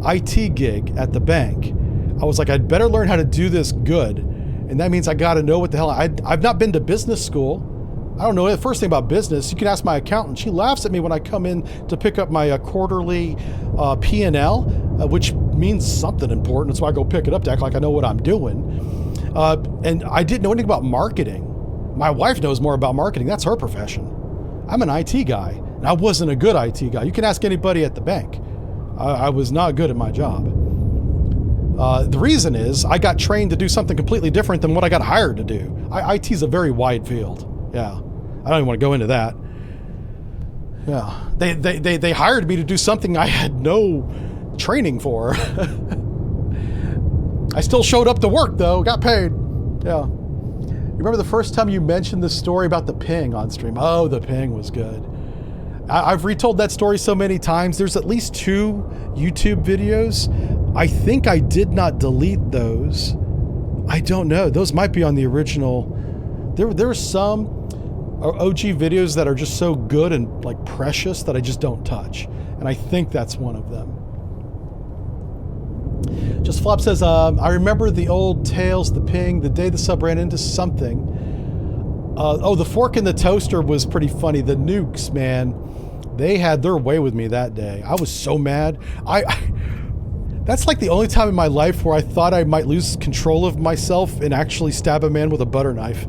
IT gig at the bank, I was like, I'd better learn how to do this good. And that means I got to know what the hell. I've not been to business school. I don't know the first thing about business. You can ask my accountant. She laughs at me when I come in to pick up my quarterly P&L, which means something important. That's why I go pick it up to act like I know what I'm doing. And I didn't know anything about marketing. My wife knows more about marketing. That's her profession. I'm an IT guy, and I wasn't a good IT guy. You can ask anybody at the bank. I was not good at my job. The reason is I got trained to do something completely different than what I got hired to do. IT is a very wide field. Yeah, I don't even want to go into that. Yeah, they hired me to do something I had no training for. I still showed up to work though, got paid. Yeah. You remember the first time you mentioned the story about the ping on stream? Oh, the ping was good. I've retold that story so many times. There's at least 2 YouTube videos. I think I did not delete those. I don't know. Those might be on the original. There are some OG videos that are just so good and like precious that I just don't touch. And I think that's one of them. Just Flop says, I remember the old tales, the ping, the day the sub ran into something. The fork in the toaster was pretty funny. The nukes, man, they had their way with me that day. I was so mad. That's like the only time in my life where I thought I might lose control of myself and actually stab a man with a butter knife.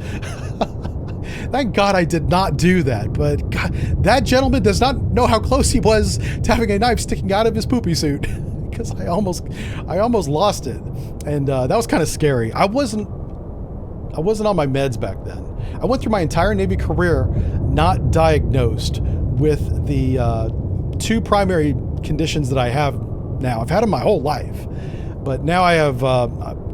Thank God I did not do that, but God, that gentleman does not know how close he was to having a knife sticking out of his poopy suit. Because I almost lost it, and that was kind of scary. I wasn't on my meds back then. I went through my entire Navy career not diagnosed with the 2 primary conditions that I have now. I've had them my whole life, but now I have.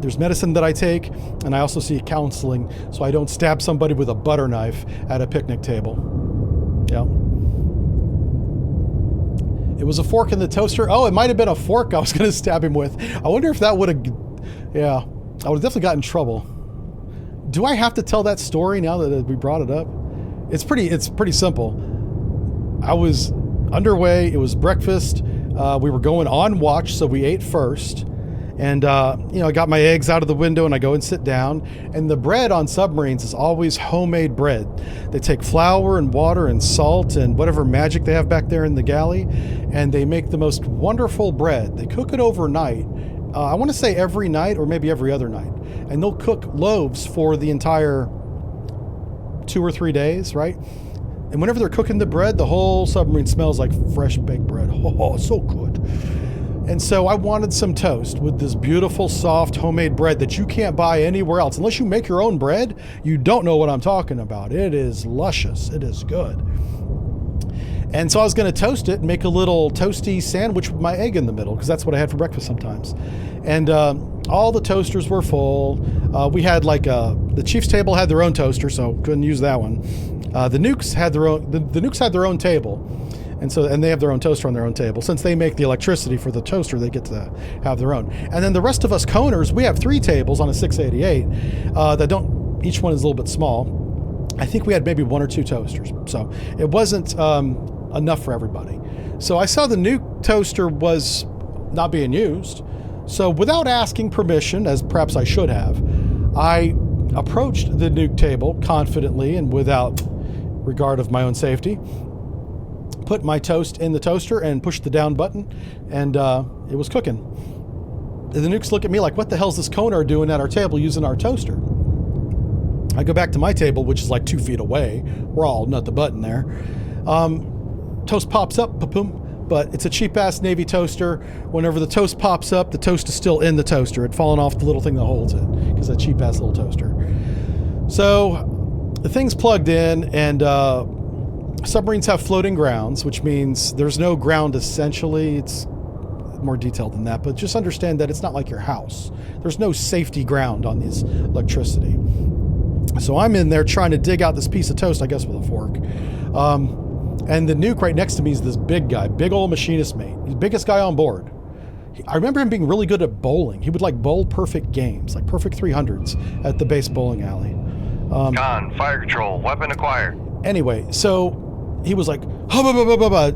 There's medicine that I take, and I also see counseling so I don't stab somebody with a butter knife at a picnic table. Yeah. It was a fork in the toaster. Oh, it might have been a fork I was going to stab him with. I wonder if that would have, yeah, I would have definitely gotten in trouble. Do I have to tell that story now that we brought it up? It's pretty simple. I was underway. It was breakfast. We were going on watch, so we ate first. And, I got my eggs out of the window and I go and sit down. And the bread on submarines is always homemade bread. They take flour and water and salt and whatever magic they have back there in the galley. And they make the most wonderful bread. They cook it overnight. I want to say every night or maybe every other night. And they'll cook loaves for the entire 2 or 3 days, right? And whenever they're cooking the bread, the whole submarine smells like fresh baked bread. Oh, so good. And so I wanted some toast with this beautiful, soft, homemade bread that you can't buy anywhere else. Unless you make your own bread, you don't know what I'm talking about. It is luscious. It is good. And so I was going to toast it and make a little toasty sandwich with my egg in the middle, because that's what I had for breakfast sometimes. And all the toasters were full. We had the chief's table had their own toaster, so couldn't use that one. The nukes had their own. The nukes had their own table. And they have their own toaster on their own table. Since they make the electricity for the toaster, they get to have their own. And then the rest of us coners, we have 3 tables on a 688 that don't, each one is a little bit small. I think we had maybe 1 or 2 toasters. So it wasn't enough for everybody. So I saw the nuke toaster was not being used. So without asking permission, as perhaps I should have, I approached the nuke table confidently and without regard of my own safety. Put my toast in the toaster and pushed the down button, and it was cooking. The nukes look at me like, what the hell's this coner doing at our table using our toaster? I go back to my table, which is like 2 feet away. We're all nut the button there. Toast pops up, pa-poom, but it's a cheap-ass Navy toaster. Whenever the toast pops up, the toast is still in the toaster. It fallen off the little thing that holds it, because it's a cheap-ass little toaster. So the thing's plugged in, and submarines have floating grounds, which means there's no ground essentially. It's more detailed than that, but just understand that it's not like your house. There's no safety ground on this electricity. So I'm in there trying to dig out this piece of toast, I guess with a fork. And the nuke right next to me is this big guy, big old machinist mate. He's the biggest guy on board. I remember him being really good at bowling. He would bowl perfect games, like perfect 300s at the base bowling alley. Con, fire control, weapon acquired. Anyway, so he was like,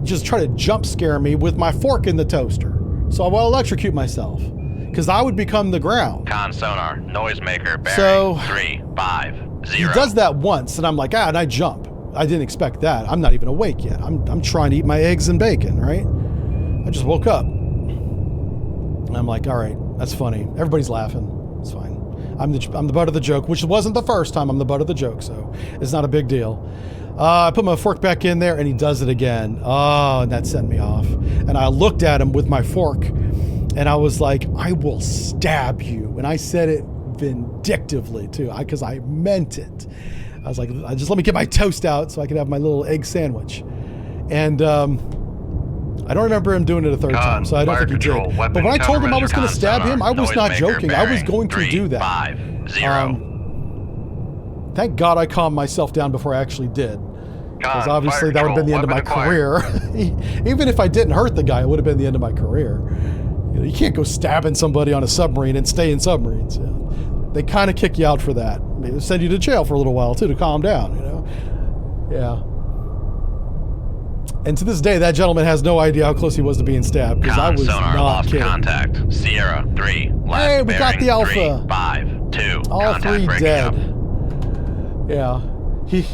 just try to jump scare me with my fork in the toaster. So I will electrocute myself, because I would become the ground. Con sonar, noisemaker, bearing So 350. he does that once, and I'm like, and I jump. I didn't expect that. I'm not even awake yet. I'm trying to eat my eggs and bacon, right? I just woke up. I'm like, all right, that's funny. Everybody's laughing. It's fine. I'm the butt of the joke, which wasn't the first time I'm the butt of the joke, so it's not a big deal. I put my fork back in there, and he does it again. Oh, and that sent me off. And I looked at him with my fork, and I was like, I will stab you. And I said it vindictively, too, because I meant it. I was like, just let me get my toast out so I could have my little egg sandwich. And I don't remember him doing it a third time, so I don't think he did. But when I told him I was going to stab him, I was not joking. I was going to do that. 5-0. Thank God I calmed myself down before I actually did. Because obviously that would have been the end of my career. Even if I didn't hurt the guy, it would have been the end of my career. You know, you can't go stabbing somebody on a submarine and stay in submarines. You know? They kind of kick you out for that. They send you to jail for a little while, too, to calm down, you know? Yeah. And to this day, that gentleman has no idea how close he was to being stabbed, because I was Sonar not lost kidding. Contact. Sierra 3. Last Hey, we got the Alpha. 3, 5, 2. All Contact three breaking dead. up. Yeah, he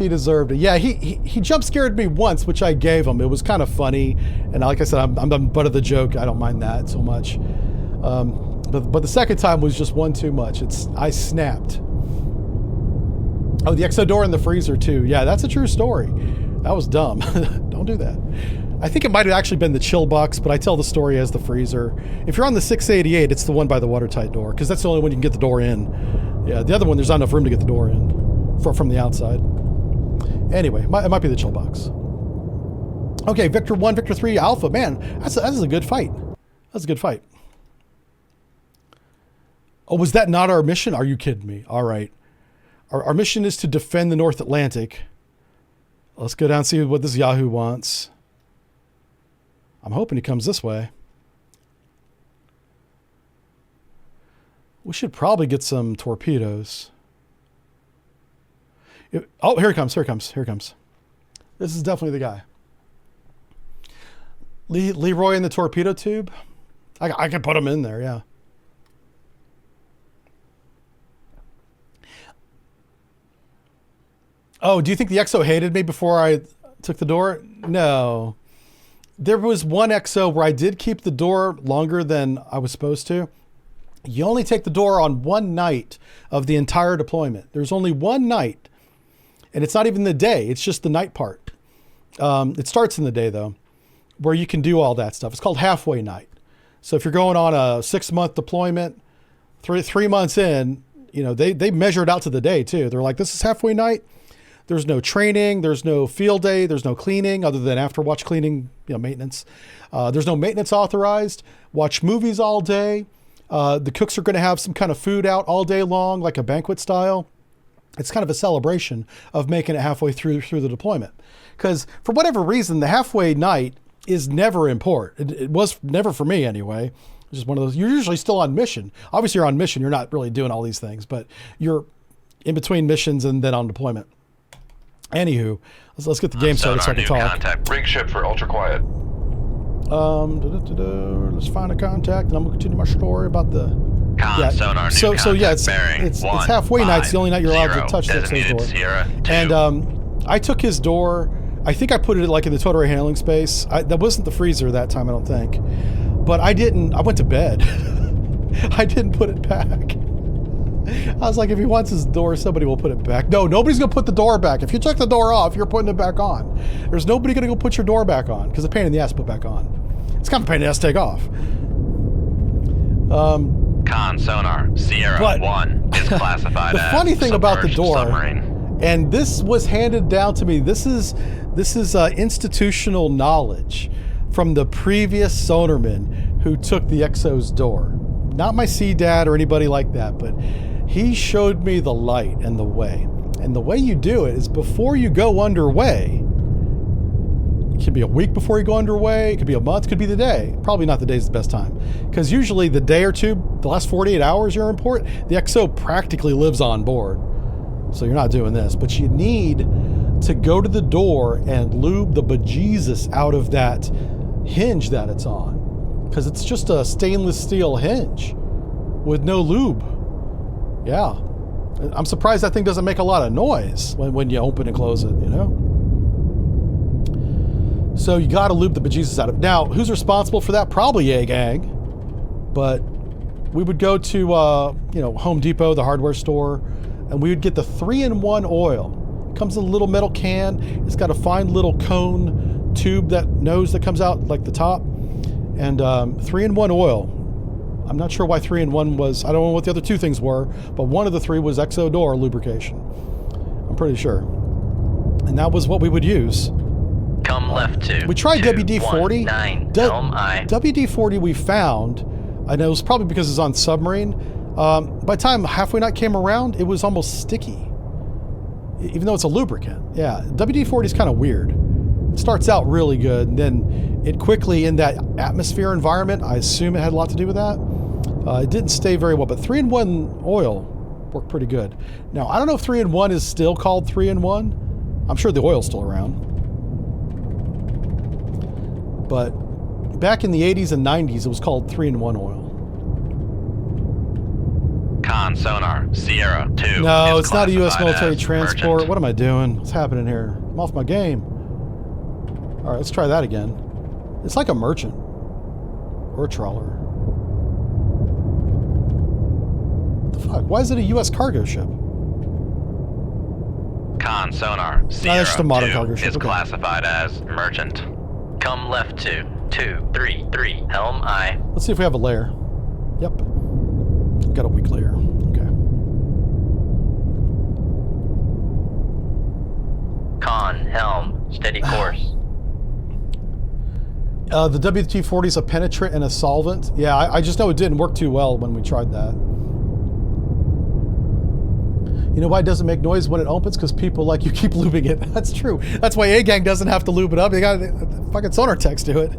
deserved it. Yeah, he jump scared me once, which I gave him. It was kind of funny, and like I said, I'm the butt of the joke. I don't mind that so much. But the second time was just one too much. I snapped. Oh, the exo door in the freezer too. Yeah, that's a true story. That was dumb. Don't do that. I think it might have actually been the chill box, but I tell the story as the freezer. If you're on the 688, it's the one by the watertight door, because that's the only one you can get the door in. Yeah, the other one, there's not enough room to get the door in from the outside. Anyway, it might be the chill box. Okay, Victor 1, Victor 3, Alpha. Man, that's a good fight. That's a good fight. Oh, was that not our mission? Are you kidding me? All right. Our mission is to defend the North Atlantic. Let's go down and see what this Yahoo wants. I'm hoping he comes this way. We should probably get some torpedoes. Oh, here he comes, here he comes, here he comes. This is definitely the guy. Leroy in the torpedo tube? I can put him in there, yeah. Oh, do you think the XO hated me before I took the door? No. There was one XO where I did keep the door longer than I was supposed to. You only take the door on one night of the entire deployment. There's only one night, and it's not even the day. It's just the night part. It starts in the day, though, where you can do all that stuff. It's called halfway night. So if you're going on a 6-month deployment, three months in, you know, they measure it out to the day, too. They're like, this is halfway night. There's no training, there's no field day, there's no cleaning other than after watch cleaning, you know, maintenance. There's no maintenance authorized. Watch movies all day. The cooks are going to have some kind of food out all day long, like a banquet style. It's kind of a celebration of making it halfway through the deployment. Because for whatever reason, the halfway night is never important. It was never for me anyway. It's just one of those. You're usually still on mission. Obviously, you're on mission. You're not really doing all these things, but you're in between missions and then on deployment. Anywho, let's get the game started so I can talk. Contact. Rig ship for ultra quiet. Let's find a contact, and I'm gonna continue my story about the. Sonar new So yeah, bearing it's halfway night. It's the only night you're allowed to touch the XO's door. Sierra 2. And I took his door. I think I put it like in the total handling space. That wasn't the freezer that time, I don't think. But I didn't. I went to bed. I didn't put it back. I was like, if he wants his door, somebody will put it back. No, nobody's going to put the door back. If you took the door off, you're putting it back on. There's nobody going to go put your door back on, because it's a pain in the ass to put back on. It's kind of a pain in the ass to take off. Sonar Sierra 1 is classified the as funny thing about the submerged door, submarine. and this was handed down to me, this is institutional knowledge from the previous sonarman who took the XO's door. Not my C-Dad or anybody like that, but he showed me the light and the way. And the way you do it is before you go underway. It could be a week before you go underway. It could be a month. It could be the day. Probably not the day's the best time. Because usually the day or two, the last 48 hours you're in port, the XO practically lives on board. So you're not doing this. But you need to go to the door and lube the bejesus out of that hinge that it's on. Because it's just a stainless steel hinge with no lube. Yeah. I'm surprised that thing doesn't make a lot of noise when you open and close it, you know? So you got to lube the bejesus out of it. Now, who's responsible for that? Probably A-Gang. But we would go to, Home Depot, the hardware store, and we would get the 3-in-1 oil. It comes in a little metal can. It's got a fine little cone tube that comes out like the top. And 3-in-1 oil. I'm not sure why 3-in-1 was, I don't know what the other two things were, but one of the three was Exo door lubrication. I'm pretty sure. And that was what we would use. Come left to. We tried WD-40. 219 Helm I. WD-40 we found, I know it was probably because it's on submarine. By the time halfway night came around, it was almost sticky. Even though it's a lubricant. Yeah, WD-40 is kind of weird. It starts out really good, and then it quickly, in that atmosphere environment, I assume it had a lot to do with that. It didn't stay very well, but 3-in-1 oil worked pretty good. Now, I don't know if 3-in-1 is still called 3-in-1. I'm sure the oil's still around. But back in the 80s and 90s, it was called 3-in-1 oil. Con Sonar, Sierra 2. No, is it's not a U.S. classified military as transport. merchant. What am I doing? What's happening here? I'm off my game. All right, let's try that again. It's like a merchant or a trawler. What the fuck? Why is it a U.S. cargo ship? Con Sonar, Sierra that's just a modern 2 cargo ship, is okay. classified as merchant. Come left to 233 Helm I. Let's see if we have a layer. Yep. Got a weak layer. Okay. Con Helm. Steady course. The WT-40 is a penetrant and a solvent. Yeah, I just know it didn't work too well when we tried that. You know why it doesn't make noise when it opens? Because people like you keep lubing it. That's true. That's why A-Gang doesn't have to lube it up. They got fucking Sonar techs do it.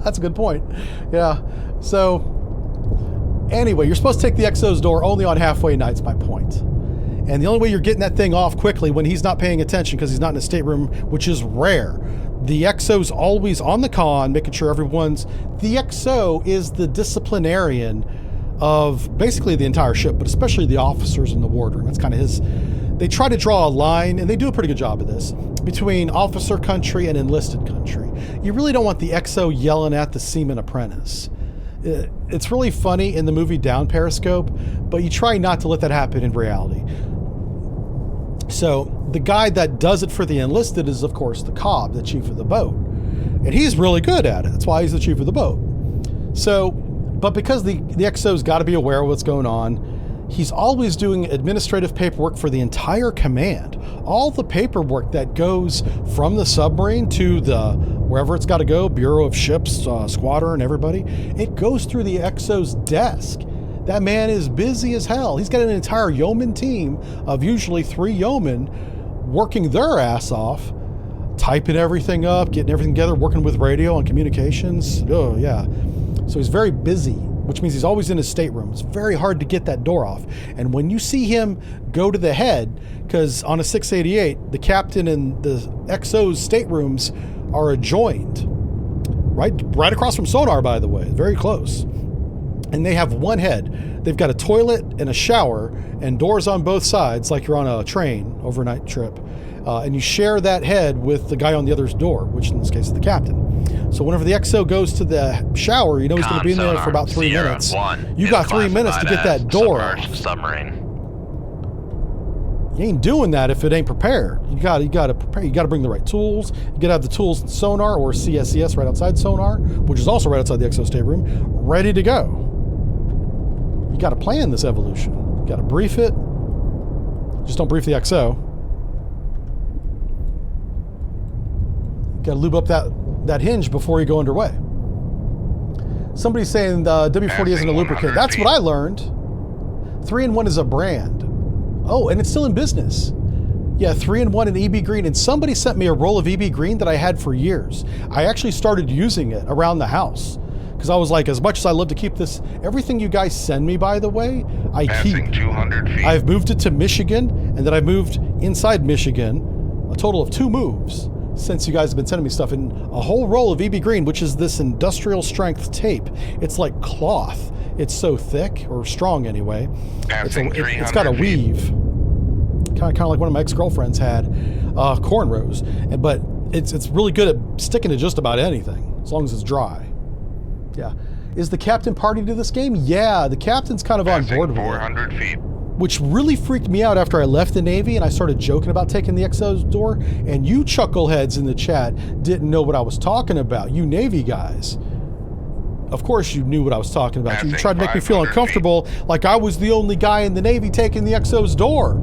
That's a good point. Yeah. So, anyway, you're supposed to take the Exo's door only on halfway nights, my point. And the only way you're getting that thing off quickly when he's not paying attention because he's not in a stateroom, which is rare. The XO's always on the con, making sure everyone's... The XO is the disciplinarian of basically the entire ship, but especially the officers in the wardroom. That's kind of his... They try to draw a line, and they do a pretty good job of this, between officer country and enlisted country. You really don't want the XO yelling at the seaman apprentice. It's really funny in the movie Down Periscope, but you try not to let that happen in reality. So the guy that does it for the enlisted is, of course, the cob, the chief of the boat. And he's really good at it. That's why he's the chief of the boat. So, but because the XO's got to be aware of what's going on, he's always doing administrative paperwork for the entire command. All the paperwork that goes from the submarine to the wherever it's got to go, Bureau of Ships, squadron, everybody, it goes through the XO's desk. That man is busy as hell. He's got an entire yeoman team of usually 3 yeomen working their ass off, typing everything up, getting everything together, working with radio and communications. Oh, yeah. So he's very busy, which means he's always in his stateroom. It's very hard to get that door off. And when you see him go to the head, because on a 688, the captain and the XO's staterooms are adjoined. Right across from Sonar, by the way. Very close. And they have one head. They've got a toilet and a shower and doors on both sides, like you're on a train, overnight trip. And you share that head with the guy on the other's door, which in this case is the captain. So whenever the XO goes to the shower, you know he's going to be in there for about 3 Sierra minutes. 1 You got 3 minutes to get that door off. Submarine. You ain't doing that if it ain't prepared. You got to prepare. You got to bring the right tools. You got to have the tools in Sonar or CSCS right outside Sonar, which is also right outside the XO stateroom, ready to go. You got to plan this evolution. You got to brief it. Just don't brief the XO. You got to lube up that hinge before you go underway. Somebody's saying W40 isn't a lubricant. That's what I learned. 3-in-1 is a brand. Oh, and it's still in business. Yeah, 3-in-1 and EB Green. And somebody sent me a roll of EB Green that I had for years. I actually started using it around the house. Because I was like, as much as I love to keep this, everything you guys send me, by the way, I Passing keep. 200 feet. I've moved it to Michigan, and then I moved inside Michigan, a total of 2 moves since you guys have been sending me stuff. And a whole roll of EB Green, which is this industrial strength tape. It's like cloth. It's so thick, or strong anyway. Passing It's got a 300 feet. weave. Kind of like one of my ex-girlfriends had, cornrows. But it's really good at sticking to just about anything, as long as it's dry. Yeah. is the captain party to this game? Yeah, the captain's kind of on Passing board with it. 400 feet. Which really freaked me out after I left the Navy and I started joking about taking the XO's door. And you chuckleheads in the chat didn't know what I was talking about. You Navy guys. Of course you knew what I was talking about. You tried to make me feel uncomfortable, like I was the only guy in the Navy taking the XO's door.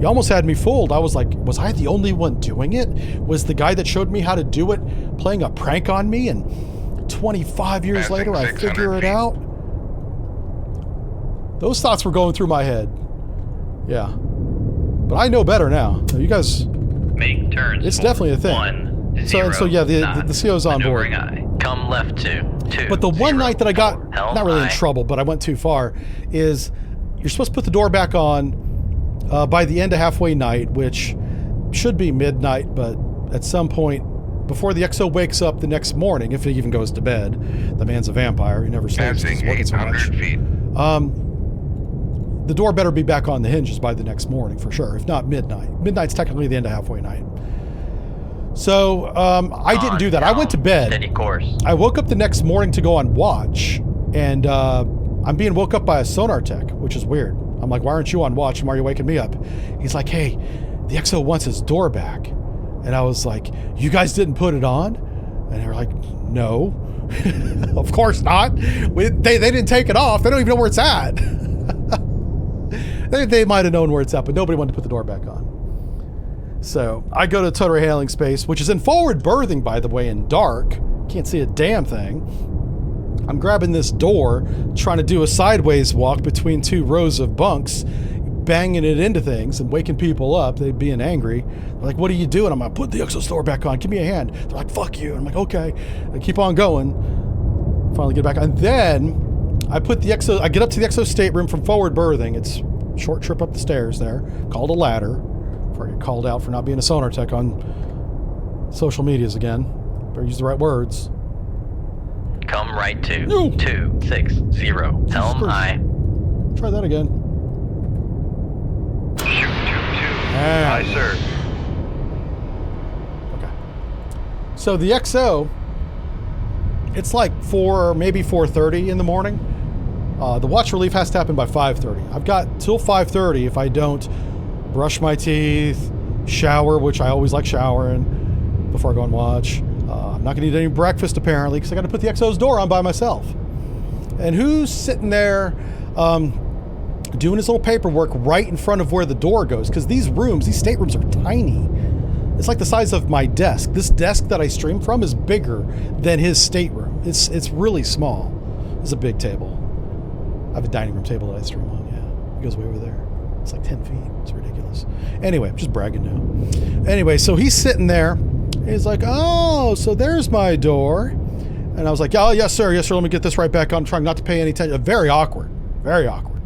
You almost had me fooled. I was like, was I the only one doing it? Was the guy that showed me how to do it playing a prank on me? And 25 years Passing later, I 600 figure it feet. out? Those thoughts were going through my head. Yeah. But I know better now. You guys, Make turns. it's for definitely a thing. 1, So 0, yeah, the knots. CO's on board. Maneuvering aye. Come left 2, 2. But the one 0, night that I got, 4, helm not really in aye. trouble, but I went too far, is you're supposed to put the door back on by the end of halfway night, which should be midnight, but at some point before the XO wakes up the next morning, if he even goes to bed, the man's a vampire, he never sleeps, he's Passing working so much. 800 feet. The door better be back on the hinges by the next morning for sure, if not midnight. Midnight's technically the end of halfway night. So I didn't do that. I went to bed. Steady course. I woke up the next morning to go on watch, and I'm being woke up by a sonar tech, which is weird. I'm like, why aren't you on watch? And why are you waking me up? He's like, hey, the XO wants his door back. And I was like, you guys didn't put it on? And they were like, no. Of course not. They didn't take it off. They don't even know where it's at. They might have known where it's at, but nobody wanted to put the door back on. So I go to total hailing space, which is in forward berthing, by the way, in dark. Can't see a damn thing. I'm grabbing this door, trying to do a sideways walk between two rows of bunks, banging it into things and waking people up. They'd being angry. They're like, what are you doing? I'm like, put the XO door back on. Give me a hand. They're like, fuck you. I'm like, okay. I keep on going. Finally get back on. And then I put the XO, I get up to the XO stateroom from forward berthing. It's a short trip up the stairs there, called a ladder. Before I get called out for not being a sonar tech on social medias again. Better use the right words. Come right 2, No. 2, 6, 0. Helm Screw. aye. Try that again. Shoot 2-2. Ah. Aye, sir. Okay. So the XO, it's like 4, maybe 4:30 in the morning. The watch relief has to happen by 5:30. I've got till 5:30 if I don't brush my teeth, shower, which I always like showering before I go and watch. I'm not going to eat any breakfast apparently because I got to put the XO's door on by myself. And who's sitting there doing his little paperwork right in front of where the door goes? Because these rooms, these staterooms are tiny. It's like the size of my desk. This desk that I stream from is bigger than his stateroom. It's really small. It's a big table. I have a dining room table that I stream on, yeah. It goes way over there. It's like 10 feet. It's ridiculous. Anyway, I'm just bragging now. Anyway, so he's sitting there. He's like, oh, so there's my door. And I was like, oh, yes, sir. Yes, sir. Let me get this right back on. I'm trying not to pay any attention. Very awkward. Very awkward.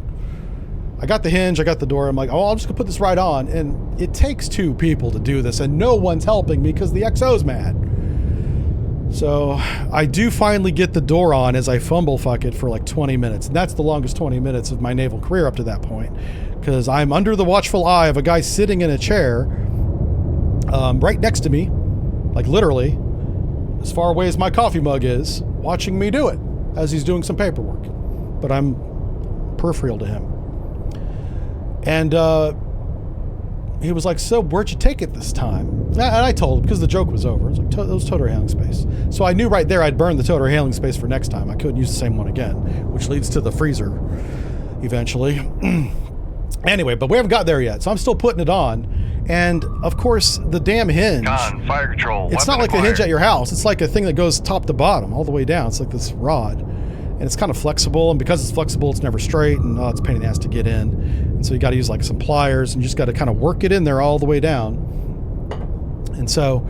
I got the hinge. I got the door. I'm like, oh, I'm just going to put this right on. And it takes 2 people to do this. And no one's helping me because the XO's mad. So I do finally get the door on as I fumble fuck it for like 20 minutes. And that's the longest 20 minutes of my naval career up to that point. Because I'm under the watchful eye of a guy sitting in a chair right next to me, like literally, as far away as my coffee mug is, watching me do it as he's doing some paperwork. But I'm peripheral to him. And he was like, so where'd you take it this time? And I told him, because the joke was over. I was like, it was total hailing space. So I knew right there I'd burn the total hailing space for next time. I couldn't use the same one again, which leads to the freezer eventually. Anyway, but we haven't got there yet, so I'm still putting it on. And of course, the damn hinge. Con, fire control. It's not like the hinge at your house. It's like a thing that goes top to bottom, all the way down. It's like this rod. And it's kind of flexible. And because it's flexible, it's never straight. And it's a pain in the ass to get in. And so you got to use like some pliers. And you just got to kind of work it in there all the way down. And so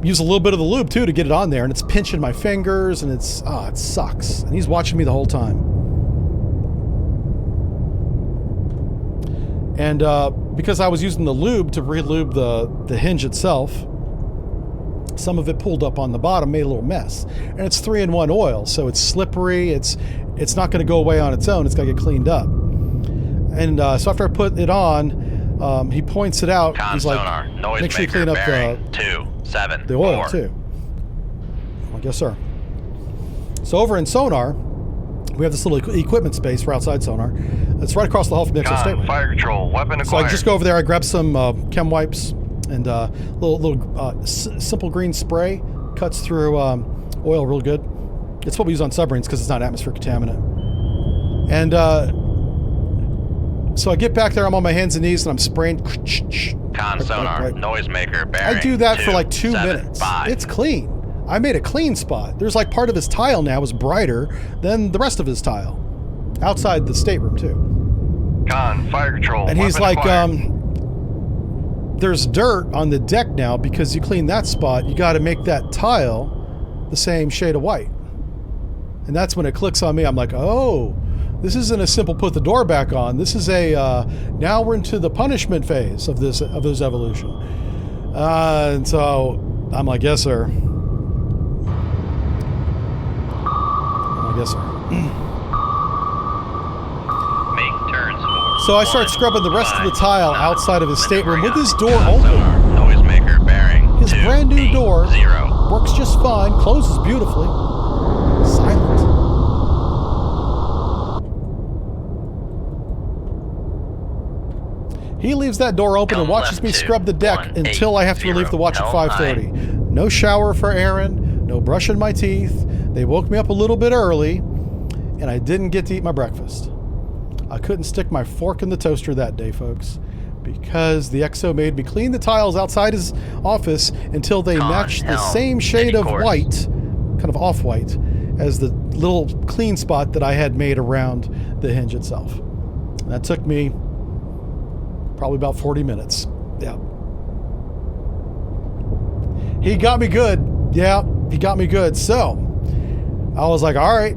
use a little bit of the lube, too, to get it on there. And it's pinching my fingers. And it sucks. And he's watching me the whole time. And because I was using the lube to re-lube the hinge itself, some of it pulled up on the bottom, made a little mess. And it's 3-in-1 oil, so it's slippery. It's not going to go away on its own. It's got to get cleaned up. And so after I put it on, he points it out. Con He's like, sonar, noise make sure you maker, clean up bearing 2, 7, the oil 4. too. I guess, sir. So over in Sonar, we have this little equipment space for outside Sonar. It's right across the hall from the XO stateroom. Fire control, weapon So acquired. I just go over there, I grab some chem wipes and little simple green spray. Cuts through oil real good. It's what we use on submarines because it's not atmospheric contaminant. And so I get back there, I'm on my hands and knees and I'm spraying. Con sonar, noisemaker, bearing. I do that for like 2 minutes. 275. It's clean. I made a clean spot. There's like part of his tile now is brighter than the rest of his tile. Outside the stateroom too. Con, fire control, And he's weapon like, acquired. there's dirt on the deck now because you clean that spot. You got to make that tile the same shade of white. And that's when it clicks on me. I'm like, oh, this isn't a simple put the door back on. This is a, now we're into the punishment phase of this evolution. And so I'm like, yes, sir. Yes, sir. Make turns for. So I start scrubbing the rest of the tile outside of his stateroom with his door Con open. sonar, noisemaker, bearing. His brand new door 0. works just fine, closes beautifully. Silent. He leaves that door open and Come watches left me to scrub the deck 180, until I have to relieve the watch at 5:30. No shower for Aaron, no brushing my teeth. They woke me up a little bit early, and I didn't get to eat my breakfast. I couldn't stick my fork in the toaster that day, folks, because the XO made me clean the tiles outside his office until they matched the same shade of white, kind of off-white, as the little clean spot that I had made around the hinge itself. And that took me probably about 40 minutes. Yeah. He got me good. Yeah, he got me good. So I was like, all right.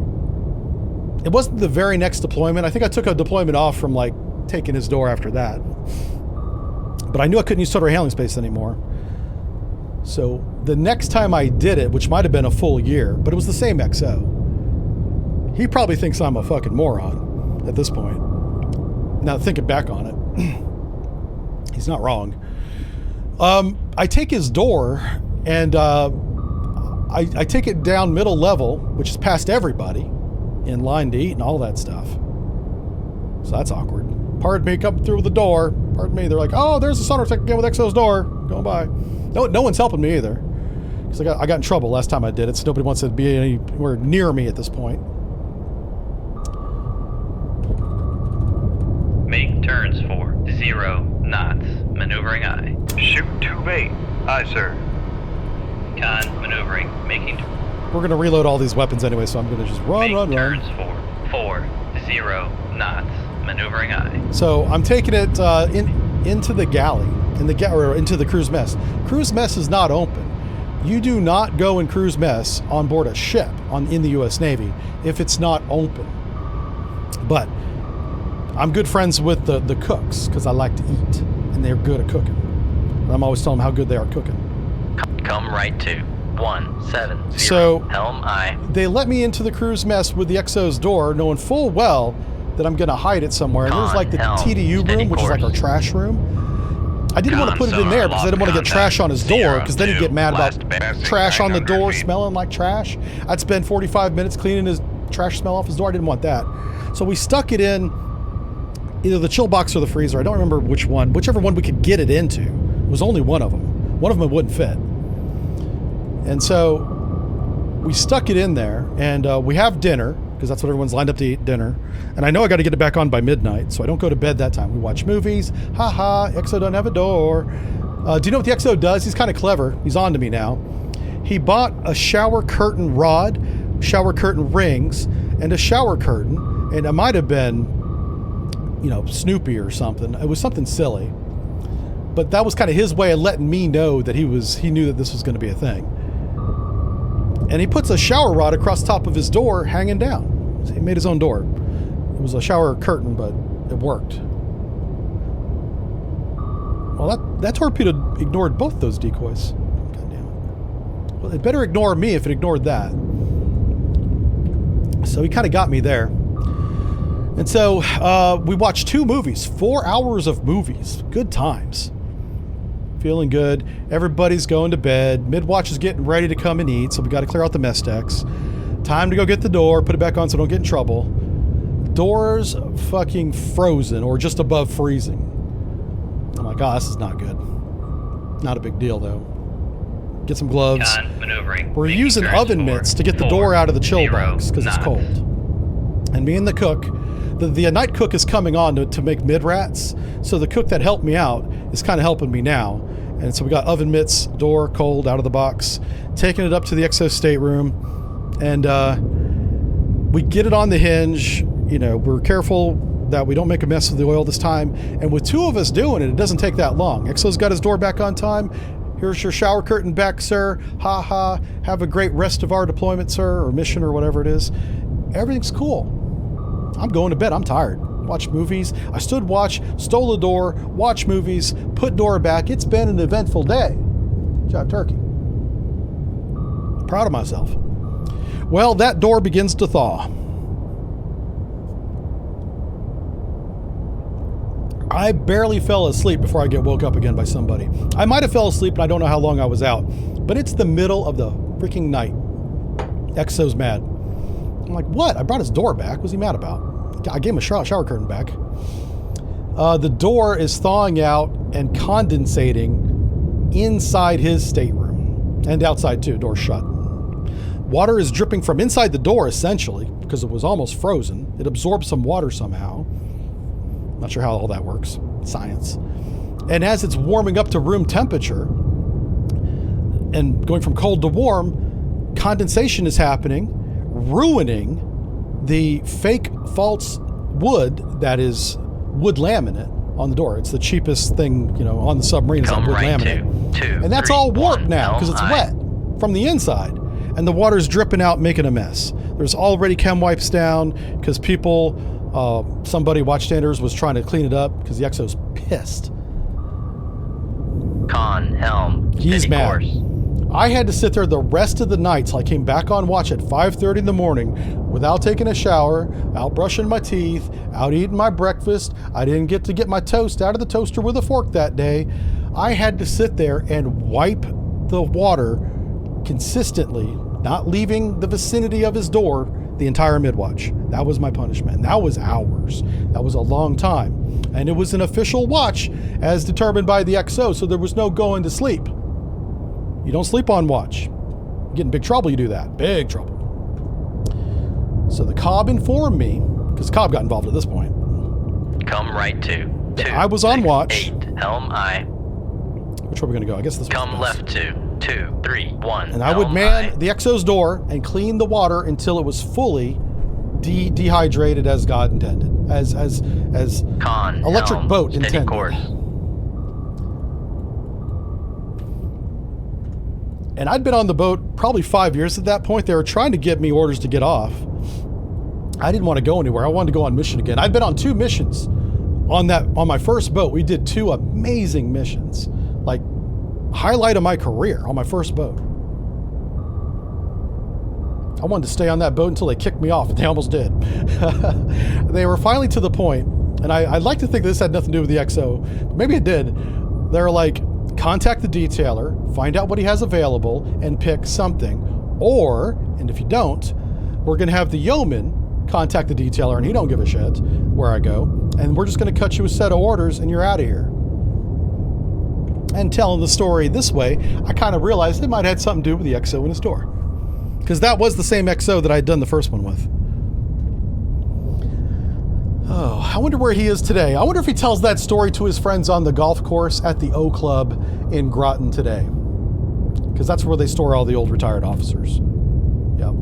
It wasn't the very next deployment. I think I took a deployment off from like taking his door after that. But I knew I couldn't use total handling space anymore. So the next time I did it, which might have been a full year, but it was the same XO. He probably thinks I'm a fucking moron at this point. Now thinking back on it, he's not wrong. I take his door and I take it down middle level, which is past everybody in line to eat and all that stuff. So that's awkward. Pardon me, come through the door. Pardon me. They're like, oh, there's the sonar tech again with XO's door. Going by. No one's helping me either. Because I got in trouble last time I did it, so nobody wants to be anywhere near me at this point. Make turns for 0 knots. Maneuvering aye. Shoot tube 8. Aye, sir. Con maneuvering. Making We're going to reload all these weapons anyway, so I'm going to just run. turns for 0 knots. Maneuvering aye. So I'm taking it into the galley, or into the cruise mess. Cruise mess is not open. You do not go in cruise mess on board a ship in the U.S. Navy if it's not open. But I'm good friends with the cooks because I like to eat, and they're good at cooking. And I'm always telling them how good they are at cooking. Come right to 170. So helm aye. they let me into the cruise mess with the XO's door, knowing full well that I'm going to hide it somewhere. And there's like the Helm, TDU steady room, which is like our course. trash room. I didn't want to put it in there because I didn't want to get trash on his door, because then he'd get mad about trash on the door smelling like trash. I'd spend 45 minutes cleaning his trash smell off his door. I didn't want that. So we stuck it in either the chill box or the freezer. I don't remember which one. Whichever one we could get it into. It was only one of them. One of them wouldn't fit. And so we stuck it in there, and we have dinner, because that's what everyone's lined up to eat, dinner. And I know I got to get it back on by midnight, so I don't go to bed that time. We watch movies. Ha, XO doesn't have a door. Do you know what the XO does? He's kind of clever. He's on to me now. He bought a shower curtain rod, shower curtain rings, and a shower curtain. And it might have been, Snoopy or something. It was something silly. But that was kind of his way of letting me know that he knew that this was going to be a thing. And he puts a shower rod across top of his door hanging down. He made his own door. It was a shower curtain, but it worked. Well, that torpedo ignored both those decoys. God damn it. Well, it better ignore me if it ignored that. So he kind of got me there. And so we watched 2 movies, 4 hours of movies. Good times. Feeling good. Everybody's going to bed. Midwatch is getting ready to come and eat, so we got to clear out the mess decks. Time to go get the door, put it back on so I don't get in trouble. Door's fucking frozen or just above freezing. I'm like, oh, this is not good. Not a big deal, though. Get some gloves. Con maneuvering. We're Making using turns oven for mitts to get the 4, door out of the chill 0, box because it's knots. cold. And me and the cook, the night cook is coming on to make mid-rats. So the cook that helped me out is kind of helping me now. And so we got oven mitts, door cold, out of the box, taking it up to the XO stateroom. And we get it on the hinge. You know, we're careful that we don't make a mess of the oil this time. And with 2 of us doing it, it doesn't take that long. XO's got his door back on time. Here's your shower curtain back, sir. Ha ha. Have a great rest of our deployment, sir, or mission, or whatever it is. Everything's cool. I'm going to bed. I'm tired. Watch movies. I stood watch, stole the door, watch movies, put door back. It's been an eventful day. Jive Turkey. Proud of myself. Well, that door begins to thaw. I barely fell asleep before I get woke up again by somebody. I might have fell asleep, and I don't know how long I was out. But it's the middle of the freaking night. XO's mad. I'm like, what? I brought his door back. What's he mad about? I gave him a shower curtain back. The door is thawing out and condensating inside his stateroom. And outside, too. Door's shut. Water is dripping from inside the door, essentially, because it was almost frozen. It absorbed some water somehow. Not sure how all that works. Science. And as it's warming up to room temperature and going from cold to warm, condensation is happening, ruining the fake false wood that is wood laminate on the door. It's the cheapest thing, you know, on the submarine is on wood laminate. Two, And that's three, all warped 1, now because it's wet from the inside. And the water's dripping out, making a mess. There's already chem wipes down because people, somebody, watchstanders, was trying to clean it up because the XO's pissed. Con, helm, He's steady mad. course. I had to sit there the rest of the night till I came back on watch at 5:30 in the morning without taking a shower, out brushing my teeth, out eating my breakfast. I didn't get to get my toast out of the toaster with a fork that day. I had to sit there and wipe the water consistently, not leaving the vicinity of his door the entire midwatch. That was my punishment. And that was hours. That was a long time. And it was an official watch as determined by the XO, so there was no going to sleep. You don't sleep on watch. You get in big trouble, you do that. Big trouble. So the Cobb informed me, because Cobb got involved at this point. Come right to. 2, I was on 6, watch. 8, helm I. Which way are we going to go? I guess this Come was left to. 2, 3, 1. And I would helm man the XO's door and clean the water until it was fully dehydrated as God intended. As Con, electric helm, boat steady intended. course. And I'd been on the boat probably 5 years at that point. They were trying to get me orders to get off. I didn't want to go anywhere. I wanted to go on mission again. I'd been on 2 missions on my first boat. We did 2 amazing missions. Like, highlight of my career on my first boat. I wanted to stay on that boat until they kicked me off, and they almost did. They were finally to the point, and I'd like to think this had nothing to do with the XO, but maybe it did. They're like, contact the detailer, find out what he has available, and pick something. Or, and if you don't, we're going to have the yeoman contact the detailer, and he don't give a shit where I go, and we're just going to cut you a set of orders, and you're out of here. And telling the story this way, I kind of realized it might have had something to do with the XO in his door. Because that was the same XO that I'd done the first one with. Oh, I wonder where he is today. I wonder if he tells that story to his friends on the golf course at the O Club in Groton today. Because that's where they store all the old retired officers. Yep.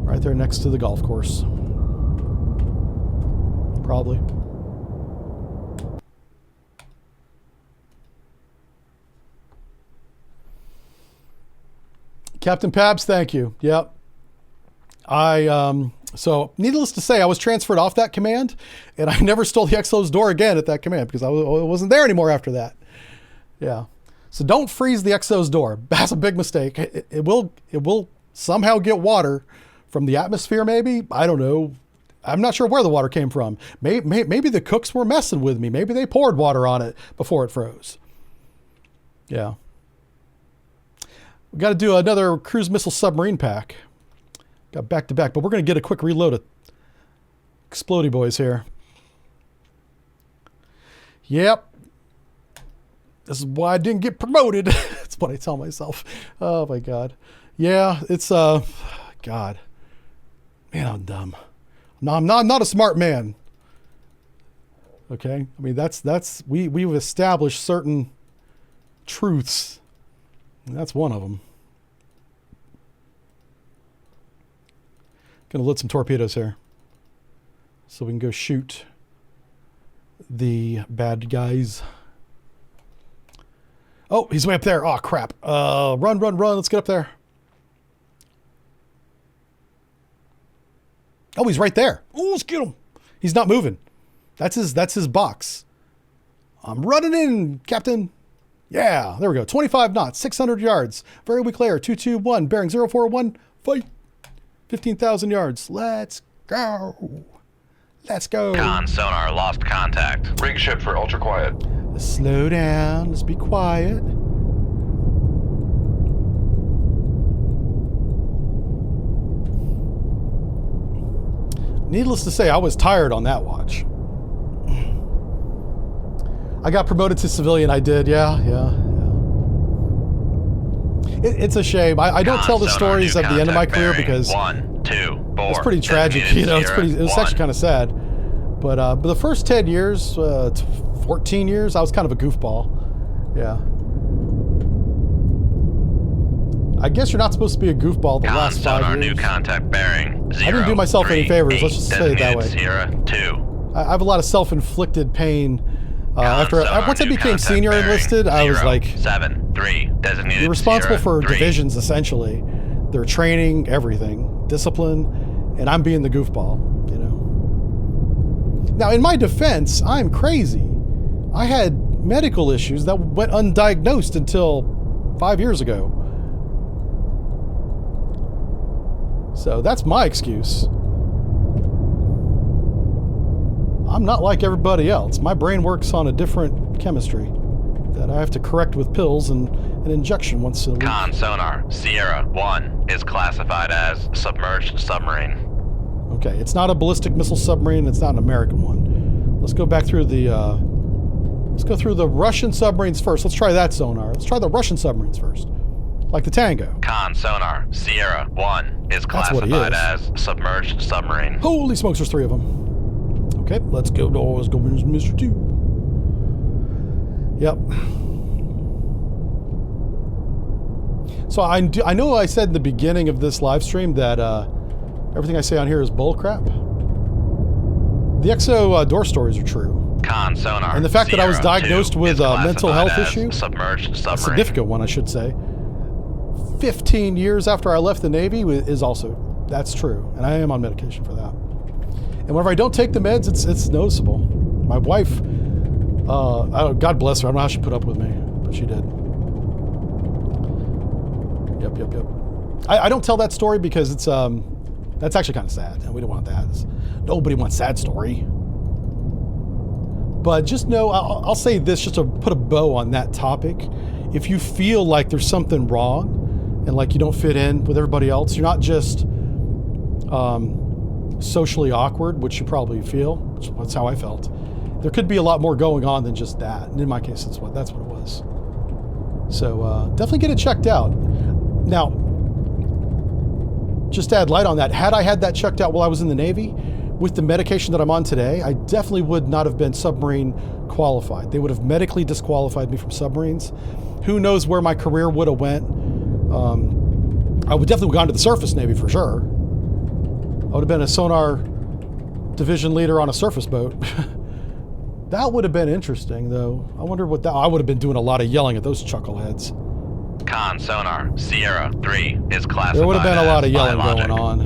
Right there next to the golf course. Probably. Captain Pabs, thank you. Yep. So needless to say, I was transferred off that command, and I never stole the XO's door again at that command because I wasn't there anymore after that. Yeah. So don't freeze the XO's door. That's a big mistake. It will somehow get water from the atmosphere, maybe. I don't know. I'm not sure where the water came from. Maybe the cooks were messing with me. Maybe they poured water on it before it froze. Yeah. We got to do another cruise missile submarine pack. Got back to back, but we're going to get a quick reload of Explodey boys here. Yep. This is why I didn't get promoted. That's what I tell myself. Oh my God. Yeah, it's God. Man, I'm dumb. No, I'm not a smart man. Okay? I mean, we've established certain truths. And that's one of them. Gonna load some torpedoes here, so we can go shoot the bad guys. Oh, he's way up there. Oh, crap. Run. Let's get up there. Oh, he's right there. Oh, let's get him. He's not moving. That's his box. I'm running in, Captain. Yeah, there we go. 25 knots, 600 yards. Very weak layer, 221, bearing 041. Fight. 15,000 yards. Let's go. Let's go. Con sonar lost contact. Rig ship for ultra quiet. Let's slow down. Let's be quiet. Needless to say, I was tired on that watch. I got promoted to civilian. I did. Yeah. It's a shame. I don't tell the stories of the end of my career because it's pretty tragic. You know, it was actually kind of sad. But the first 10 years, 14 years, I was kind of a goofball. Yeah. I guess you're not supposed to be a goofball the last 5 years. New contact bearing. I didn't do myself any favors. Let's just say it that way. Sierra 2. I have a lot of self-inflicted pain. Once I became senior enlisted, I was like, 7-3 designated. You're responsible Sierra for 3. divisions, essentially. Their training, everything, discipline, and I'm being the goofball, you know. Now, in my defense, I'm crazy. I had medical issues that went undiagnosed until 5 years ago. So that's my excuse. I'm not like everybody else. My brain works on a different chemistry that I have to correct with pills and an injection once a week. Con sonar Sierra 1 is classified as submerged submarine. Okay, it's not a ballistic missile submarine. It's not an American one. Let's go back through the. Let's go through the Russian submarines first. Let's try that sonar. Let's try the Russian submarines first, like the Tango. Con sonar Sierra 1 is classified as submerged submarine. Holy smokes! There's 3 of them. Okay, let's go, Mr. 2. Yep. So I know I said in the beginning of this live stream that everything I say on here is bullcrap. The EXO door stories are true. Con sonar. And the fact that I was Sierra diagnosed 2 with is a mental health classified issue, as submerged a submarine. significant one, I should say, 15 years after I left the Navy is also, that's true. And I am on medication for that. And whenever I don't take the meds, it's noticeable. My wife, God bless her, I don't know how she put up with me, but she did. Yep. I don't tell that story because it's that's actually kind of sad, and we don't want that. Nobody wants sad story. But just know, I'll say this just to put a bow on that topic. If you feel like there's something wrong and like you don't fit in with everybody else, you're not just socially awkward, which you probably feel, that's how I felt. There could be a lot more going on than just that. And in my case, that's what it was. So definitely get it checked out. Now, just to add light on that, had I had that checked out while I was in the Navy, with the medication that I'm on today, I definitely would not have been submarine qualified. They would have medically disqualified me from submarines. Who knows where my career would have went. I would definitely have gone to the surface Navy for sure. I would have been a sonar division leader on a surface boat. That would have been interesting, though. I wonder what that... I would have been doing a lot of yelling at those chuckleheads. Con sonar Sierra 3 is classified. There would have been a lot of as yelling biologic. going on.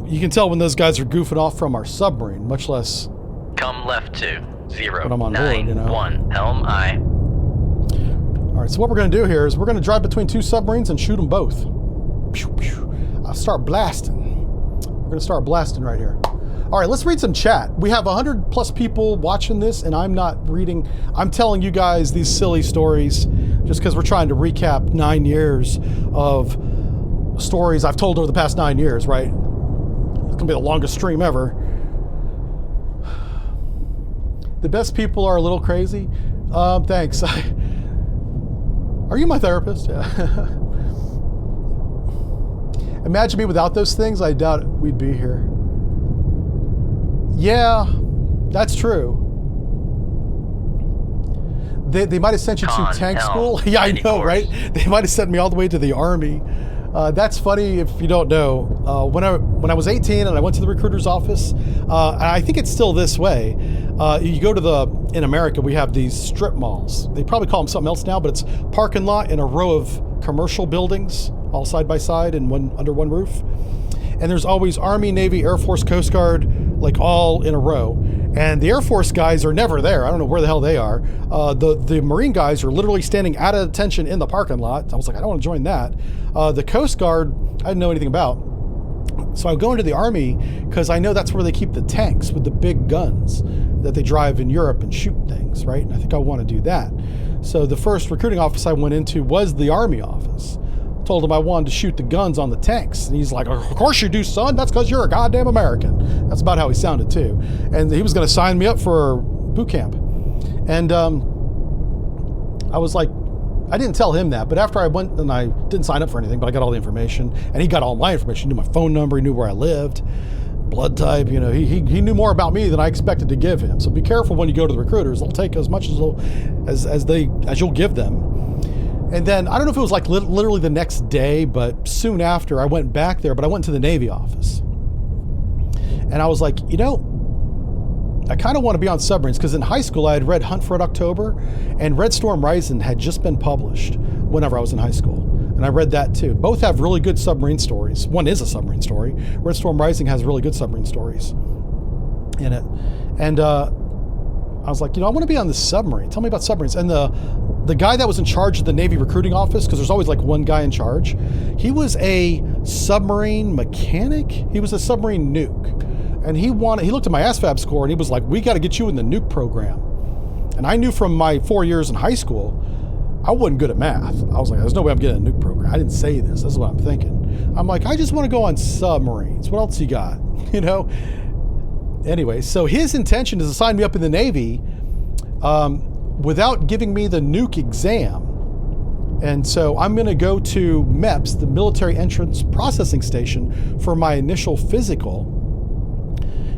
Yeah. You can tell when those guys are goofing off from our submarine, much less... Come left to 0, When I'm on board, 9, you know. 1, helm I. All right, so what we're going to do here is we're going to drive between 2 submarines and shoot them both. Pew, pew. I'll start blasting. We're going to start blasting right here. All right, let's read some chat. We have 100+ people watching this, and I'm not reading. I'm telling you guys these silly stories just because we're trying to recap 9 years of stories I've told over the past 9 years, right? It's gonna be the longest stream ever. The best people are a little crazy. Thanks. Are you my therapist? Yeah. Imagine me without those things. I doubt we'd be here. Yeah, that's true. They might have sent you to tank school. Yeah, I know, right? They might have sent me all the way to the Army. That's funny if you don't know. When I was 18 and I went to the recruiter's office, and I think it's still this way. You go to in America, we have these strip malls. They probably call them something else now, but it's parking lot in a row of commercial buildings, all side by side and under one roof. And there's always Army, Navy, Air Force, Coast Guard, like all in a row. And the Air Force guys are never there. I don't know where the hell they are. The Marine guys are literally standing at attention in the parking lot. I was like, I don't want to join that. The Coast Guard, I didn't know anything about. So I go into the Army because I know that's where they keep the tanks with the big guns that they drive in Europe and shoot things, right? And I think I want to do that. So the first recruiting office I went into was the Army office. Told him I wanted to shoot the guns on the tanks. And he's like, of course you do, son. That's because you're a goddamn American. That's about how he sounded too. And he was going to sign me up for boot camp. And I was like, I didn't tell him that, but after I went and I didn't sign up for anything, but I got all the information and he got all my information. He knew my phone number. He knew where I lived, blood type. You know, he knew more about me than I expected to give him. So be careful when you go to the recruiters. They'll take as much as you'll give them. And then, I don't know if it was like literally the next day, but soon after I went back there, but I went to the Navy office. And I was like, you know, I kind of want to be on submarines because in high school I had read Hunt for Red October and Red Storm Rising had just been published whenever I was in high school. And I read that too. Both have really good submarine stories. One is a submarine story. Red Storm Rising has really good submarine stories in it. And I was like, you know, I want to be on this submarine. Tell me about submarines. And the guy that was in charge of the Navy recruiting office, because there's always like one guy in charge, he was a submarine mechanic. He was a submarine nuke. And he looked at my ASVAB score and he was like, we got to get you in the nuke program. And I knew from my 4 years in high school, I wasn't good at math. I was like, there's no way I'm getting a nuke program. I didn't say this. This is what I'm thinking. I'm like, I just want to go on submarines. What else you got? You know? Anyway, so his intention is to sign me up in the Navy without giving me the nuke exam. And so I'm going to go to MEPS, the Military Entrance Processing Station, for my initial physical.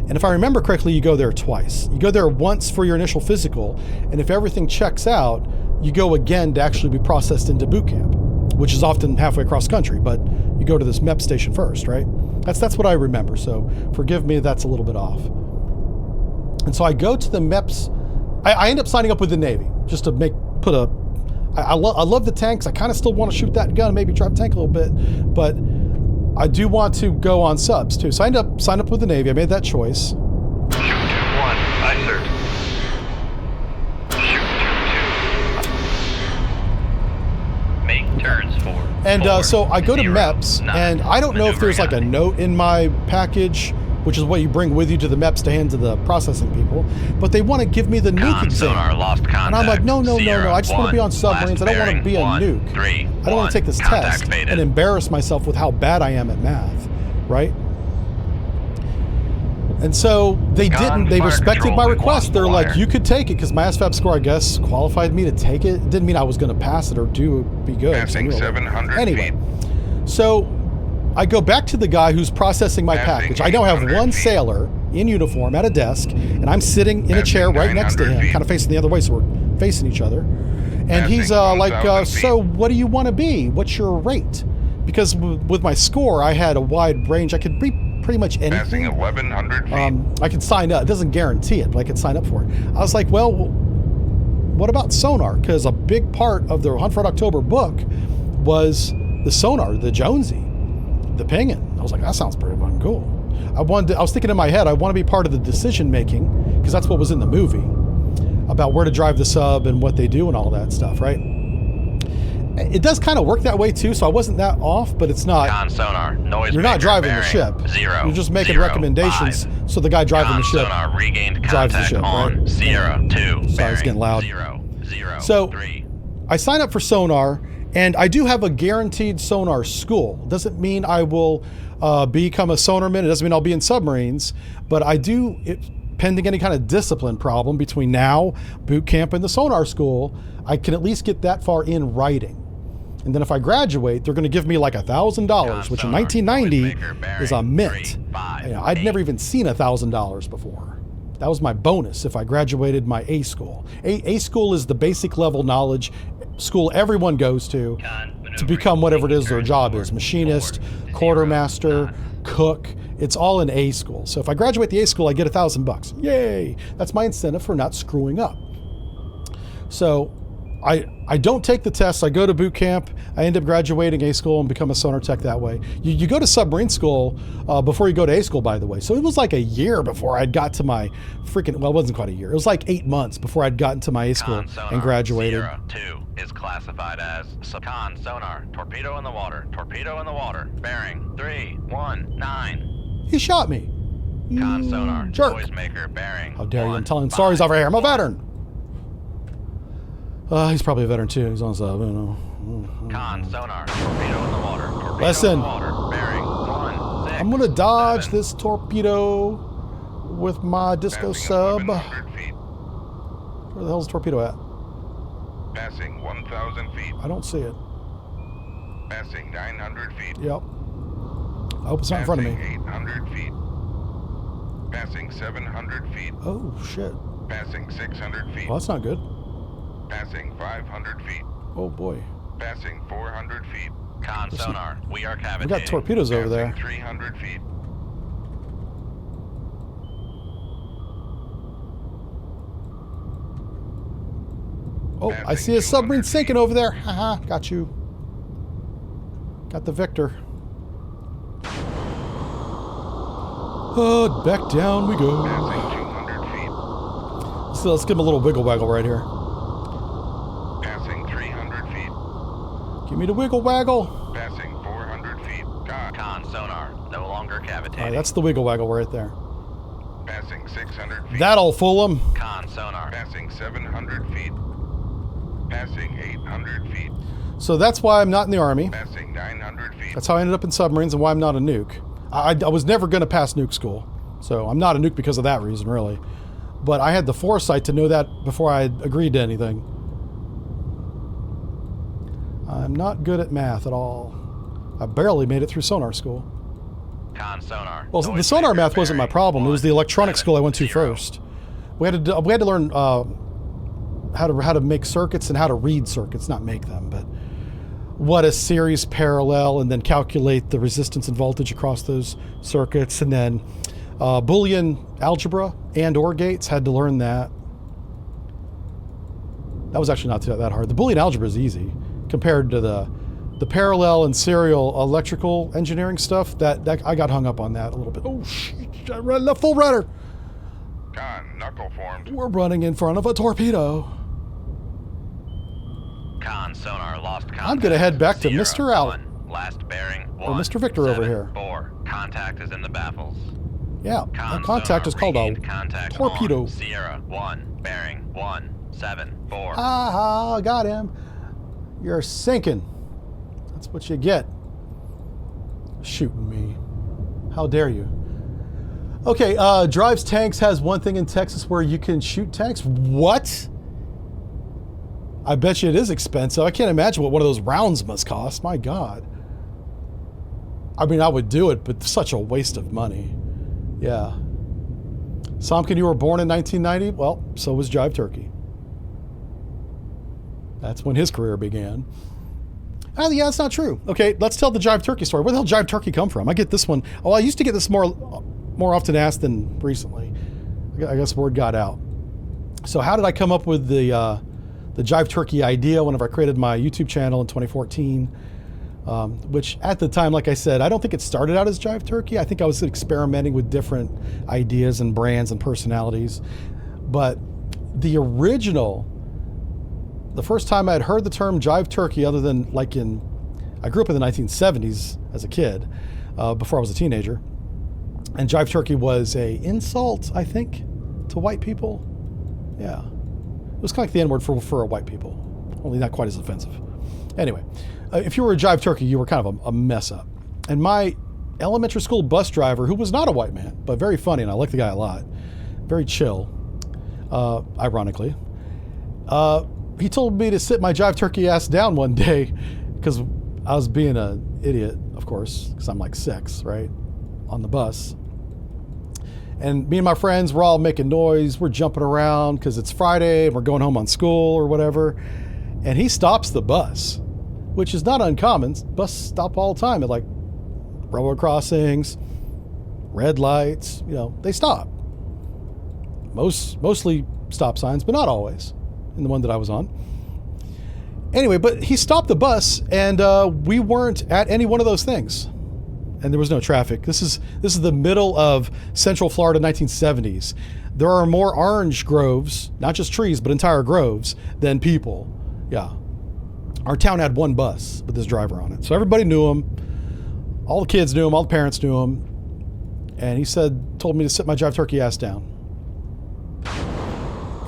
And if I remember correctly, you go there twice. You go there once for your initial physical, and if everything checks out, you go again to actually be processed into boot camp, which is often halfway across country, but you go to this MEP station first, right? That's what I remember, so forgive me if that's a little bit off. And so I go to the MEPS. I end up signing up with the Navy just to I love the tanks. I kind of still want to shoot that gun and maybe drive the tank a little bit, but I do want to go on subs too. So I end up signing up with the Navy. I made that choice. Shoot 2-1. Aye, sir. Shoot 2-2. Make turns for. And so I go to MEPS, and I don't know if there's like a note in my package, which is what you bring with you to the MEPS to hand to the processing people, but they want to give me the nuke exam. Sonar lost contact. And I'm like, no. I just want to be on submarines. I don't want to be a nuke. 3, I don't want to take this test and embarrass myself with how bad I am at math, right? And so they didn't. They respected my request. They're like, you could take it because my ASVAB score, I guess, qualified me to take it. It didn't mean I was going to pass it or be good. Passing 700 anyway, feet. so I go back to the guy who's processing my package. I now have one sailor in uniform at a desk, and I'm sitting in a chair right next to him, kind of facing the other way, so we're facing each other. And he's like, so what do you want to be? What's your rate? Because with my score, I had a wide range. I could be pretty much anything. Passing 1,100 feet. I could sign up. It doesn't guarantee it, but I could sign up for it. I was like, well, what about sonar? Because a big part of the Hunt for Red October book was the sonar, the Jonesy, the pinging. I was like, that sounds pretty fucking cool. I was thinking in my head, I want to be part of the decision making, because that's what was in the movie, about where to drive the sub and what they do and all that stuff, right? It does kind of work that way too, so I wasn't that off, but it's not. Con sonar, noise You're not maker, driving the bearing, ship. 0, You're just making 0, recommendations, 5. so the guy driving Con the ship sonar regained drives the contact ship, on right? Sierra 2. Sorry, it's getting loud. 0, 0, So 3. I sign up for Sonar, and I do have a guaranteed Sonar school. Doesn't mean I will become a sonarman. It doesn't mean I'll be in submarines, but I do, pending any kind of discipline problem between now, boot camp, and the Sonar school, I can at least get that far in writing. And then if I graduate, they're going to give me like $1,000, which in 1990 is a mint. I'd never even seen $1,000 before. That was my bonus if I graduated my A school. A school is the basic level knowledge school everyone goes to become whatever it is their job is. Machinist, quartermaster, cook. It's all in A school. So if I graduate the A school, I get $1,000. Yay! That's my incentive for not screwing up. So I don't take the tests. I go to boot camp. I end up graduating A school and become a sonar tech that way. You go to submarine school before you go to A school, by the way. So it was like a year before I'd got to my freaking, well, it wasn't quite a year. It was like 8 months before I'd gotten to my A school and graduated. Sierra 2 is classified as Con sonar, torpedo in the water, bearing 319. He shot me. Con sonar, jerk. noisemaker, bearing. How dare you? I'm telling stories over here. I'm a veteran. He's probably a veteran too. He's on sub. I don't know. Con sonar, torpedo in the water, Listen. in the water, bearing 16. I'm gonna dodge 7. this torpedo with my disco sub. Where the hell's the torpedo at? Passing 1,000 feet. I don't see it. Passing 900 feet. Yep. I hope it's not in front of me. 800 feet. Passing 700 feet. Oh shit. Passing 600 feet. Well, that's not good. Passing 500 feet. Oh boy. Passing 400 feet. Con sonar, we are We cavitating. got torpedoes over there. Passing 300 feet. Oh, I see a submarine sinking over there. Haha, got you. Got the Victor. Back down we go. Passing 200 feet. So let's give him a little wiggle waggle right here. Passing 300 feet. Give me the wiggle waggle. Passing 400 feet. Con sonar, no longer cavitating. All right, that's the wiggle waggle right there. Passing 600 feet. That'll fool him. Con sonar. Passing 700 feet. Passing 800 feet. So that's why I'm not in the Army. Passing 900 feet. That's how I ended up in submarines and why I'm not a nuke. I was never going to pass nuke school. So I'm not a nuke because of that reason, really. But I had the foresight to know that before I agreed to anything. I'm not good at math at all. I barely made it through sonar school. Con sonar. Well, the sonar math wasn't my problem. It was the electronic school I went to first. We had to learn how to make circuits and how to read circuits, not make them, but what a series parallel, and then calculate the resistance and voltage across those circuits, and then Boolean algebra and OR gates. Had to learn that. That was actually not that hard. The Boolean algebra is easy compared to the parallel and serial electrical engineering stuff. That I got hung up on that a little bit. Oh shit! I ran left full rudder. Con, knuckle formed. We're running in front of a torpedo. Con sonar lost contact. I'm gonna head back to Sierra Mr. Out. 1, last bearing 1. Or Mr. Victor over here. 4. Contact is in the baffles. Yeah, Con that contact sonar is called a regained contact torpedo. on Sierra 1, bearing 174. Ha, got him. You're sinking. That's what you get. Shooting me. How dare you? Okay, Drives Tanks has one thing in Texas where you can shoot tanks. What? I bet you it is expensive. I can't imagine what one of those rounds must cost. My God. I mean, I would do it, but such a waste of money. Yeah. Somkin, you were born in 1990? Well, so was Jive Turkey. That's when his career began. Oh, yeah, that's not true. Okay, let's tell the Jive Turkey story. Where the hell Jive Turkey come from? I get this one. Oh, I used to get this more often asked than recently. I guess word got out. So how did I come up with the Jive Turkey idea whenever I created my YouTube channel in 2014? Which at the time, like I said, I don't think it started out as Jive Turkey. I think I was experimenting with different ideas and brands and personalities. But the original, the first time I had heard the term Jive Turkey, other than like I grew up in the 1970s as a kid, before I was a teenager. And Jive Turkey was a insult, I think, to white people. Yeah. It was kind of like the N-word for white people. only not quite as offensive. Anyway, if you were a Jive Turkey, you were kind of a mess up. And my elementary school bus driver, who was not a white man, but very funny, and I like the guy a lot, very chill, ironically, he told me to sit my Jive Turkey ass down one day because I was being an idiot, of course, because I'm like 6, right, on the bus. And me and my friends were all making noise. We're jumping around because it's Friday and we're going home on school or whatever. And he stops the bus, which is not uncommon. Bus stop all the time at like railroad crossings, red lights, they stop. Mostly stop signs, but not always in the one that I was on. Anyway, but he stopped the bus and we weren't at any one of those things. And there was no traffic. This is the middle of Central Florida, 1970s. There are more orange groves, not just trees, but entire groves, than people. Yeah. Our town had one bus with this driver on it. So everybody knew him. All the kids knew him. All the parents knew him. And he told me to sit my Jive Turkey ass down.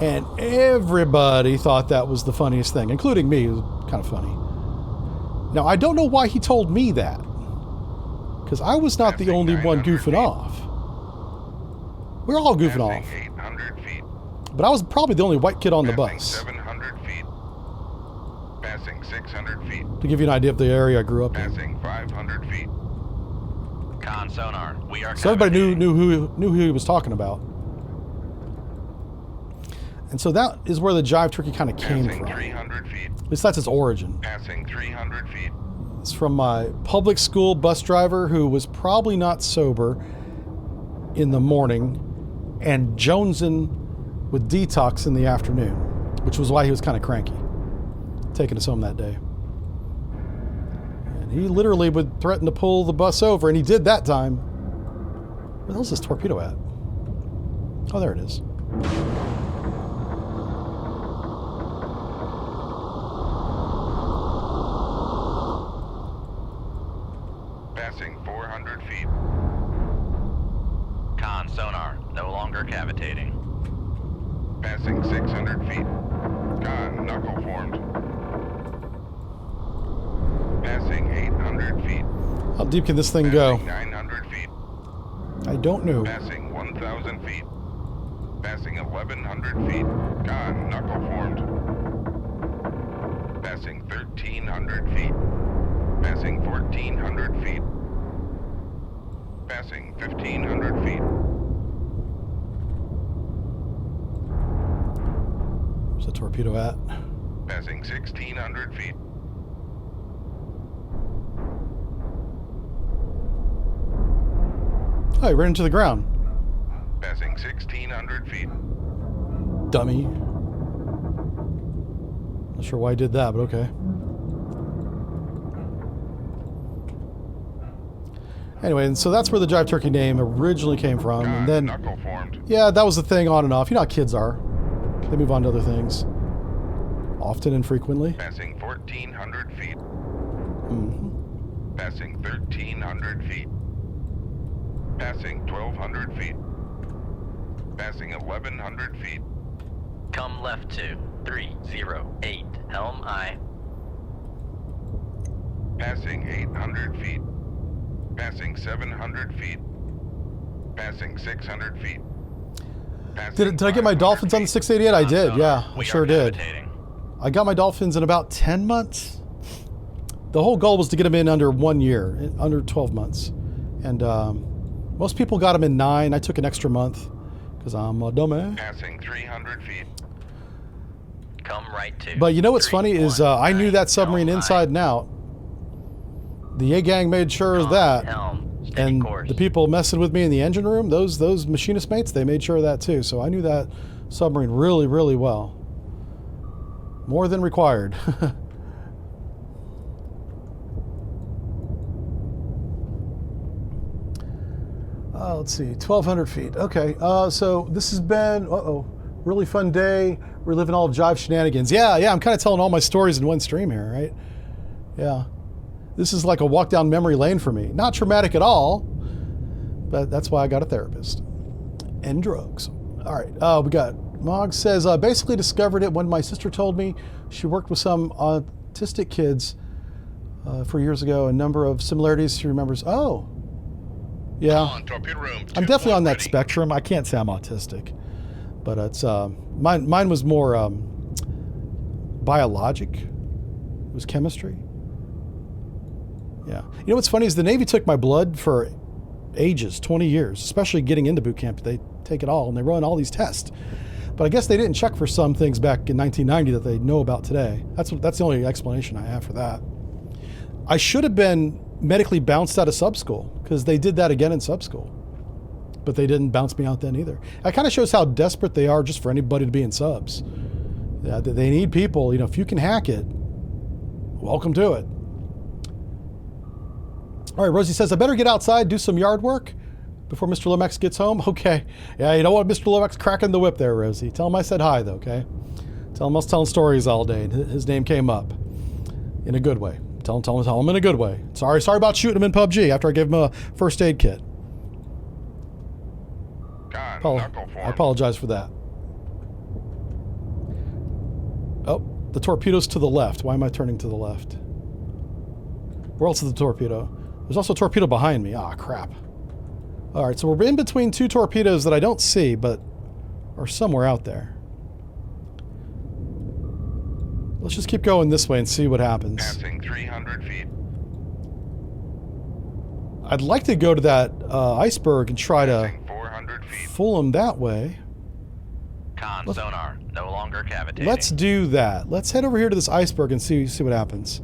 And everybody thought that was the funniest thing, including me. It was kind of funny. Now, I don't know why he told me that. Because I was not the only one goofing off. We were all goofing off. 800 feet. But I was probably the only white kid on the Passing bus. 700 feet. Passing 600 feet. To give you an idea of the area I grew up in. Passing 500 feet. Con sonar, we are So everybody cavitating. knew who he was talking about. And so that is where the Jive Turkey kind of came Passing from. 300 feet. At least that's its origin. Passing 300 feet. It's from my public school bus driver who was probably not sober in the morning and jonesing with detox in the afternoon, which was why he was kind of cranky, taking us home that day. And he literally would threaten to pull the bus over, and he did that time. Where the hell's this torpedo at? Oh, there it is. Passing 400 feet. Con sonar, no longer cavitating. Passing 600 feet. Con knuckle formed. Passing 800 feet. How deep can this thing go? Passing 900 feet. I don't know. Passing 1,000 feet. Passing 1,100 feet. Con knuckle formed. Passing 1,300 feet. Passing 1,400 feet. Passing 1,500 feet. Where's the torpedo at? Passing 1,600 feet. Oh, he ran into the ground. Passing 1,600 feet. Dummy. Not sure why I did that, but okay. Anyway, and so that's where the Jive Turkey name originally came from. Con And then, knuckle formed. yeah, that was the thing on and off. You know how kids are. They move on to other things. Often and frequently. Passing 1,400 feet. Mm-hmm. Passing 1,300 feet. Passing 1,200 feet. Passing 1,100 feet. Come left to 308. Helm I. Passing 800 feet. Passing 700 feet. Passing 600 feet. Passing Did I get my 500 dolphins on the feet. 688? I did, Sonar, yeah. I we sure are did. cavitating. I got my dolphins in about 10 months. The whole goal was to get them in under 1 year, under 12 months. And most people got them in 9. I took an extra month because I'm a dumbass. Passing 300 feet. Come right to. But you know what's funny is I knew that submarine Helm I. inside and out. The A gang made sure of Con that. Helm. Steady And course. the people messing with me in the engine room, those machinist mates, they made sure of that too. So I knew that submarine really, really well. More than required. Let's see, 1,200 feet. Okay, so this has been, really fun day. We're living all of Jive shenanigans. Yeah, I'm kind of telling all my stories in one stream here, right? Yeah. This is like a walk down memory lane for me. Not traumatic at all, but that's why I got a therapist. And drugs. All right, we got Mog says, basically discovered it when my sister told me she worked with some autistic kids for years ago. A number of similarities she remembers. Oh, yeah. On torpedo room. I'm definitely on that ready. spectrum. I can't say I'm autistic, but it's mine was more biologic. It was chemistry. Yeah. You know what's funny is the Navy took my blood for ages, 20 years, especially getting into boot camp. They take it all and they run all these tests. But I guess they didn't check for some things back in 1990 that they know about today. That's the only explanation I have for that. I should have been medically bounced out of sub school because they did that again in sub school. But they didn't bounce me out then either. That kind of shows how desperate they are just for anybody to be in subs. Yeah, they need people. You know, if you can hack it, welcome to it. All right, Rosie says, I better get outside, do some yard work before Mr. Lomax gets home. Okay. Yeah, you don't want Mr. Lomax cracking the whip there, Rosie. Tell him I said hi, though, okay? Tell him I was telling stories all day, and his name came up in a good way. Tell him in a good way. Sorry about shooting him in PUBG after I gave him a first aid kit. Con, knuckle I form. apologize for that. Oh, the torpedo's to the left. Why am I turning to the left? Where else is the torpedo? There's also a torpedo behind me. Ah, crap. All right, so we're in between two torpedoes that I don't see, but are somewhere out there. Let's just keep going this way and see what happens. Passing 300 feet. I'd like to go to that iceberg and try to Passing 400 feet. fool him that way. Con sonar, no longer cavitating. Let's do that. Let's head over here to this iceberg and see what happens.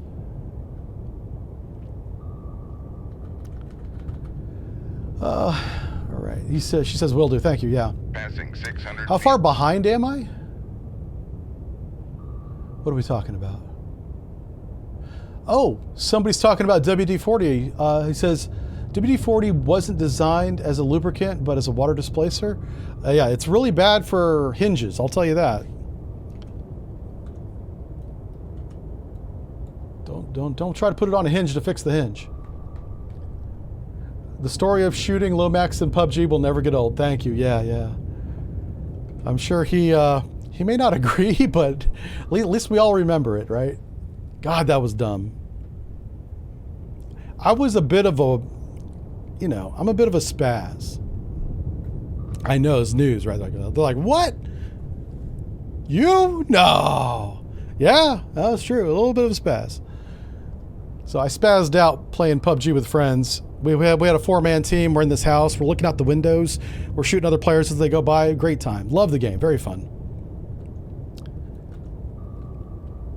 All right. She says, will do. Thank you. Yeah. Passing 600 How feet. far behind am I? What are we talking about? Oh, somebody's talking about WD-40. He says, WD-40 wasn't designed as a lubricant, but as a water displacer. Yeah, it's really bad for hinges. I'll tell you that. Don't try to put it on a hinge to fix the hinge. The story of shooting Lomax in PUBG will never get old. Thank you. Yeah. I'm sure he may not agree, but at least we all remember it, right? God, that was dumb. I was a bit of a, I'm a bit of a spaz. I know it's news, right? They're like, what? You? No. Yeah, that's true. A little bit of a spaz. So I spazzed out playing PUBG with friends. We had a 4-man team. We're in this house. We're looking out the windows. We're shooting other players as they go by. Great time. Love the game. Very fun.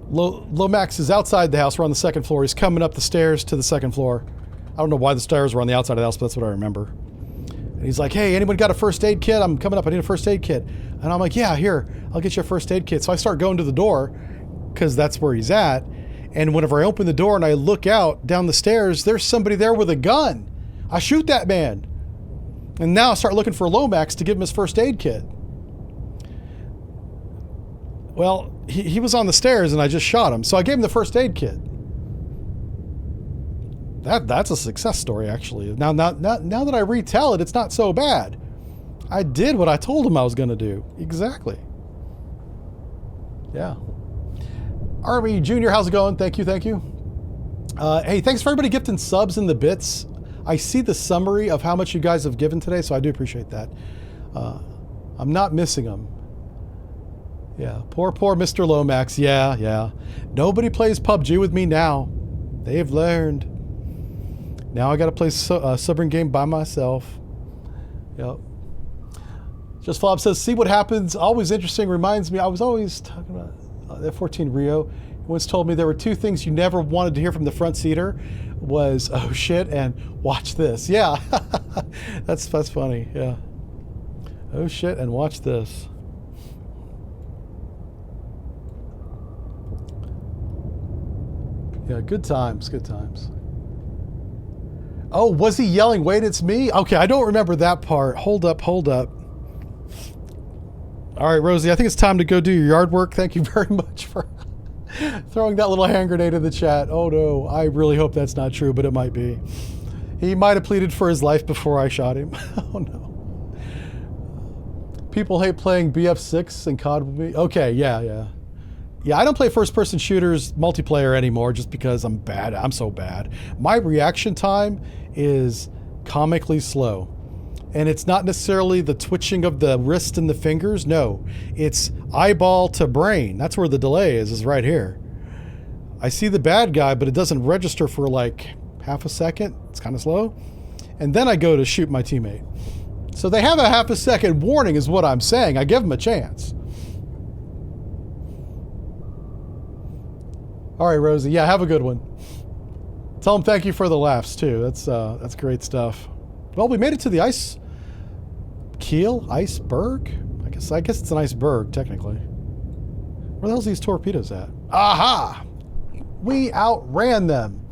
Lomax is outside the house. We're on the second floor. He's coming up the stairs to the second floor. I don't know why the stairs were on the outside of the house, but that's what I remember. And he's like, hey, anyone got a first aid kit? I'm coming up. I need a first aid kit. And I'm like, yeah, here. I'll get you a first aid kit. So I start going to the door because that's where he's at. And whenever I open the door and I look out down the stairs, there's somebody there with a gun. I shoot that man. And now I start looking for Lomax to give him his first aid kit. Well, he was on the stairs and I just shot him. So I gave him the first aid kit. That's a success story, actually. Now that I retell it, it's not so bad. I did what I told him I was going to do. Exactly. Yeah. Army Junior, how's it going? Thank you. Hey, thanks for everybody gifting subs in the bits. I see the summary of how much you guys have given today, so I do appreciate that. I'm not missing them. Yeah, poor Mr. Lomax. Yeah. Nobody plays PUBG with me now. They've learned. Now I got to play a submarine game by myself. Yep. Just Flob says, see what happens. Always interesting. Reminds me, I was always talking about F-14 Rio. He once told me there were two things you never wanted to hear from the front seater was, oh shit, and watch this. Yeah, that's funny. Yeah. Oh shit, and watch this. Yeah, good times. Oh, was he yelling, wait, it's me? Okay, I don't remember that part. Hold up. All right, Rosie, I think it's time to go do your yard work. Thank you very much for throwing that little hand grenade in the chat. Oh no, I really hope that's not true, but it might be. He might have pleaded for his life before I shot him. Oh no. People hate playing BF6 and COD with me. Okay, yeah. Yeah, I don't play first-person shooters multiplayer anymore just because I'm bad. I'm so bad. My reaction time is comically slow. And it's not necessarily the twitching of the wrist and the fingers. No, it's eyeball to brain. That's where the delay is right here. I see the bad guy, but it doesn't register for like half a second. It's kind of slow. And then I go to shoot my teammate. So they have a half a second warning is what I'm saying. I give them a chance. All right, Rosie. Yeah, have a good one. Tell them thank you for the laughs too. That's great stuff. Well, we made it to the ice keel, iceberg. I guess it's an iceberg technically. Where the hell's these torpedoes at? Aha! We outran them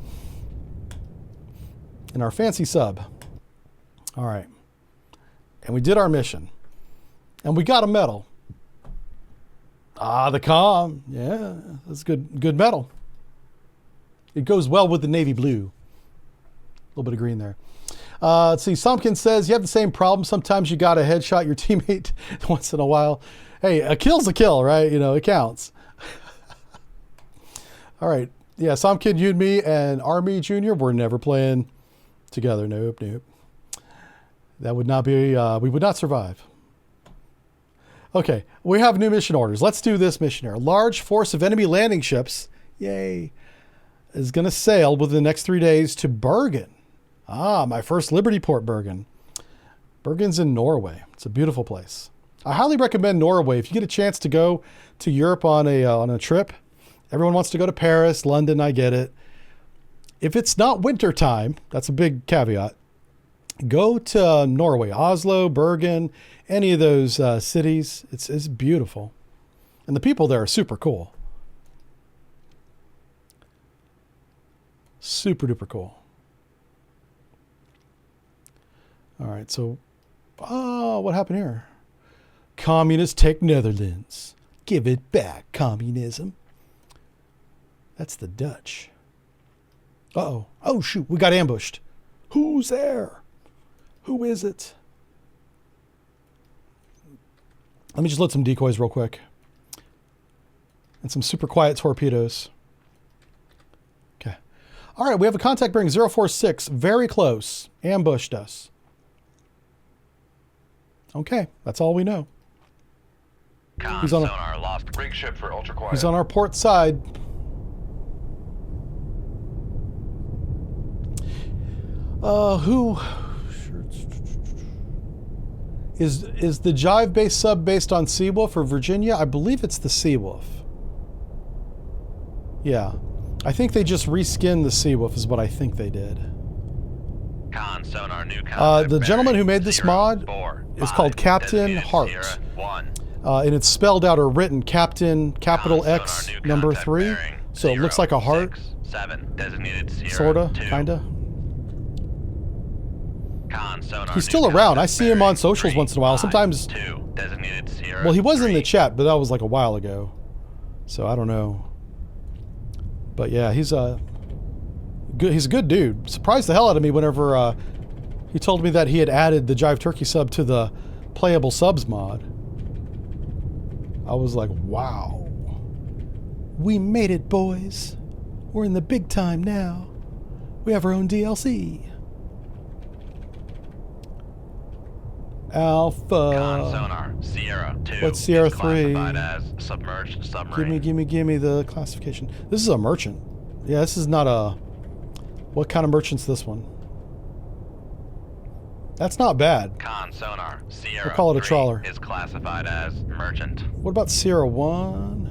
in our fancy sub. All right, and we did our mission, and we got a medal. Ah, the comm. Yeah, that's good medal. It goes well with the navy blue. A little bit of green there. Let's see. Sumpkin says, you have the same problem. Sometimes you got to headshot your teammate once in a while. Hey, a kill's a kill, right? You know, it counts. All right. Yeah, Sumpkin, you and me and Army Junior, we're never playing together. Nope. That would not be, we would not survive. Okay, we have new mission orders. Let's do this mission here. A large force of enemy landing ships, yay, is going to sail within the next 3 days to Bergen. Ah, my first Liberty port, Bergen. Bergen's in Norway. It's a beautiful place. I highly recommend Norway. If you get a chance to go to Europe on a trip, everyone wants to go to Paris, London, I get it. If it's not winter time, that's a big caveat, go to Norway, Oslo, Bergen, any of those cities. It's beautiful. And the people there are super cool. Super duper cool. All right, so, what happened here? Communists take Netherlands. Give it back, communism. That's the Dutch. Uh-oh. Oh, shoot, we got ambushed. Who's there? Who is it? Let me just load some decoys real quick. And some super quiet torpedoes. Okay. All right, we have a contact bearing 046. Very close. Ambushed us. Okay, that's all we know. Con sonar lost. Rig ship for ultra quiet. He's on our port side. Who is the Jive base sub based on Seawolf or Virginia? I believe it's the Seawolf. Yeah, I think they just reskinned the Seawolf is what I think they did. Con sonar new contact The gentleman who made this 0, mod 4, is 5, called Captain designated Hart. Sierra 1. And it's spelled out or written Captain capital Con X sonar new number contact 3. bearing So it looks like a heart. 6, 7, designated Sierra Sorta, 2. kinda. Con sonar He's new still around. I contact see him on bearing socials 3, once in a while. 5, Sometimes, 2, designated Sierra well, he was in the 3. chat, but that was like a while ago. So I don't know. But yeah, he's a good dude. Surprised the hell out of me whenever he told me that he had added the Jive Turkey sub to the playable subs mod. I was like, wow. We made it, boys. We're in the big time now. We have our own DLC. Alpha. Con sonar Sierra 2. What's Sierra is 3? classified as submerged submarine. Give me the classification. This is a merchant. Yeah, this is not a... What kind of merchant's this one? That's not bad. Con sonar Sierra We'll call it a 3 trawler. is classified as merchant. What about Sierra 1?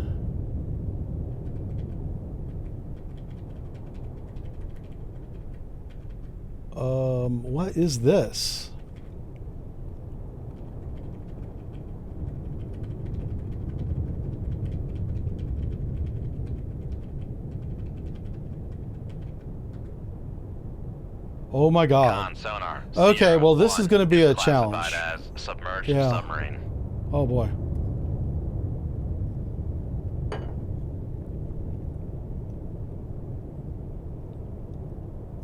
What is this? Oh my God. Con sonar. Okay, Sierra well, this 1 is gonna be a classified challenge. as submerged Yeah. submarine. Oh boy.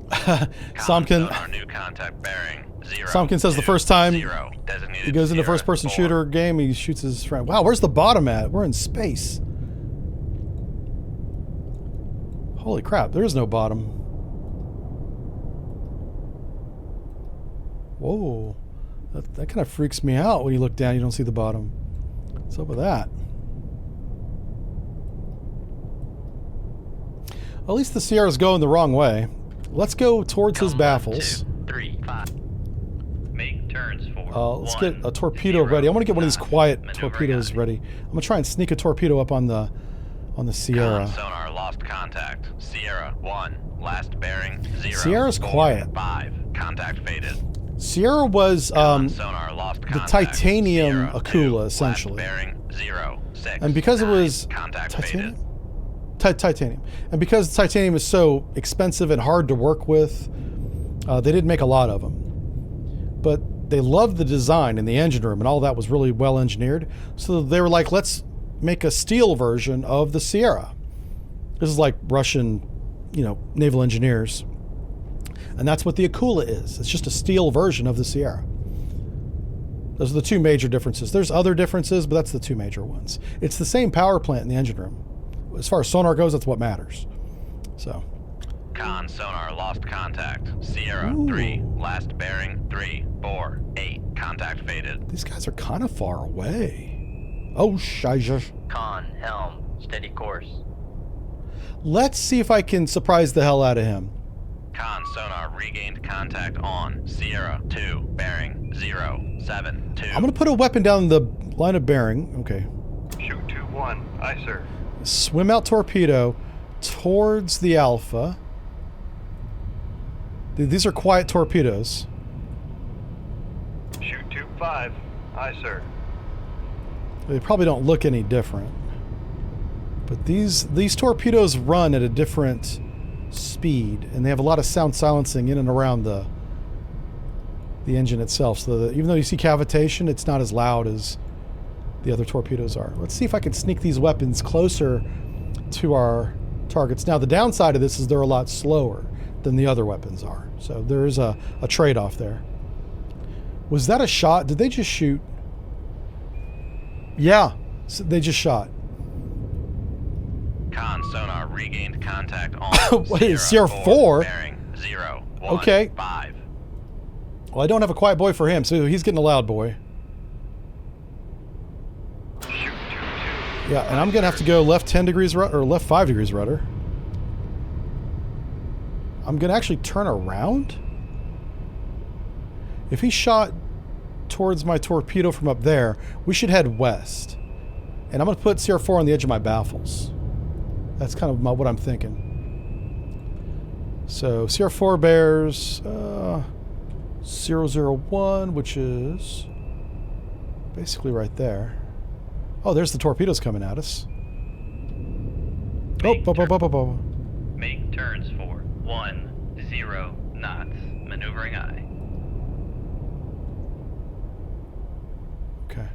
Con Somkin, sonar new contact bearing 0. Somkin says the first time 0. Designated he goes into Sierra first-person 4. shooter game, he shoots his friend. Wow, where's the bottom at? We're in space. Holy crap, there is no bottom. Whoa. That kind of freaks me out when you look down, you don't see the bottom. What's up with that? At least the Sierra's going the wrong way. Let's go towards his baffles. 2, 3, 5. Make turns for. Let's get a torpedo ready. I want to get one of these quiet torpedoes ready. I'm gonna try and sneak a torpedo up on the Sierra. Sonar lost contact. Sierra 1. Last bearing 0. Sierra's 4, quiet. 5. Contact faded. Sierra was Sonar lost the contact. titanium Sierra Akula 2. essentially, Last bearing 0. 6. and because it 9. was Contact titanium, faded. titanium, and because titanium is so expensive and hard to work with, they didn't make a lot of them. But they loved the design and the engine room, and all that was really well engineered. So they were like, let's make a steel version of the Sierra. This is like Russian, naval engineers. And that's what the Akula is. It's just a steel version of the Sierra. Those are the two major differences. There's other differences, but that's the two major ones. It's the same power plant in the engine room. As far as sonar goes, that's what matters. So. Sonar lost contact. Sierra Ooh. 3. Last bearing 3. 4. 8. Contact faded. These guys are kind of far away. Oh, Shizer. Helm, steady course. Let's see if I can surprise the hell out of him. Sonar regained contact on Sierra 2. Bearing 0. 7. 2. I'm going to put a weapon down the line of bearing. Okay. Shoot 2-1. Aye, sir. Swim out torpedo towards the Alpha. These are quiet torpedoes. Shoot 2-5. Aye, sir. They probably don't look any different. But these torpedoes run at a different speed, and they have a lot of sound silencing in and around the engine itself, so that even though you see cavitation, it's not as loud as the other torpedoes are. Let's see if I can sneak these weapons closer to our targets. Now, the downside of this is they're a lot slower than the other weapons are, so there is a trade-off there. Was that a shot? Did they just shoot? Yeah, so they just shot. Sonar regained contact on What is Sierra 4? Bearing 0. 1. Okay. 5. Well, I don't have a quiet boy for him, so he's getting a loud boy. Shoot 2-2. Yeah, and I'm gonna have to go left 10 degrees or left 5 degrees rudder. I'm gonna actually turn around. If he shot towards my torpedo from up there, we should head west. And I'm gonna put Sierra 4 on the edge of my baffles. That's kind of what I'm thinking. So Sierra 4 bears 001, which is basically right there. Oh, there's the torpedoes coming at us. Oh, Make turns for 10 knots. Maneuvering aye. Okay.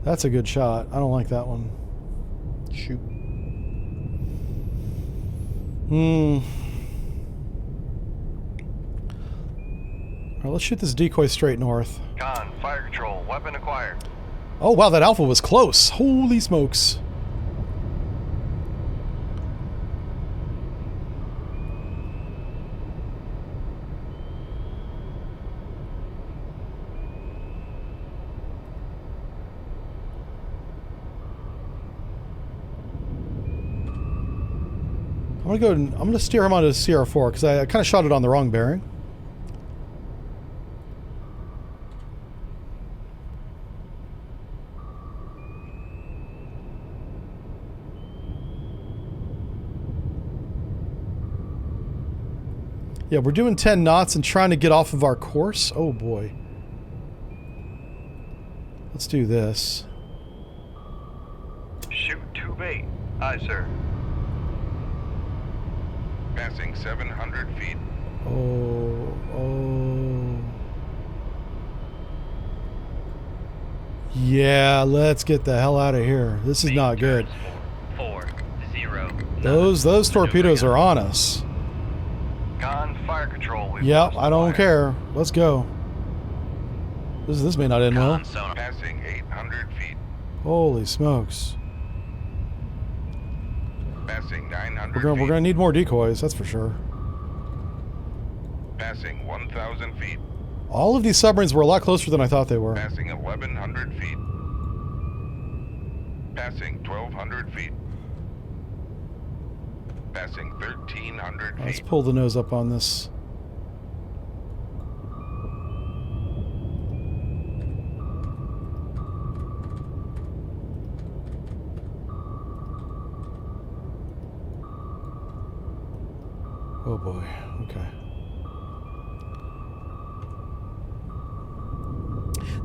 That's a good shot. I don't like that one. Shoot. Alright, let's shoot this decoy straight north. Fire control. Weapon acquired. Oh, wow, that Alpha was close. Holy smokes. I'm gonna steer him onto Sierra 4 because I kind of shot it on the wrong bearing. Yeah, we're doing 10 knots and trying to get off of our course. Oh boy. Let's do this. Shoot 2-8. Aye, sir. Passing 700 feet. Oh. Yeah, let's get the hell out of here. This is not good. Those torpedoes are on us. Con, fire control. We've Yep, lost I don't wire. care. Let's go. This may not end well. Con sonar. Passing 800 feet. Holy smokes. Passing 900 We're feet. gonna need more decoys, that's for sure. Passing 1,000 feet. All of these submarines were a lot closer than I thought they were. Passing 1,100 feet. Passing 1,200 feet. Passing 1,300 Let's feet. pull the nose up on this. Oh boy, okay.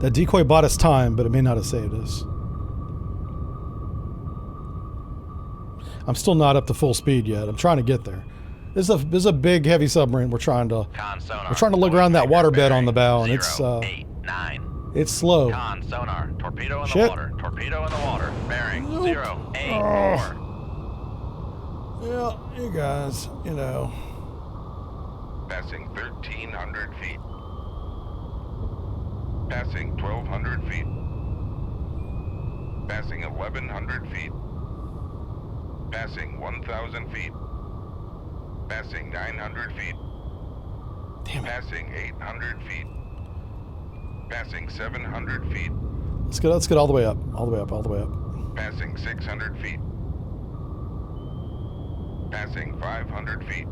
That decoy bought us time, but it may not have saved us. I'm still not up to full speed yet. I'm trying to get there. This is a big, heavy submarine. We're trying to look around that water bed on the bow, and it's 089. it's slow. Con sonar. Torpedo in Shit. the water. Torpedo in the water. Bearing Nope. 084. Yeah, you guys, you know. Passing 1,300 feet. Passing 1,200 feet. Passing 1,100 feet. Passing 1,000 feet. Passing 900 feet. Damn it. Passing 800 feet. Passing 700 feet. Let's get all the way up. All the way up, all the way up. Passing 600 feet. Passing 500 feet.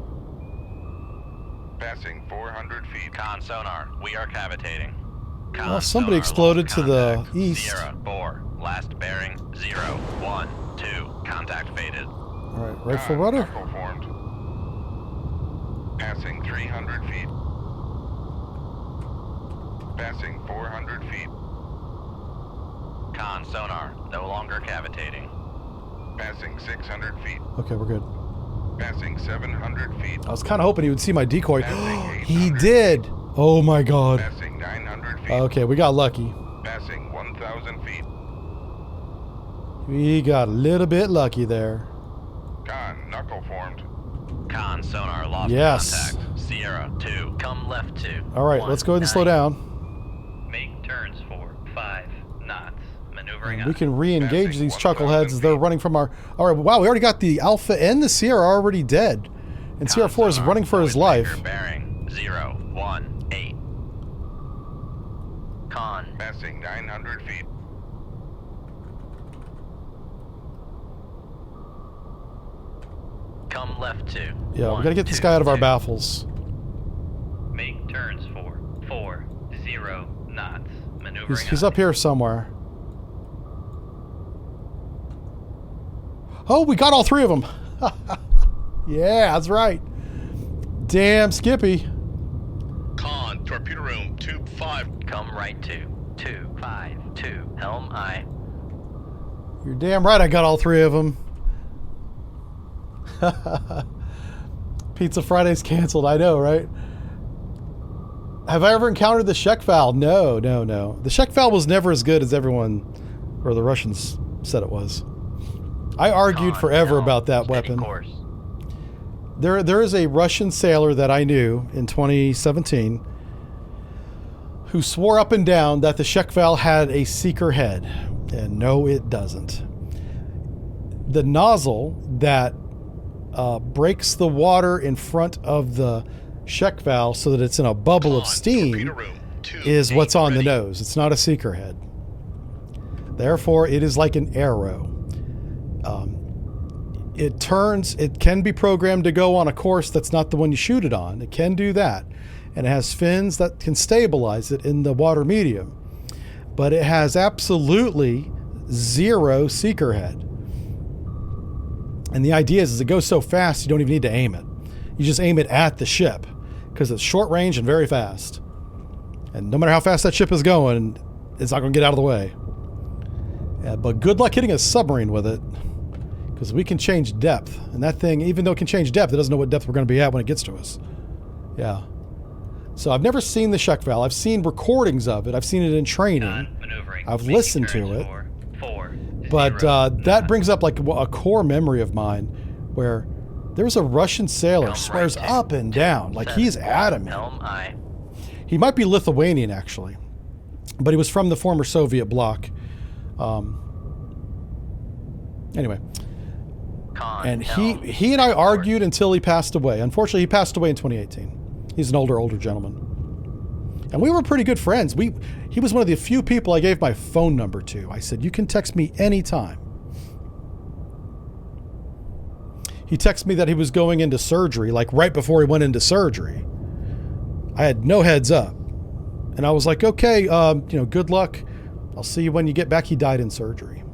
Passing 400 feet. Con sonar. We are cavitating. Con Well, somebody sonar, exploded lost to the contact. east. Sierra 4. Last bearing 012. Contact faded. Alright, right full Con, rudder. knuckle formed. Passing 300 feet. Passing 400 feet. Con sonar. No longer cavitating. Passing 600 feet. Okay, we're good. Passing 700 feet. I was kind of hoping he would see my decoy. Passing He 800 did! Oh my god. Passing 900 feet. Okay, we got lucky. Passing 1,000 feet. We got a little bit lucky there. Con, knuckle formed. Con sonar lost Yes. contact. Sierra 2. Come left to. Alright, let's go ahead and slow 19. down. Make turns for 5 knots. Maneuvering We up. can re-engage Passing these 1,000 chuckleheads as they're feet. running from our... Alright, wow, we already got the Alpha and the Sierra already dead. And Sierra 4 is running for his life. Bearing 018. Con. Passing 900 feet. Come left to. Yeah, we gotta get this guy out of our baffles. Make turns for 40 knots. Maneuvering He's up here somewhere. Oh, we got all three of them. Yeah, that's right. Damn, Skippy. Con, torpedo room, tube 5. Come right to 252. Helm I. You're damn right I got all three of them. Pizza Friday's canceled, I know, right? Have I ever encountered the Shekval? No, no, no. The Shekval was never as good as everyone, or the Russians said it was. I argued Con, forever helm, about that steady weapon. Course. There is a Russian sailor that I knew in 2017 who swore up and down that the Shekval had a seeker head. And no, it doesn't. The nozzle that breaks the water in front of the Shekval so that it's in a bubble of Con, steam torpedo room, tube is 8 what's on the ready. nose. It's not a seeker head. Therefore, it is like an arrow. It can be programmed to go on a course that's not the one you shoot it on. It can do that. And it has fins that can stabilize it in the water medium. But it has absolutely zero seeker head. And the idea is it goes so fast you don't even need to aim it. You just aim it at the ship because it's short range and very fast. And no matter how fast that ship is going, it's not going to get out of the way. Yeah, but good luck hitting a submarine with it because we can change depth. And that thing, even though it can change depth, it doesn't know what depth we're going to be at when it gets to us. Yeah. So I've never seen the Shekval. I've seen recordings of it. I've seen it in training. Non-maneuvering. I've Making listened to turns it. for 40 But that knots. brings up like a core memory of mine where there was a Russian sailor, Helm swears right, up and down, like he's adamant. Helm I. He might be Lithuanian, actually, but he was from the former Soviet bloc. Anyway, Con. and Helm. he and I argued until he passed away. Unfortunately, he passed away in 2018. He's an older gentleman. And we were pretty good friends. He was one of the few people I gave my phone number to. I said, you can text me anytime. He texted me that he was going into surgery, like right before he went into surgery. I had no heads up. And I was like, okay, good luck. I'll see you when you get back. He died in surgery.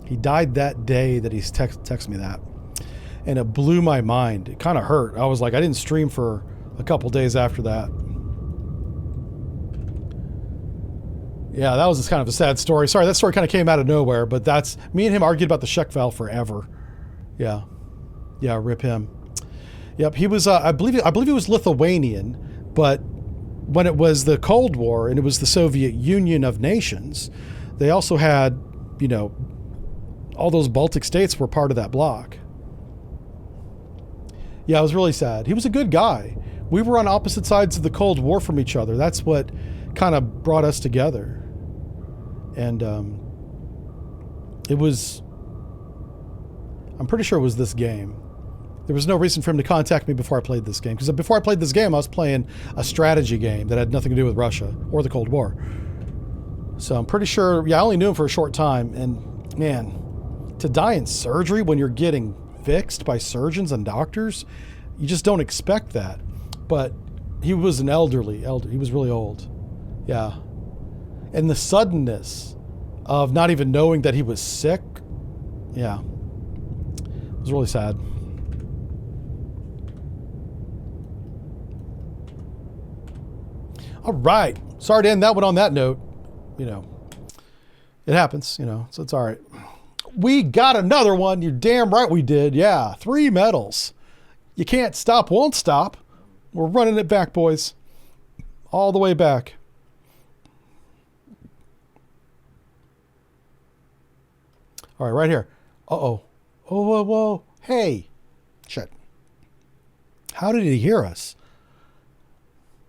He died that day that he texted me that. And it blew my mind. It kind of hurt. I was like, I didn't stream for a couple days after that. Yeah, that was kind of a sad story. Sorry, that story kind of came out of nowhere, but me and him argued about the Czech valve forever. Yeah. Yeah, rip him. Yep, he was, I believe he was Lithuanian, but when it was the Cold War and it was the Soviet Union of Nations, they also had, all those Baltic states were part of that bloc. Yeah, it was really sad. He was a good guy. We were on opposite sides of the Cold War from each other. That's what kind of brought us together. And it was, I'm pretty sure it was this game. There was no reason for him to contact me before I played this game. Because before I played this game, I was playing a strategy game that had nothing to do with Russia or the Cold War. So I'm pretty sure, I only knew him for a short time. And man, to die in surgery when you're getting fixed by surgeons and doctors, you just don't expect that. But he was an elderly, he was really old. Yeah. And the suddenness of not even knowing that he was sick, yeah, it was really sad. All right. Sorry to end that one on that note. It happens, so it's all right. We got another one. You're damn right we did. Yeah, 3 medals. You can't stop, won't stop. We're running it back, boys. All the way back. All right, right here. Uh-oh. Oh, whoa, whoa. Hey. Shit. How did he hear us?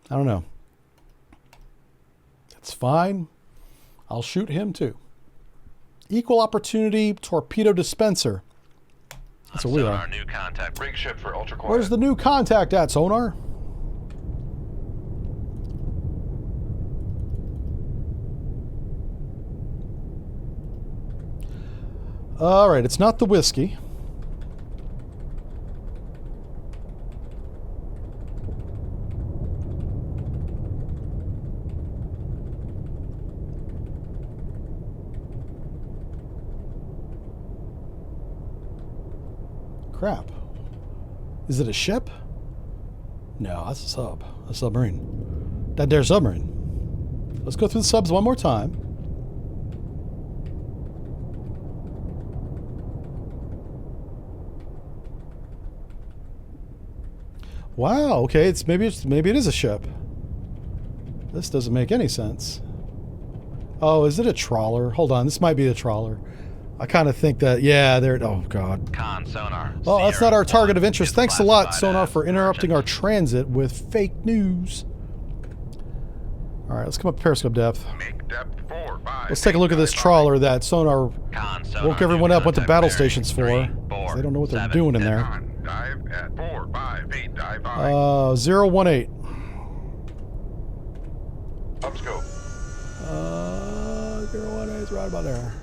I don't know. It's fine. I'll shoot him too. Equal opportunity torpedo dispenser. That's what we are. Sonar, new contact. Rig ship for ultra quiet. Where's the new contact at, Sonar? All right, it's not the whiskey. Crap. Is it a ship? No, that's a sub. A submarine. That there's submarine. Let's go through the subs one more time. Wow, okay, maybe it is a ship. This doesn't make any sense. Oh, is it a trawler? Hold on, this might be a trawler. I kind of think that, yeah, there, oh god. Con sonar. Well, that's not our target of interest. Is Thanks a lot, classified Sonar, as for interrupting our emergency. transit with fake news. Alright, let's come up to periscope depth. Make depth 4, 5. Let's take a look at this trawler that Sonar Con sonar. woke everyone new up with the contact battle bearing. stations for. 3, 'Cause 4, they don't know what they're 7, doing in there. On. Dive at 4, 5, 8. Dive 5. 018. Upscope. 018 is right about there.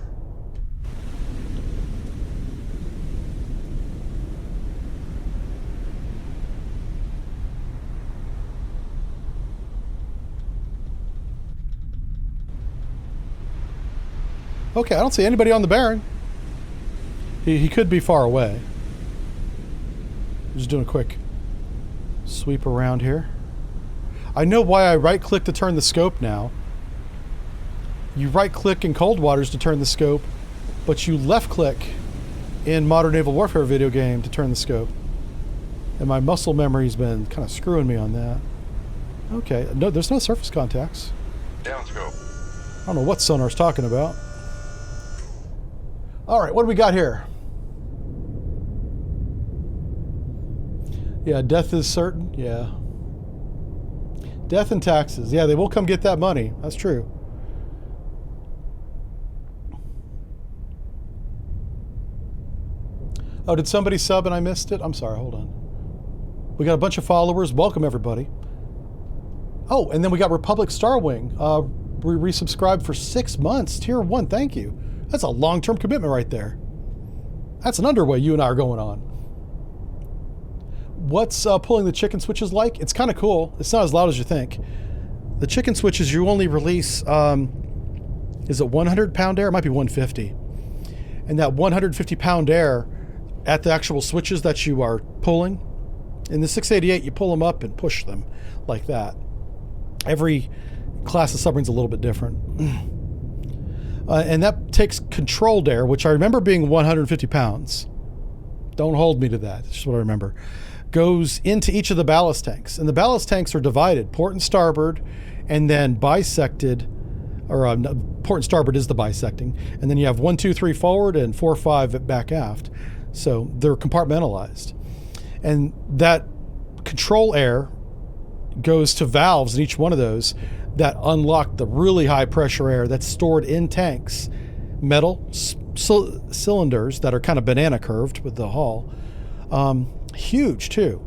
Okay, I don't see anybody on the bearing. He could be far away. Just doing a quick sweep around here. I know why I right-click to turn the scope now. You right-click in Cold Waters to turn the scope, but you left-click in Modern Naval Warfare video game to turn the scope. And my muscle memory's been kind of screwing me on that. Okay, no, there's no surface contacts. Downscope. I don't know what Sonar's talking about. All right, what do we got here? Yeah, death is certain. Yeah. Death and taxes. Yeah, they will come get that money. That's true. Oh, did somebody sub and I missed it? I'm sorry, hold on. We got a bunch of followers. Welcome, everybody. Oh, and then we got Republic Starwing. We resubscribed for 6 months. Tier 1, thank you. That's a long-term commitment right there. That's an underway you and I are going on. What's pulling the chicken switches like? It's kind of cool. It's not as loud as you think. The chicken switches, you only release, is it 100 pound air? It might be 150. And that 150 pound air at the actual switches that you are pulling, in the 688, you pull them up and push them like that. Every class of submarine's a little bit different. And that takes controlled air, which I remember being 150 pounds. Don't hold me to that. That's just what I remember. Goes into each of the ballast tanks. And the ballast tanks are divided, port and starboard, and then bisected, or port and starboard is the bisecting. And then you have 1, 2, 3 forward and 4, 5 back aft. So they're compartmentalized. And that control air goes to valves in each one of those that unlock the really high pressure air that's stored in tanks. Metal cylinders that are kind of banana curved with the hull. Huge too.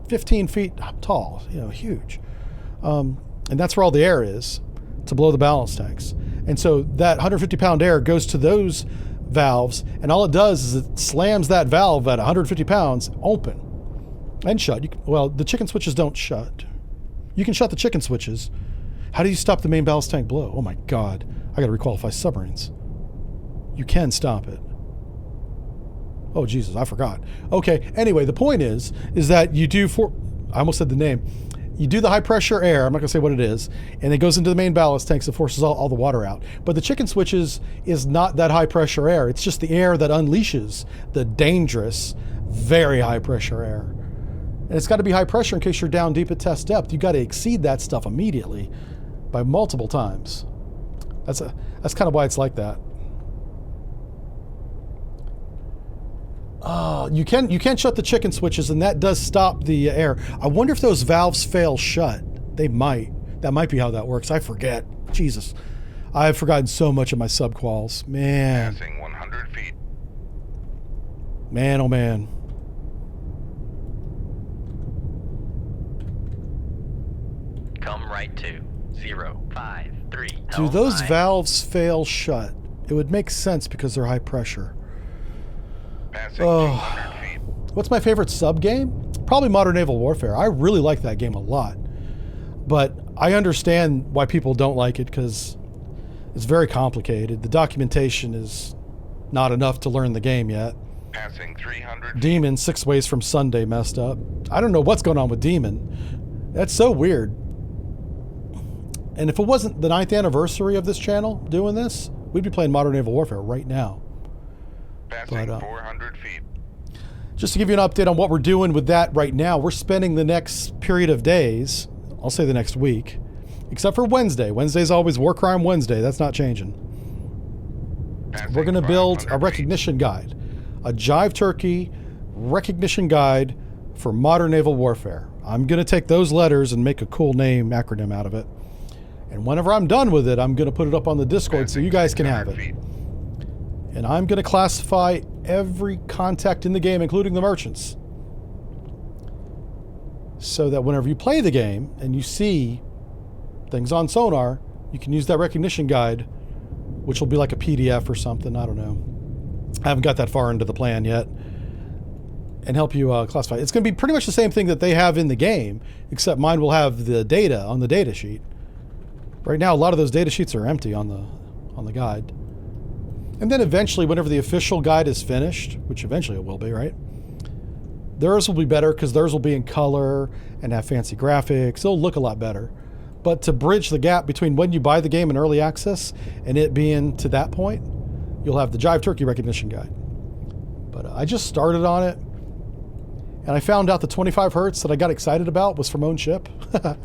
15 feet tall, huge. And that's where all the air is to blow the ballast tanks. And so that 150 pound air goes to those valves, and all it does is it slams that valve at 150 pounds open and shut. Well, the chicken switches don't shut. You can shut the chicken switches. How do you stop the main ballast tank blow? Oh my God, I gotta requalify submarines. You can stop it. Oh Jesus, I forgot. Okay, anyway, the point is that you do I almost said the name. You do the high pressure air, I'm not gonna say what it is, and it goes into the main ballast tanks that forces all the water out. But the chicken switches is not that high pressure air. It's just the air that unleashes the dangerous, very high pressure air. And it's gotta be high pressure in case you're down deep at test depth. You gotta exceed that stuff immediately by multiple times. That's kind of why it's like that. You can shut the chicken switches, and that does stop the air. I wonder if those valves fail shut. They might. That might be how that works. I forget. Jesus. I've forgotten so much of my subquals. Man. Passing 100 feet. Man, oh man. Come right to 0, 5, 3. Do those valves fail shut? It would make sense because they're high pressure. Passing 200 feet. What's my favorite sub game? Probably Modern Naval Warfare. I really like that game a lot. But I understand why people don't like it because it's very complicated. The documentation is not enough to learn the game yet. Passing 300 feet. Demon, 6 Ways from Sunday messed up. I don't know what's going on with Demon. That's so weird. And if it wasn't the 9th anniversary of this channel doing this, we'd be playing Modern Naval Warfare right now. Passing 400 feet. Just to give you an update on what we're doing with that right now, we're spending the next period of days, I'll say the next week, except for Wednesday. Wednesday's always War Crime Wednesday. That's not changing. Passing We're going to build a 500 recognition guide, a Jive Turkey recognition guide for modern naval warfare. I'm going to take those letters and make a cool name acronym out of it. And whenever I'm done with it, I'm going to put it up on the Discord so you guys can have it. Feet. And I'm going to classify every contact in the game, including the merchants, so that whenever you play the game and you see things on Sonar, you can use that recognition guide, which will be like a PDF or something. I don't know. I haven't got that far into the plan yet. And help you classify. It's going to be pretty much the same thing that they have in the game, except mine will have the data on the data sheet. Right now, a lot of those data sheets are empty on the guide. And then eventually, whenever the official guide is finished, which eventually it will be, right? Theirs will be better because theirs will be in color and have fancy graphics. It'll look a lot better. But to bridge the gap between when you buy the game in early access and it being to that point, you'll have the Jive Turkey recognition guide. But I just started on it, and I found out the 25 hertz that I got excited about was from Own Ship. The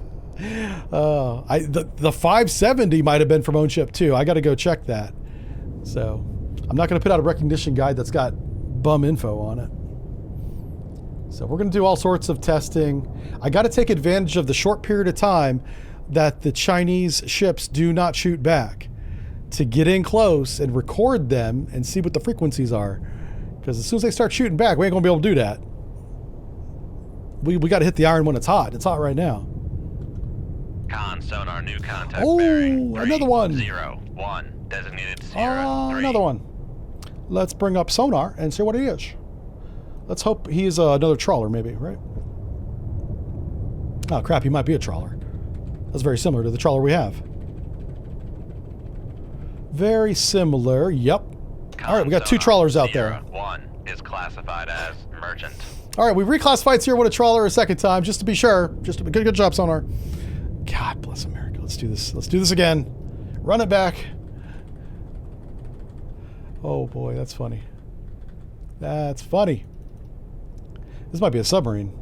570 might have been from Own Ship too. I got to go check that. So I'm not going to put out a recognition guide that's got bum info on it. So we're going to do all sorts of testing. I got to take advantage of the short period of time that the Chinese ships do not shoot back to get in close and record them and see what the frequencies are. Because as soon as they start shooting back, we ain't going to be able to do that. We got to hit the iron when it's hot. It's hot right now. Con sonar, new contact Oh, bearing. another one. 301. Designated Sierra 3. Another one. Let's bring up Sonar and see what it is. Let's hope he is another trawler, maybe, right? Oh, crap, he might be a trawler. That's very similar to the trawler we have. Very similar, yep. All right, we got 2 trawlers out there. Sierra 1 is classified as merchant. All right, we've reclassified Sierra 1 a trawler a second time, just to be sure. Just to be good job, Sonar. God bless America. Let's do this. Let's do this again. Run it back. Oh boy, that's funny. That's funny. This might be a submarine.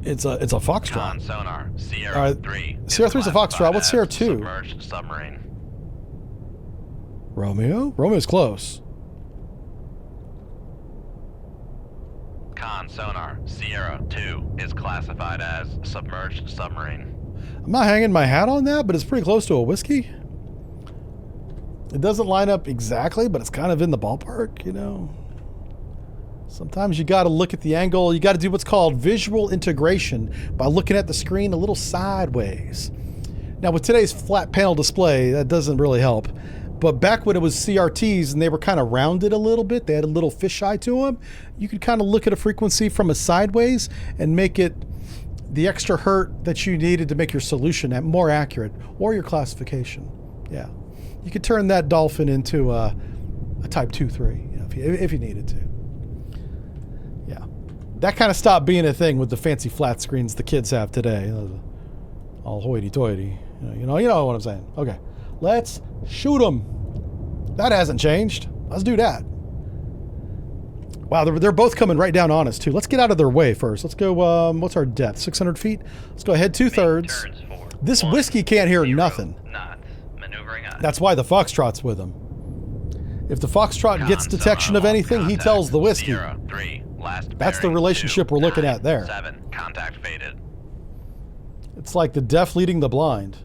It's a Foxtrot. Con sonar, Sierra All right, 3. Sierra 3 is a Foxtrot. What's Sierra 2? Submerged submarine. Romeo? Romeo's close. Con sonar, Sierra 2 is classified as submerged submarine. I'm not hanging my hat on that, but it's pretty close to a whiskey. It doesn't line up exactly, but it's kind of in the ballpark, you know. Sometimes you got to look at the angle. You got to do what's called visual integration by looking at the screen a little sideways. Now, with today's flat panel display, that doesn't really help. But back when it was CRTs and they were kind of rounded a little bit, they had a little fisheye to them, you could kind of look at a frequency from a sideways and make it the extra hertz that you needed to make your solution more accurate, or your classification. Yeah. You could turn that dolphin into a Type 2-3, you know, if you needed to. Yeah. That kind of stopped being a thing with the fancy flat screens the kids have today. All hoity-toity. You know what I'm saying. Okay. Let's shoot them. That hasn't changed. Let's do that. Wow, they're both coming right down on us, too. Let's get out of their way first. Let's go, what's our depth? 600 feet? Let's go ahead 2/3. This whiskey can't hear nothing. That's why the Foxtrot's with him. If the Foxtrot gets detection of anything, he tells the whiskey. Sierra 3, last That's the bearing relationship we're looking at there. 7, contact faded. It's like the deaf leading the blind.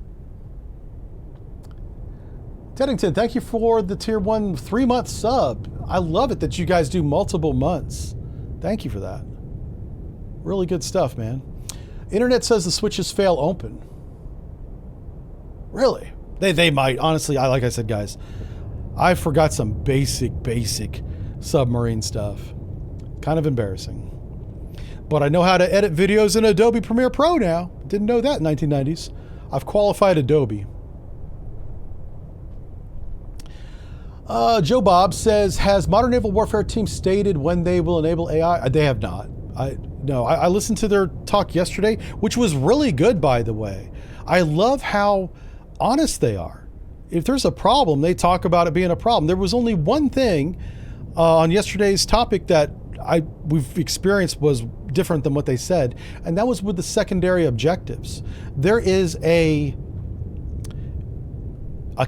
Teddington, thank you for the tier 1 3-month sub. I love it that you guys do multiple months. Thank you for that. Really good stuff, man. Internet says the switches fail open. Really? They might. Honestly, like I said, guys, I forgot some basic submarine stuff. Kind of embarrassing. But I know how to edit videos in Adobe Premiere Pro now. Didn't know that in 1990s. I've qualified Adobe. Joe Bob says, has Modern Naval Warfare team stated when they will enable AI? They have not. I listened to their talk yesterday, which was really good, by the way. I love how honest they are. If there's a problem, they talk about it being a problem. There was only one thing on yesterday's topic that we've experienced was different than what they said, and that was with the secondary objectives. There is a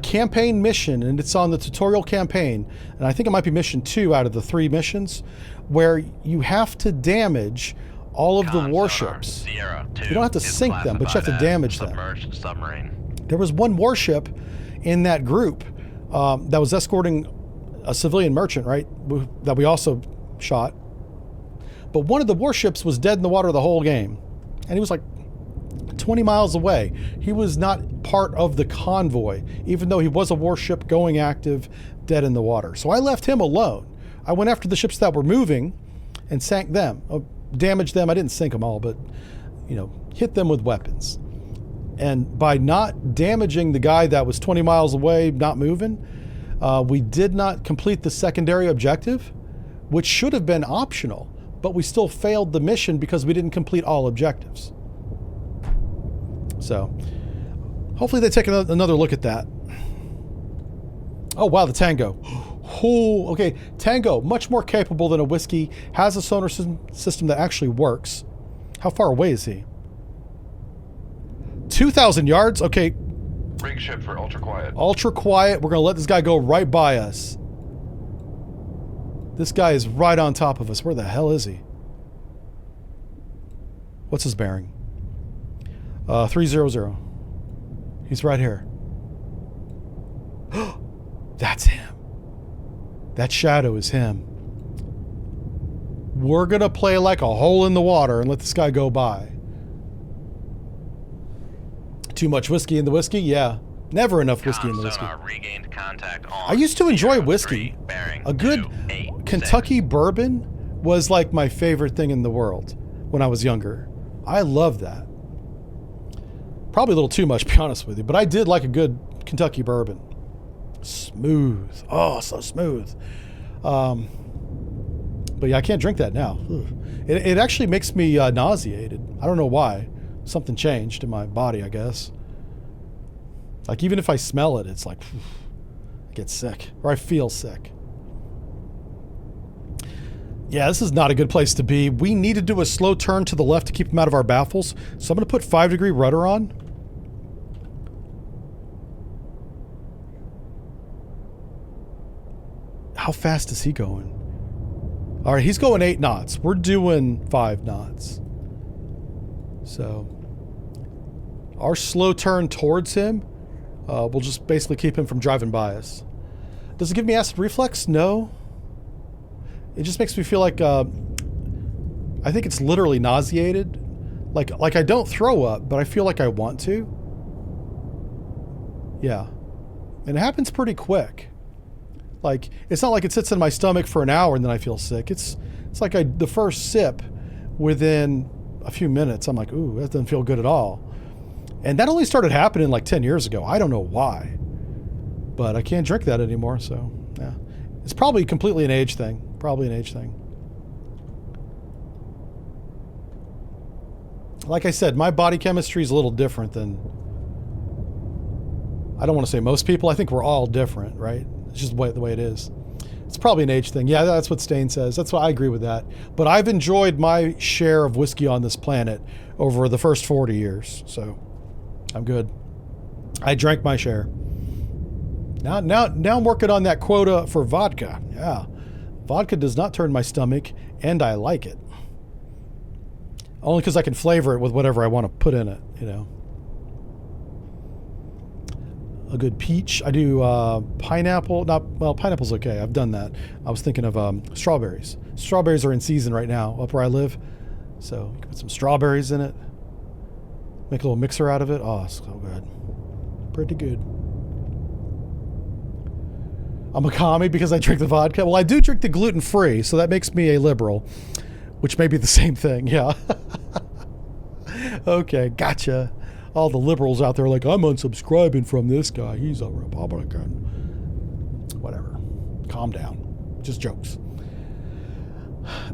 campaign mission, and it's on the tutorial campaign, and I think it might be mission 2 out of the 3 missions, where you have to damage all of the warships. You don't have to sink them, but you have to damage them. Submerged submarine. There was one warship in that group that was escorting a civilian merchant, right, that we also shot. But one of the warships was dead in the water the whole game, and he was like 20 miles away. He was not part of the convoy, even though he was a warship going active, dead in the water. So I left him alone. I went after the ships that were moving and sank them, damaged them. I didn't sink them all, but, you know, hit them with weapons. And by not damaging the guy that was 20 miles away, not moving, we did not complete the secondary objective, which should have been optional, but we still failed the mission because we didn't complete all objectives. So hopefully they take another look at that. Oh, wow, the Tango. Oh, okay, Tango, much more capable than a Whiskey, has a sonar system that actually works. How far away is he? 2,000 yards? Okay. Rig ship for ultra quiet. Ultra quiet. We're going to let this guy go right by us. This guy is right on top of us. Where the hell is he? What's his bearing? 300. He's right here. That's him. That shadow is him. We're gonna play like a hole in the water and let this guy go by. Too much whiskey in the whiskey? Yeah. Never enough whiskey in the whiskey. Sonar regained contact on I used to enjoy 03, whiskey. bearing A good 286. Kentucky bourbon was like my favorite thing in the world when I was younger. I loved that. Probably a little too much, to be honest with you, but I did like a good Kentucky bourbon. Smooth. Oh, so smooth. But yeah, I can't drink that now. It actually makes me nauseated. I don't know why. Something changed in my body, I guess. Like, even if I smell it, it's like, I get sick. Or I feel sick. Yeah, this is not a good place to be. We need to do a slow turn to the left to keep them out of our baffles. So I'm going to put 5-degree rudder on. How fast is he going? All right, he's going 8 knots. We're doing 5 knots. So our slow turn towards him will just basically keep him from driving by us. Does it give me acid reflux? No. It just makes me feel like I think it's literally nauseated. Like I don't throw up, but I feel like I want to. Yeah. And it happens pretty quick. Like, it's not like it sits in my stomach for an hour and then I feel sick. It's like the first sip, within a few minutes, I'm like, ooh, that doesn't feel good at all. And that only started happening like 10 years ago. I don't know why. But I can't drink that anymore, so yeah. It's probably completely an age thing. Probably an age thing. Like I said, my body chemistry is a little different than, I don't want to say most people. I think we're all different, right? It's just the way it is. It's probably an age thing. Yeah, that's what Stain says. That's why I agree with that. But I've enjoyed my share of whiskey on this planet over the first 40 years. So I'm good. I drank my share. Now I'm working on that quota for vodka. Yeah. Vodka does not turn my stomach, and I like it. Only because I can flavor it with whatever I want to put in it, you know. A good peach. I do pineapple. Pineapple's okay. I've done that. I was thinking of strawberries. Strawberries are in season right now up where I live. So you can put some strawberries in it. Make a little mixer out of it. Oh, so good. Pretty good. I'm a commie because I drink the vodka. Well, I do drink the gluten-free, so that makes me a liberal, which may be the same thing. Yeah. Okay, gotcha. All the liberals out there are like, I'm unsubscribing from this guy. He's a Republican. Whatever. Calm down. Just jokes.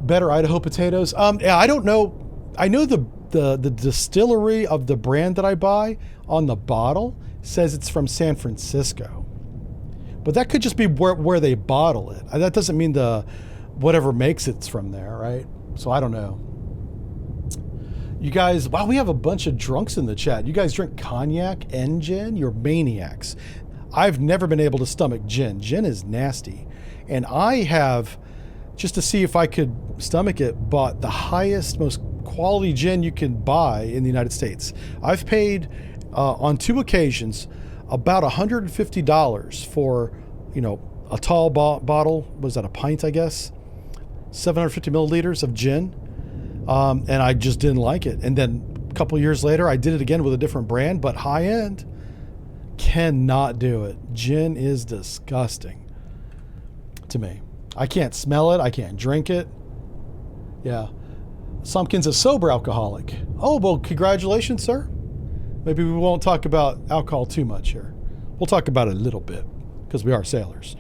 Better Idaho potatoes. Yeah, I don't know. I know the distillery of the brand that I buy on the bottle says it's from San Francisco. But that could just be where they bottle it. That doesn't mean whatever makes it's from there, right? So I don't know. You guys, wow, we have a bunch of drunks in the chat. You guys drink cognac and gin? You're maniacs. I've never been able to stomach gin. Gin is nasty. And I have, just to see if I could stomach it, bought the highest, most quality gin you can buy in the United States. I've paid, on 2 occasions, about $150 for, you know, a tall bottle. Was that a pint, I guess? 750 milliliters of gin. And I just didn't like it. And then a couple years later, I did it again with a different brand, but high end. Cannot do it. Gin is disgusting to me. I can't smell it. I can't drink it. Yeah. Sumpkin's a sober alcoholic. Oh, well, congratulations, sir. Maybe we won't talk about alcohol too much here. We'll talk about it a little bit because we are sailors.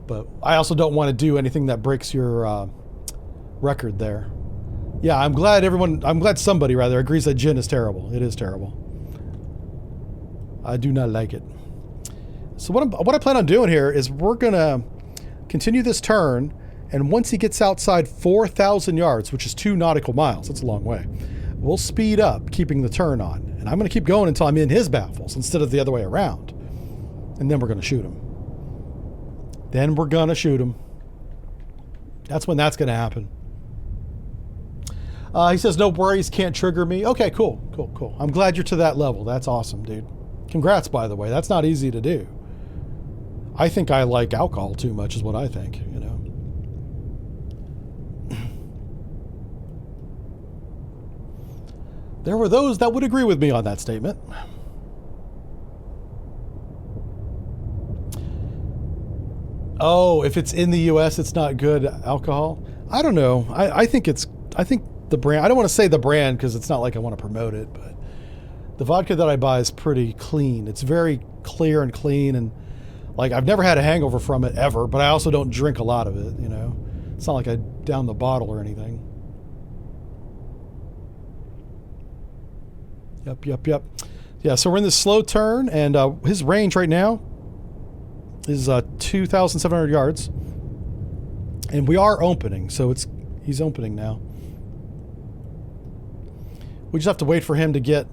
But I also don't want to do anything that breaks your record there. Yeah, I'm glad somebody rather agrees that gin is terrible. It is terrible. I do not like it. So what I plan on doing here is we're gonna continue this turn, and once he gets outside 4,000 yards, which is 2 nautical miles, that's a long way, we'll speed up, keeping the turn on. And I'm gonna keep going until I'm in his baffles instead of the other way around. And then we're gonna shoot him. That's when that's going to happen. He says, no worries, can't trigger me. Okay, cool, cool, cool. I'm glad you're to that level. That's awesome, dude. Congrats, by the way. That's not easy to do. I think I like alcohol too much is what I think, you know. There were those that would agree with me on that statement. Oh, if it's in the U.S., it's not good alcohol? I don't know. I think the brand, I don't want to say the brand because it's not like I want to promote it, but the vodka that I buy is pretty clean. It's very clear and clean, and like I've never had a hangover from it ever, but I also don't drink a lot of it, you know. It's not like I down the bottle or anything. Yep. Yeah, so we're in this slow turn, and his range right now is 2,700 yards. And we are opening, so he's opening now. We just have to wait for him to get...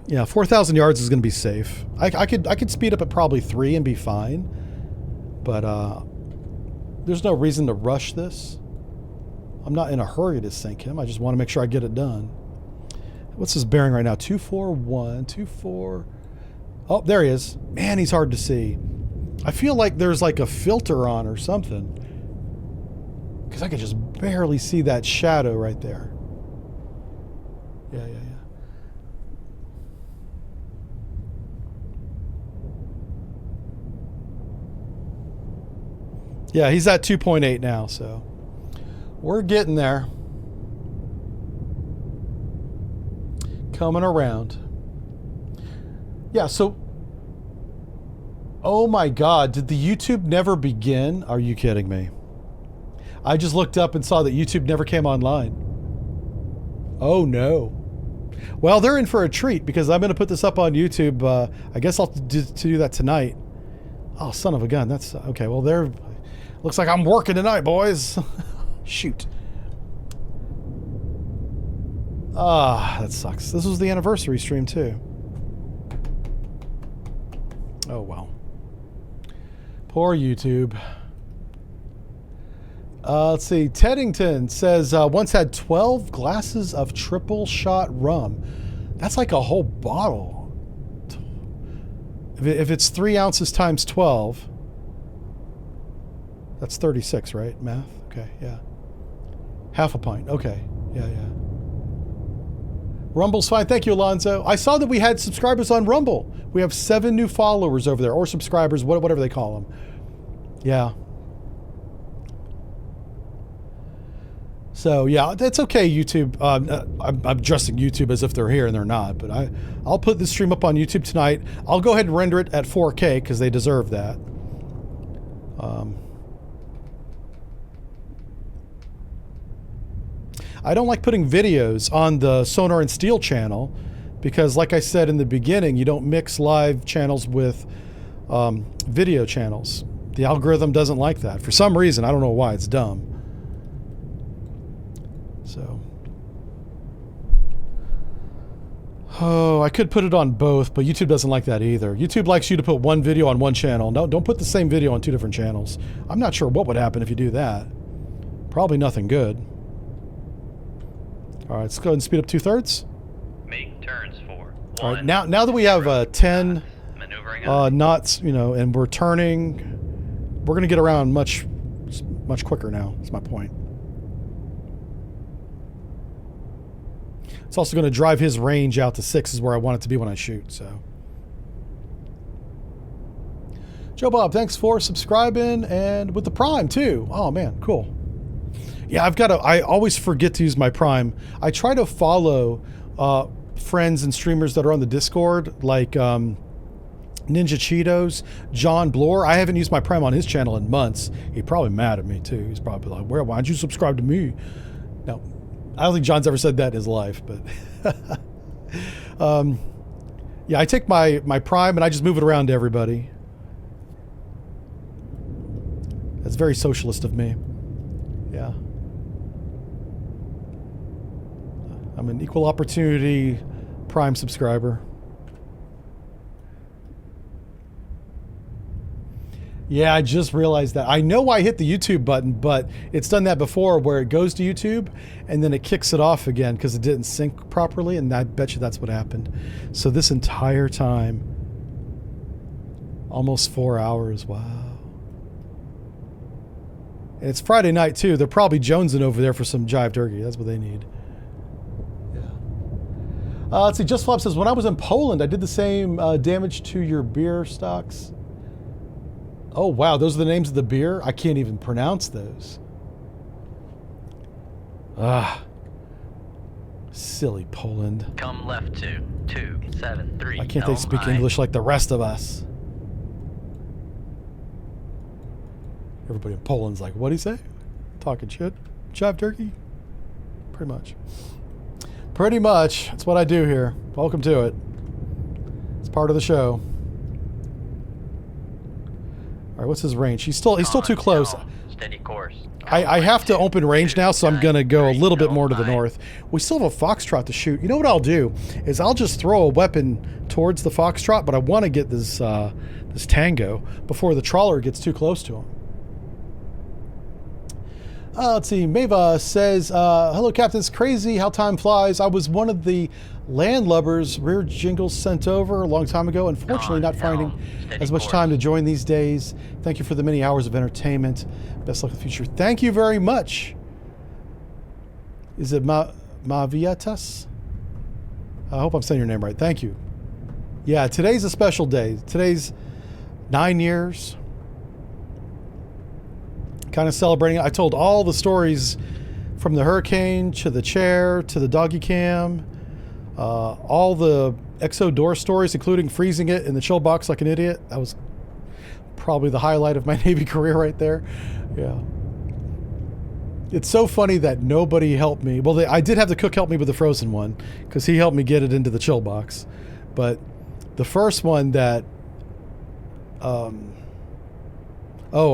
Yeah, 4,000 yards is going to be safe. I could speed up at probably 3 and be fine. But there's no reason to rush this. I'm not in a hurry to sink him. I just want to make sure I get it done. What's his bearing right now? 241, 24. Oh, there he is. Man, he's hard to see. I feel like there's like a filter on or something. Because I could just barely see that shadow right there. Yeah. Yeah, he's at 2.8 now, so we're getting there. Coming around. Yeah, so... Oh my God, did the YouTube never begin? Are you kidding me? I just looked up and saw that YouTube never came online. Oh no. Well, they're in for a treat because I'm going to put this up on YouTube. I guess I'll do that tonight. Oh, son of a gun. That's... Okay, well, they're... Looks like I'm working tonight, boys. Shoot. Ah, that sucks. This was the anniversary stream, too. Oh, well. Poor YouTube. Let's see. Teddington says, once had 12 glasses of triple shot rum. That's like a whole bottle. If it's 3 ounces times 12... That's 36, right? Math? Okay, yeah. Half a pint. Okay, yeah. Rumble's fine. Thank you, Alonzo. I saw that we had subscribers on Rumble. We have 7 new followers over there, or subscribers, whatever they call them. Yeah. So, yeah, that's okay, YouTube. I'm addressing YouTube as if they're here and they're not, but I'll put this stream up on YouTube tonight. I'll go ahead and render it at 4K because they deserve that. I don't like putting videos on the Sonar and Steel channel because, like I said in the beginning, you don't mix live channels with video channels. The algorithm doesn't like that. For some reason, I don't know why. It's dumb. So. Oh, I could put it on both, but YouTube doesn't like that either. YouTube likes you to put one video on one channel. No, don't put the same video on 2 different channels. I'm not sure what would happen if you do that. Probably nothing good. All right, let's go ahead and speed up 2/3. Make turns for. All right, now that we have 10 knots, you know, and we're turning, we're going to get around much quicker now. That's my point. It's also going to drive his range out to 6 is where I want it to be when I shoot. So, Joe Bob, thanks for subscribing and with the Prime too. Oh man, cool. Yeah, I always forget to use my Prime. I try to follow friends and streamers that are on the Discord, like Ninja Cheetos, John Bloor. I haven't used my Prime on his channel in months. He's probably mad at me too. He's probably like, why don't you subscribe to me? No, I don't think John's ever said that in his life, but yeah, I take my Prime and I just move it around to everybody. That's very socialist of me. Yeah. I'm an equal opportunity Prime subscriber. Yeah, I just realized that. I know I hit the YouTube button, but it's done that before where it goes to YouTube and then it kicks it off again because it didn't sync properly, and I bet you that's what happened. So this entire time, almost 4 hours, wow. And it's Friday night too. They're probably jonesing over there for some Jive Turkey. That's what they need. Yeah. Let's see, Just Flop says, when I was in Poland, I did the same damage to your beer stocks. Oh, wow. Those are the names of the beer? I can't even pronounce those. Ah. Silly Poland. Come left to 273. Why can't they speak English like the rest of us? Everybody in Poland's like, what'd he say? Talking shit? Jive Turkey? Pretty much. Pretty much. That's what I do here. Welcome to it. It's part of the show. All right, what's his range? He's still too close. Steady course. I have to open range now, so I'm going to go a little bit more to the north. We still have a Foxtrot to shoot. You know what I'll do is I'll just throw a weapon towards the Foxtrot, but I want to get this this Tango before the trawler gets too close to him. Let's see. Mava says, hello, Captain. It's crazy how time flies. I was one of the landlubbers rear jingles sent over a long time ago. Unfortunately, not finding as much time to join these days. Thank you for the many hours of entertainment. Best luck in the future. Thank you very much. Is it Mavietas? I hope I'm saying your name right. Thank you. Yeah, today's a special day. Today's 9 years. Kind of celebrating. I told all the stories from the hurricane to the chair to the doggy cam, all the exo door stories, including freezing it in the chill box like an idiot. That was probably the highlight of my Navy career right there. Yeah. It's so funny that nobody helped me. Well, I did have the cook help me with the frozen one because he helped me get it into the chill box. But the first one that, oh,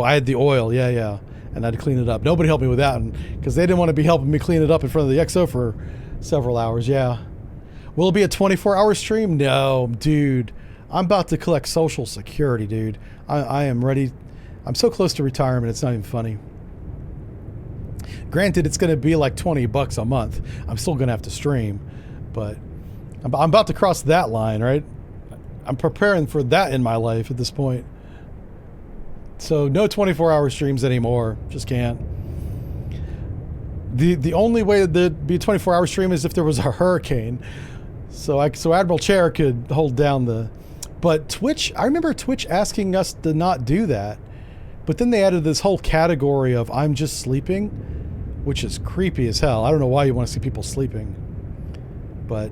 I had the oil. Yeah. And I had to clean it up. Nobody helped me with that one because they didn't want to be helping me clean it up in front of the XO for several hours. Yeah. Will it be a 24-hour stream? No, dude. I'm about to collect Social Security, dude. I am ready. I'm so close to retirement, it's not even funny. Granted, it's going to be like $20 a month. I'm still going to have to stream, but I'm about to cross that line, right? I'm preparing for that in my life at this point. So no 24-hour streams anymore. Just can't. The only way that'd be a 24-hour stream is if there was a hurricane. So Admiral Chair could hold down the. But Twitch, I remember Twitch asking us to not do that. But then they added this whole category of I'm just sleeping, which is creepy as hell. I don't know why you want to see people sleeping. But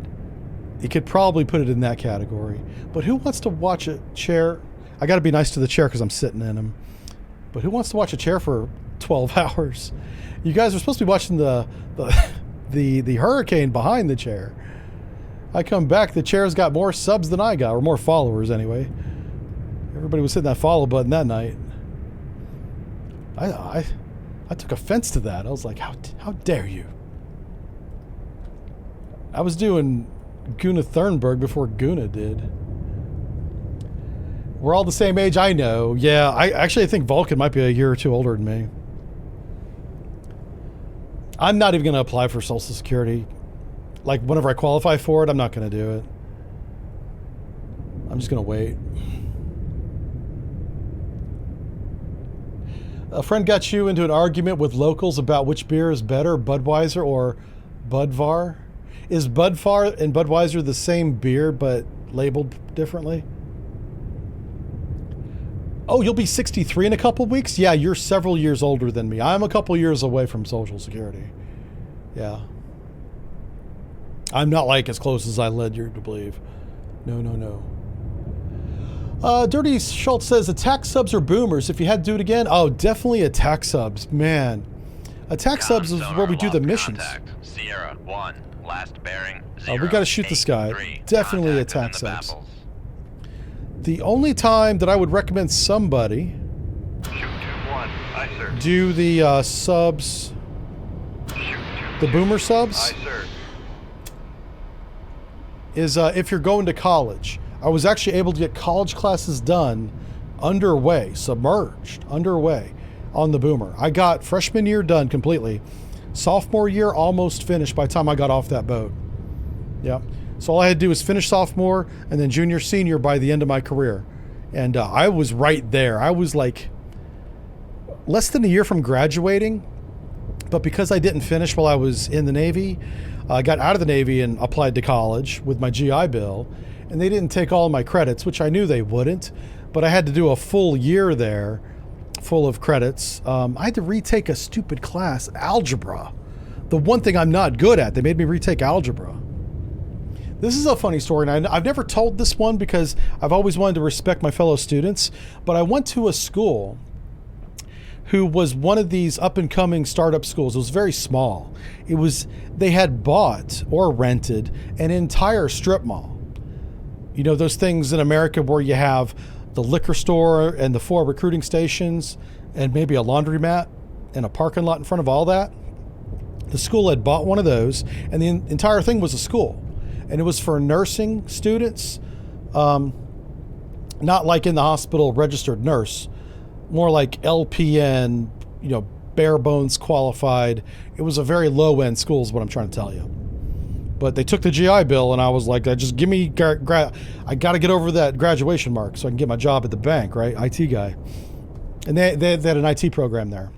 you could probably put it in that category. But who wants to watch a chair? I got to be nice to the chair because I'm sitting in him. But who wants to watch a chair for 12 hours? You guys are supposed to be watching the hurricane behind the chair. I come back, the chair's got more subs than I got, or more followers anyway. Everybody was hitting that follow button that night. I took offense to that. I was like, how dare you? I was doing Guna Thurnberg before Guna did. We're all the same age, I know. Yeah, I think Vulcan might be a year or two older than me. I'm not even going to apply for Social Security. Like, whenever I qualify for it, I'm not going to do it. I'm just going to wait. A friend got you into an argument with locals about which beer is better, Budweiser or Budvar. Is Budvar and Budweiser the same beer but labeled differently? Oh, you'll be 63 in a couple weeks? Yeah, you're several years older than me. I'm a couple years away from Social Security. Yeah. I'm not like as close as I led you to believe. No. Dirty Schultz says, attack subs or boomers? If you had to do it again? Oh, definitely attack subs. Man. Attack subs is where we do the missions. Sierra 1, last bearing 0, Oh, we got to shoot this guy. 3, Definitely attack subs. The only time that I would recommend somebody Shoot 2-1. Aye, sir. do the subs, Shoot 2-2. the boomer subs, Aye, sir. is if you're going to college. I was actually able to get college classes done underway, submerged, underway on the boomer. I got freshman year done completely. Sophomore year almost finished by the time I got off that boat. Yeah. So all I had to do was finish sophomore and then junior, senior by the end of my career. And I was right there. I was like less than a year from graduating. But because I didn't finish while I was in the Navy, I got out of the Navy and applied to college with my GI Bill. And they didn't take all my credits, which I knew they wouldn't. But I had to do a full year there, full of credits. I had to retake a stupid class, algebra. The one thing I'm not good at. They made me retake algebra. This is a funny story, and I've never told this one because I've always wanted to respect my fellow students. But I went to a school who was one of these up-and-coming startup schools. It was very small. They had bought or rented an entire strip mall. You know, those things in America where you have the liquor store and the 4 recruiting stations and maybe a laundromat and a parking lot in front of all that. The school had bought one of those, and the entire thing was a school. And it was for nursing students, not like in the hospital registered nurse, more like LPN, you know, bare bones qualified. It was a very low end school is what I'm trying to tell you. But they took the GI Bill and I was like, just give me, I got to get over that graduation mark so I can get my job at the bank, right? IT guy. And they had an IT program there.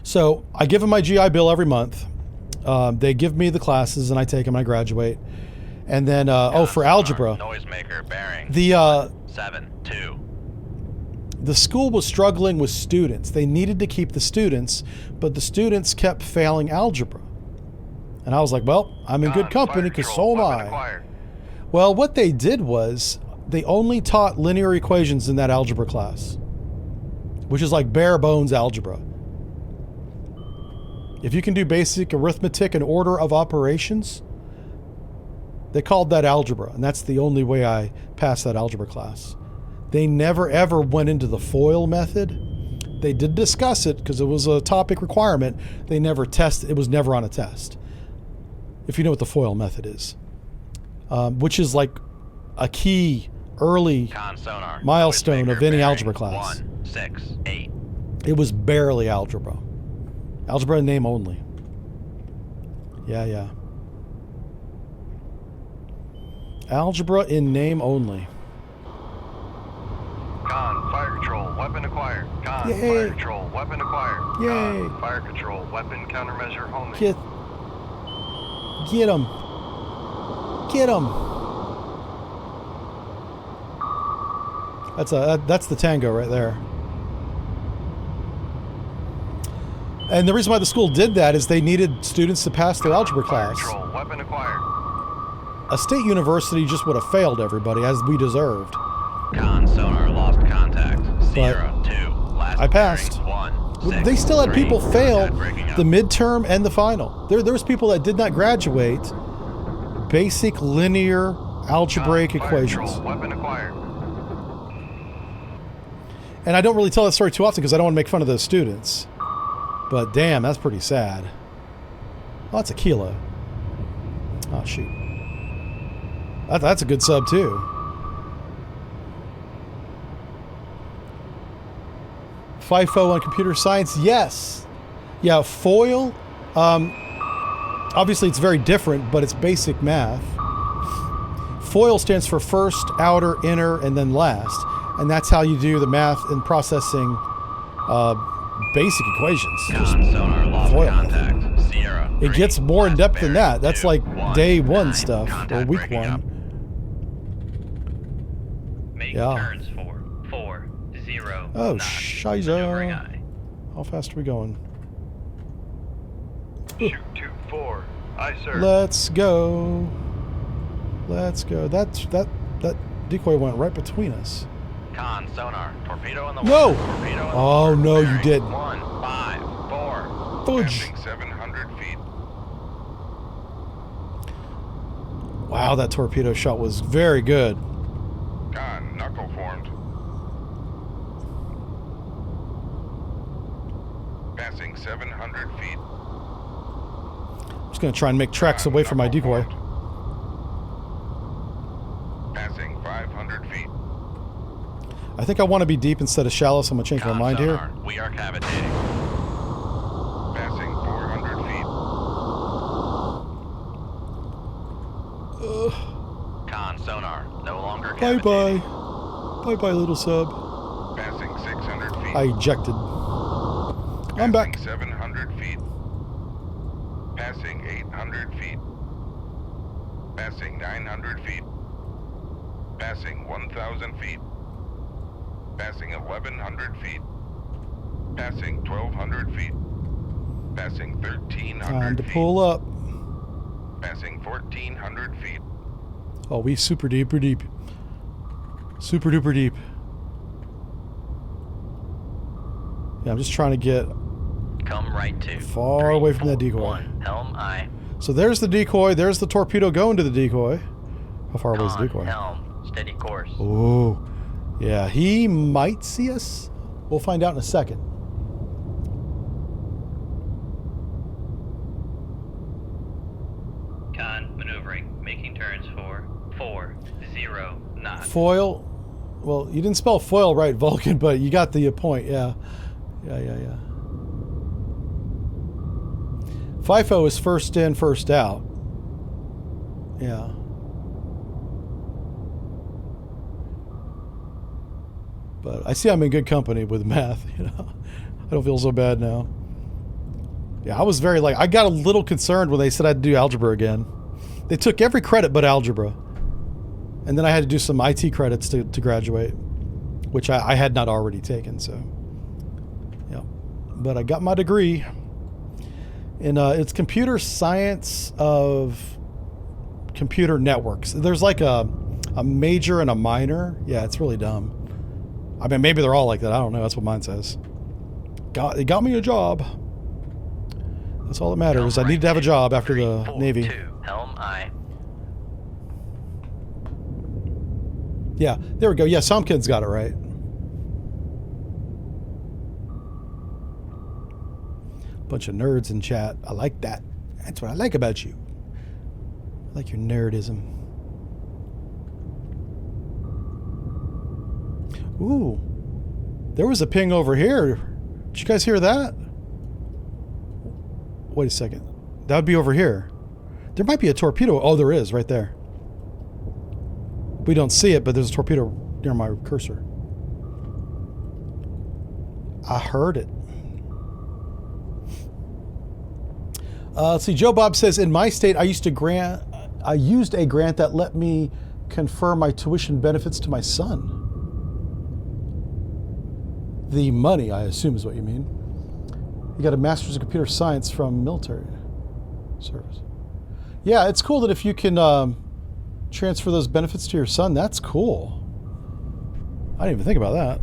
So I give them my GI Bill every month. They give me the classes and I take them and I graduate. And then, for algebra. Noisemaker bearing. The 7-2. The school was struggling with students. They needed to keep the students, but the students kept failing algebra. And I was like, well, I'm in good company because so am I. Well, what they did was they only taught linear equations in that algebra class, which is like bare bones algebra. If you can do basic arithmetic and order of operations, they called that algebra, and that's the only way I passed that algebra class. They never ever went into the FOIL method. They did discuss it because it was a topic requirement. They never tested. It was never on a test. If you know what the FOIL method is, which is like a key early Sonar. milestone of any Bearing algebra class. 168. It was barely algebra. Algebra in name only. Yeah. Algebra in name only. Con, fire control, weapon acquired. Con, Yay. fire control, weapon acquired. Yay. Con, fire control, weapon countermeasure homing. Get him. Get him. That's the tango right there. And the reason why the school did that is they needed students to pass their algebra Fire class. control, weapon acquired. A state university just would have failed everybody, as we deserved. Con Sonar lost contact. 0-2. Last I passed. bearing, 1, They still had 6, people 3. fail Contact breaking up. the midterm and the final. There was people that did not graduate basic linear algebraic Con, fire equations. control, weapon acquired. And I don't really tell that story too often because I don't want to make fun of those students. But damn, that's pretty sad. Oh, that's a kilo. Oh, shoot. That's a good sub, too. FIFO on computer science? Yes. Yeah, FOIL. Obviously, it's very different, but it's basic math. FOIL stands for first, outer, inner, and then last. And that's how you do the math and processing basic equations. Con Sonar lost FOIL contact. Sierra. It 3. gets more in Last depth than bearing, that. That's 2, like 1, day one 9. stuff or Contact week breaking up. one. Make Yeah. turns for 4-0. Oh, knots. shiza. Maneuvering eye. How fast are we going? Shoot 2-4. Aye, sir. Let's go. Let's go. That decoy went right between us. Con Sonar. Torpedo in the No! water. Torpedo in the Oh, water. no, you Bearing didn't. 1, 5, 4. Fudge. Passing 700 feet. Wow, that torpedo shot was very good. Con, knuckle formed. Passing 700 feet. I'm just going to try and make tracks away from my decoy. Passing 500 feet. I think I want to be deep instead of shallow, so I'm going to change my Con mind here. sonar, we are cavitating. Passing 400 feet. Con sonar, no longer Bye-bye. cavitating. Bye-bye, little sub. Passing 600 feet. I ejected. I'm back. Passing 700 feet. Passing 800 feet. Passing 900 feet. Passing 1,000 feet. Passing 1,100 feet. Passing 1,200 feet. Passing 1,300 Time to feet. pull up. Passing 1,400 feet. Oh, we super duper deep. Super duper deep. Yeah, I'm just trying to get Come right to. far 3, away from that 4, decoy. 1. Helm aye. So there's the decoy. There's the torpedo going to the decoy. How far away is the Con decoy? helm. Steady course. Oh, yeah. He might see us. We'll find out in a second. Con maneuvering. Making turns for 40 knots. Foil. Well, you didn't spell foil right, Vulcan, but you got the point. Yeah. Yeah. FIFO is first in, first out. Yeah. But I see I'm in good company with math, you know. I don't feel so bad now. Yeah, I was very I got a little concerned when they said I'd do algebra again. They took every credit but algebra. And then I had to do some IT credits to graduate, which I had not already taken, so. Yeah. But I got my degree. And it's computer science of computer networks. There's like a major and a minor. Yeah, it's really dumb. I mean, maybe they're all like that. I don't know. That's what mine says. It got me a job. That's all that matters. I needed to have a job after the Navy. 2. Helm aye. Yeah, there we go. Yeah, some kids got it right. Bunch of nerds in chat. I like that. That's what I like about you. I like your nerdism. Ooh. There was a ping over here. Did you guys hear that? Wait a second. That would be over here. There might be a torpedo. Oh, there is, right there. We don't see it, but there's a torpedo near my cursor. I heard it. Let's see. Joe Bob says, in my state, I used a grant that let me confer my tuition benefits to my son. The money, I assume, is what you mean. You got a master's in computer science from military service. Yeah, it's cool that if you can transfer those benefits to your son, that's cool. I didn't even think about that.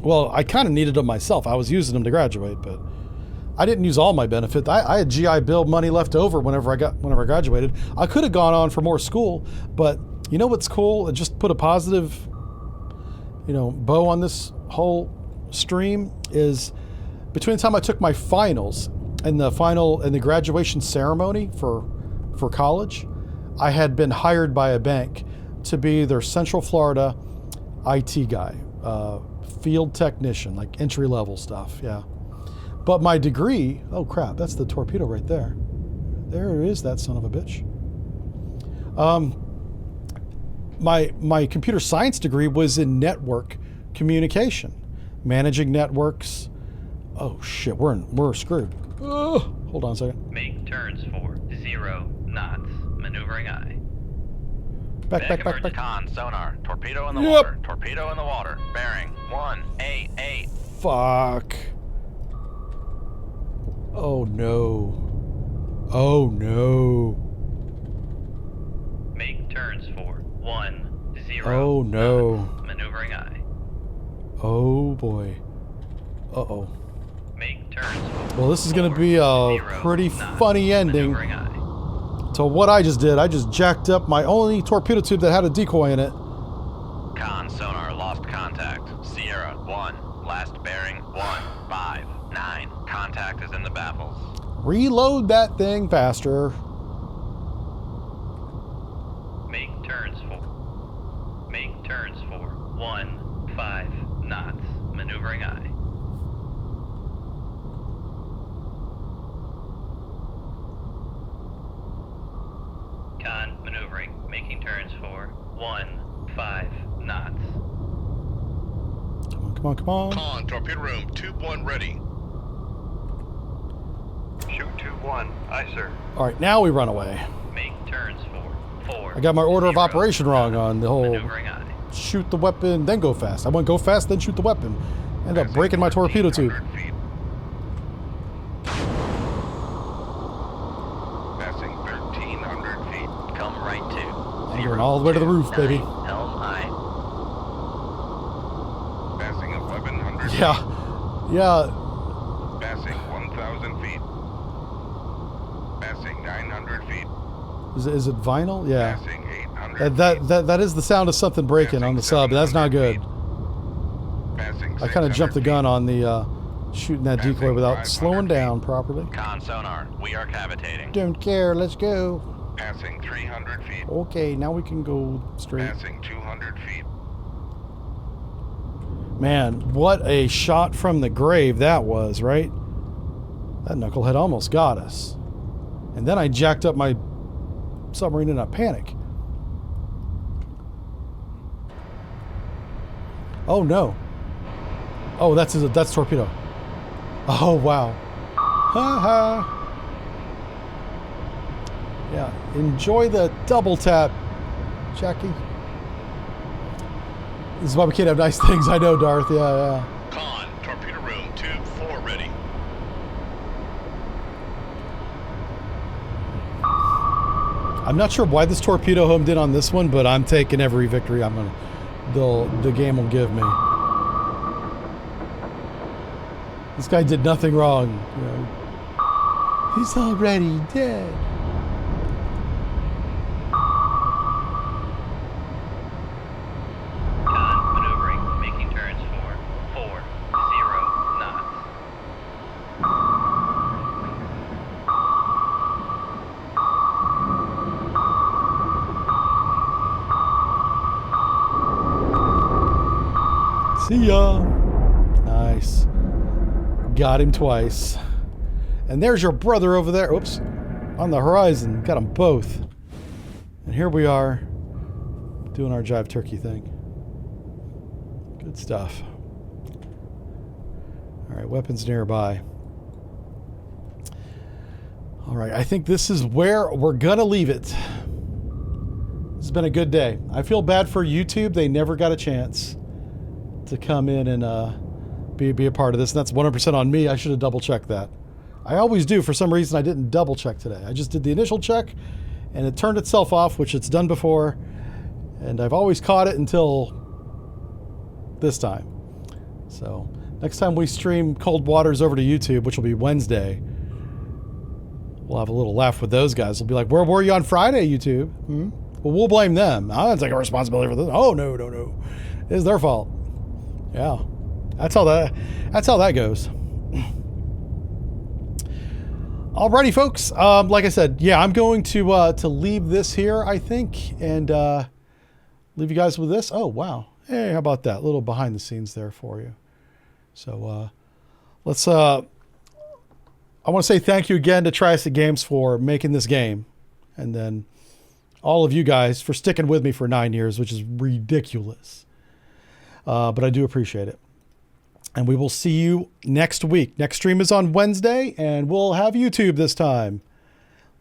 Well, I kind of needed them myself. I was using them to graduate, but I didn't use all my benefit. I had GI Bill money left over whenever I graduated. I could have gone on for more school, but you know what's cool? It just put a positive, bow on this whole stream is between the time I took my finals and the graduation ceremony for college, I had been hired by a bank to be their Central Florida IT guy, field technician, like entry level stuff. Yeah. But my degree, oh crap, that's the torpedo right there. There is that son of a bitch. My computer science degree was in network communication, managing networks. Oh shit, we're screwed. Hold on a second. Make turns for 0 knots. Maneuvering aye. Back. Con sonar, torpedo in the Yep. water. Torpedo in the water. Bearing 188. Fuck. Oh no. Oh no. Make turns for 10. Oh no. knots. Maneuvering aye. Oh boy. Uh-oh. Make turns for Well, this is going to be a 0 pretty knots. funny ending Maneuvering aye. to what I just did. I just jacked up my only torpedo tube that had a decoy in it. Con sonar lost contact. Sierra 1. Last bearing 159. Contact is in the baffles. Reload that thing faster. Make turns for 15 5 knots. Maneuvering aye. Con, maneuvering. Making turns for 15 knots. Come on, come on, come on. Con, torpedo room, tube 1 ready. Shoot 2-1. Aye, sir. All right, now we run away. Make turns for 4. I got my order of 0 operation wrong on the whole Maneuvering aye. shoot the weapon, then go fast. I went go fast, then shoot the weapon. Ended up breaking my torpedo tube. 1400 feet. Passing 1300 feet. Come right to. I'm going all the way to the roof, baby. Helm aye. Passing 1100 feet. Yeah, yeah. Passing 1000 feet. Passing 900 feet. Is it vinyl? Yeah. Passing 800 That is the sound of something breaking on the sub. That's not good. Passing I kind of jumped the 600 gun on the shooting that decoy Passing without 500 slowing down properly. Con sonar, we are cavitating. Don't care. Let's go. feet. Passing 300 feet. Okay, now we can go straight. Passing 200 feet. Man, what a shot from the grave that was, right? That knucklehead almost got us. And then I jacked up my submarine in a panic. Oh no. Oh, that's torpedo. Oh wow. Ha ha. Yeah, enjoy the double tap, Jackie. This is why we can't have nice things. I know, Darth. Yeah. Con, torpedo room, tube 4 ready. I'm not sure why this torpedo homed in on this one, but I'm taking every victory the game will give me. This guy did nothing wrong. You know. He's already dead. Con, maneuvering. Making turns for 40 knots. See ya. Nice. Got him twice. And there's your brother over there. Oops. On the horizon. Got them both. And here we are doing our Jive Turkey thing. Good stuff. All right, weapons nearby. All right, I think this is where we're gonna leave it. This has been a good day. I feel bad for YouTube. They never got a chance to come in and be a part of this. And that's 100% on me. I should have double checked that. I always do. For some reason, I didn't double check today. I just did the initial check and it turned itself off, which it's done before. And I've always caught it until this time. So next time we stream Cold Waters over to YouTube, which will be Wednesday, we'll have a little laugh with those guys. We'll be like, where were you on Friday, YouTube? Well, we'll blame them. I don't take a responsibility for this. Oh, no. It's their fault. Yeah. That's how that goes. Alrighty, folks. Like I said, yeah, I'm going to leave this here, I think, and leave you guys with this. Oh, wow. Hey, how about that? A little behind the scenes there for you. So let's... I want to say thank you again to Triassic Games for making this game. And then all of you guys for sticking with me for 9 years, which is ridiculous. But I do appreciate it. And we will see you next week. Next stream is on Wednesday, and we'll have YouTube this time.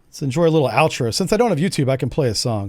Let's enjoy a little outro. Since I don't have YouTube, I can play a song.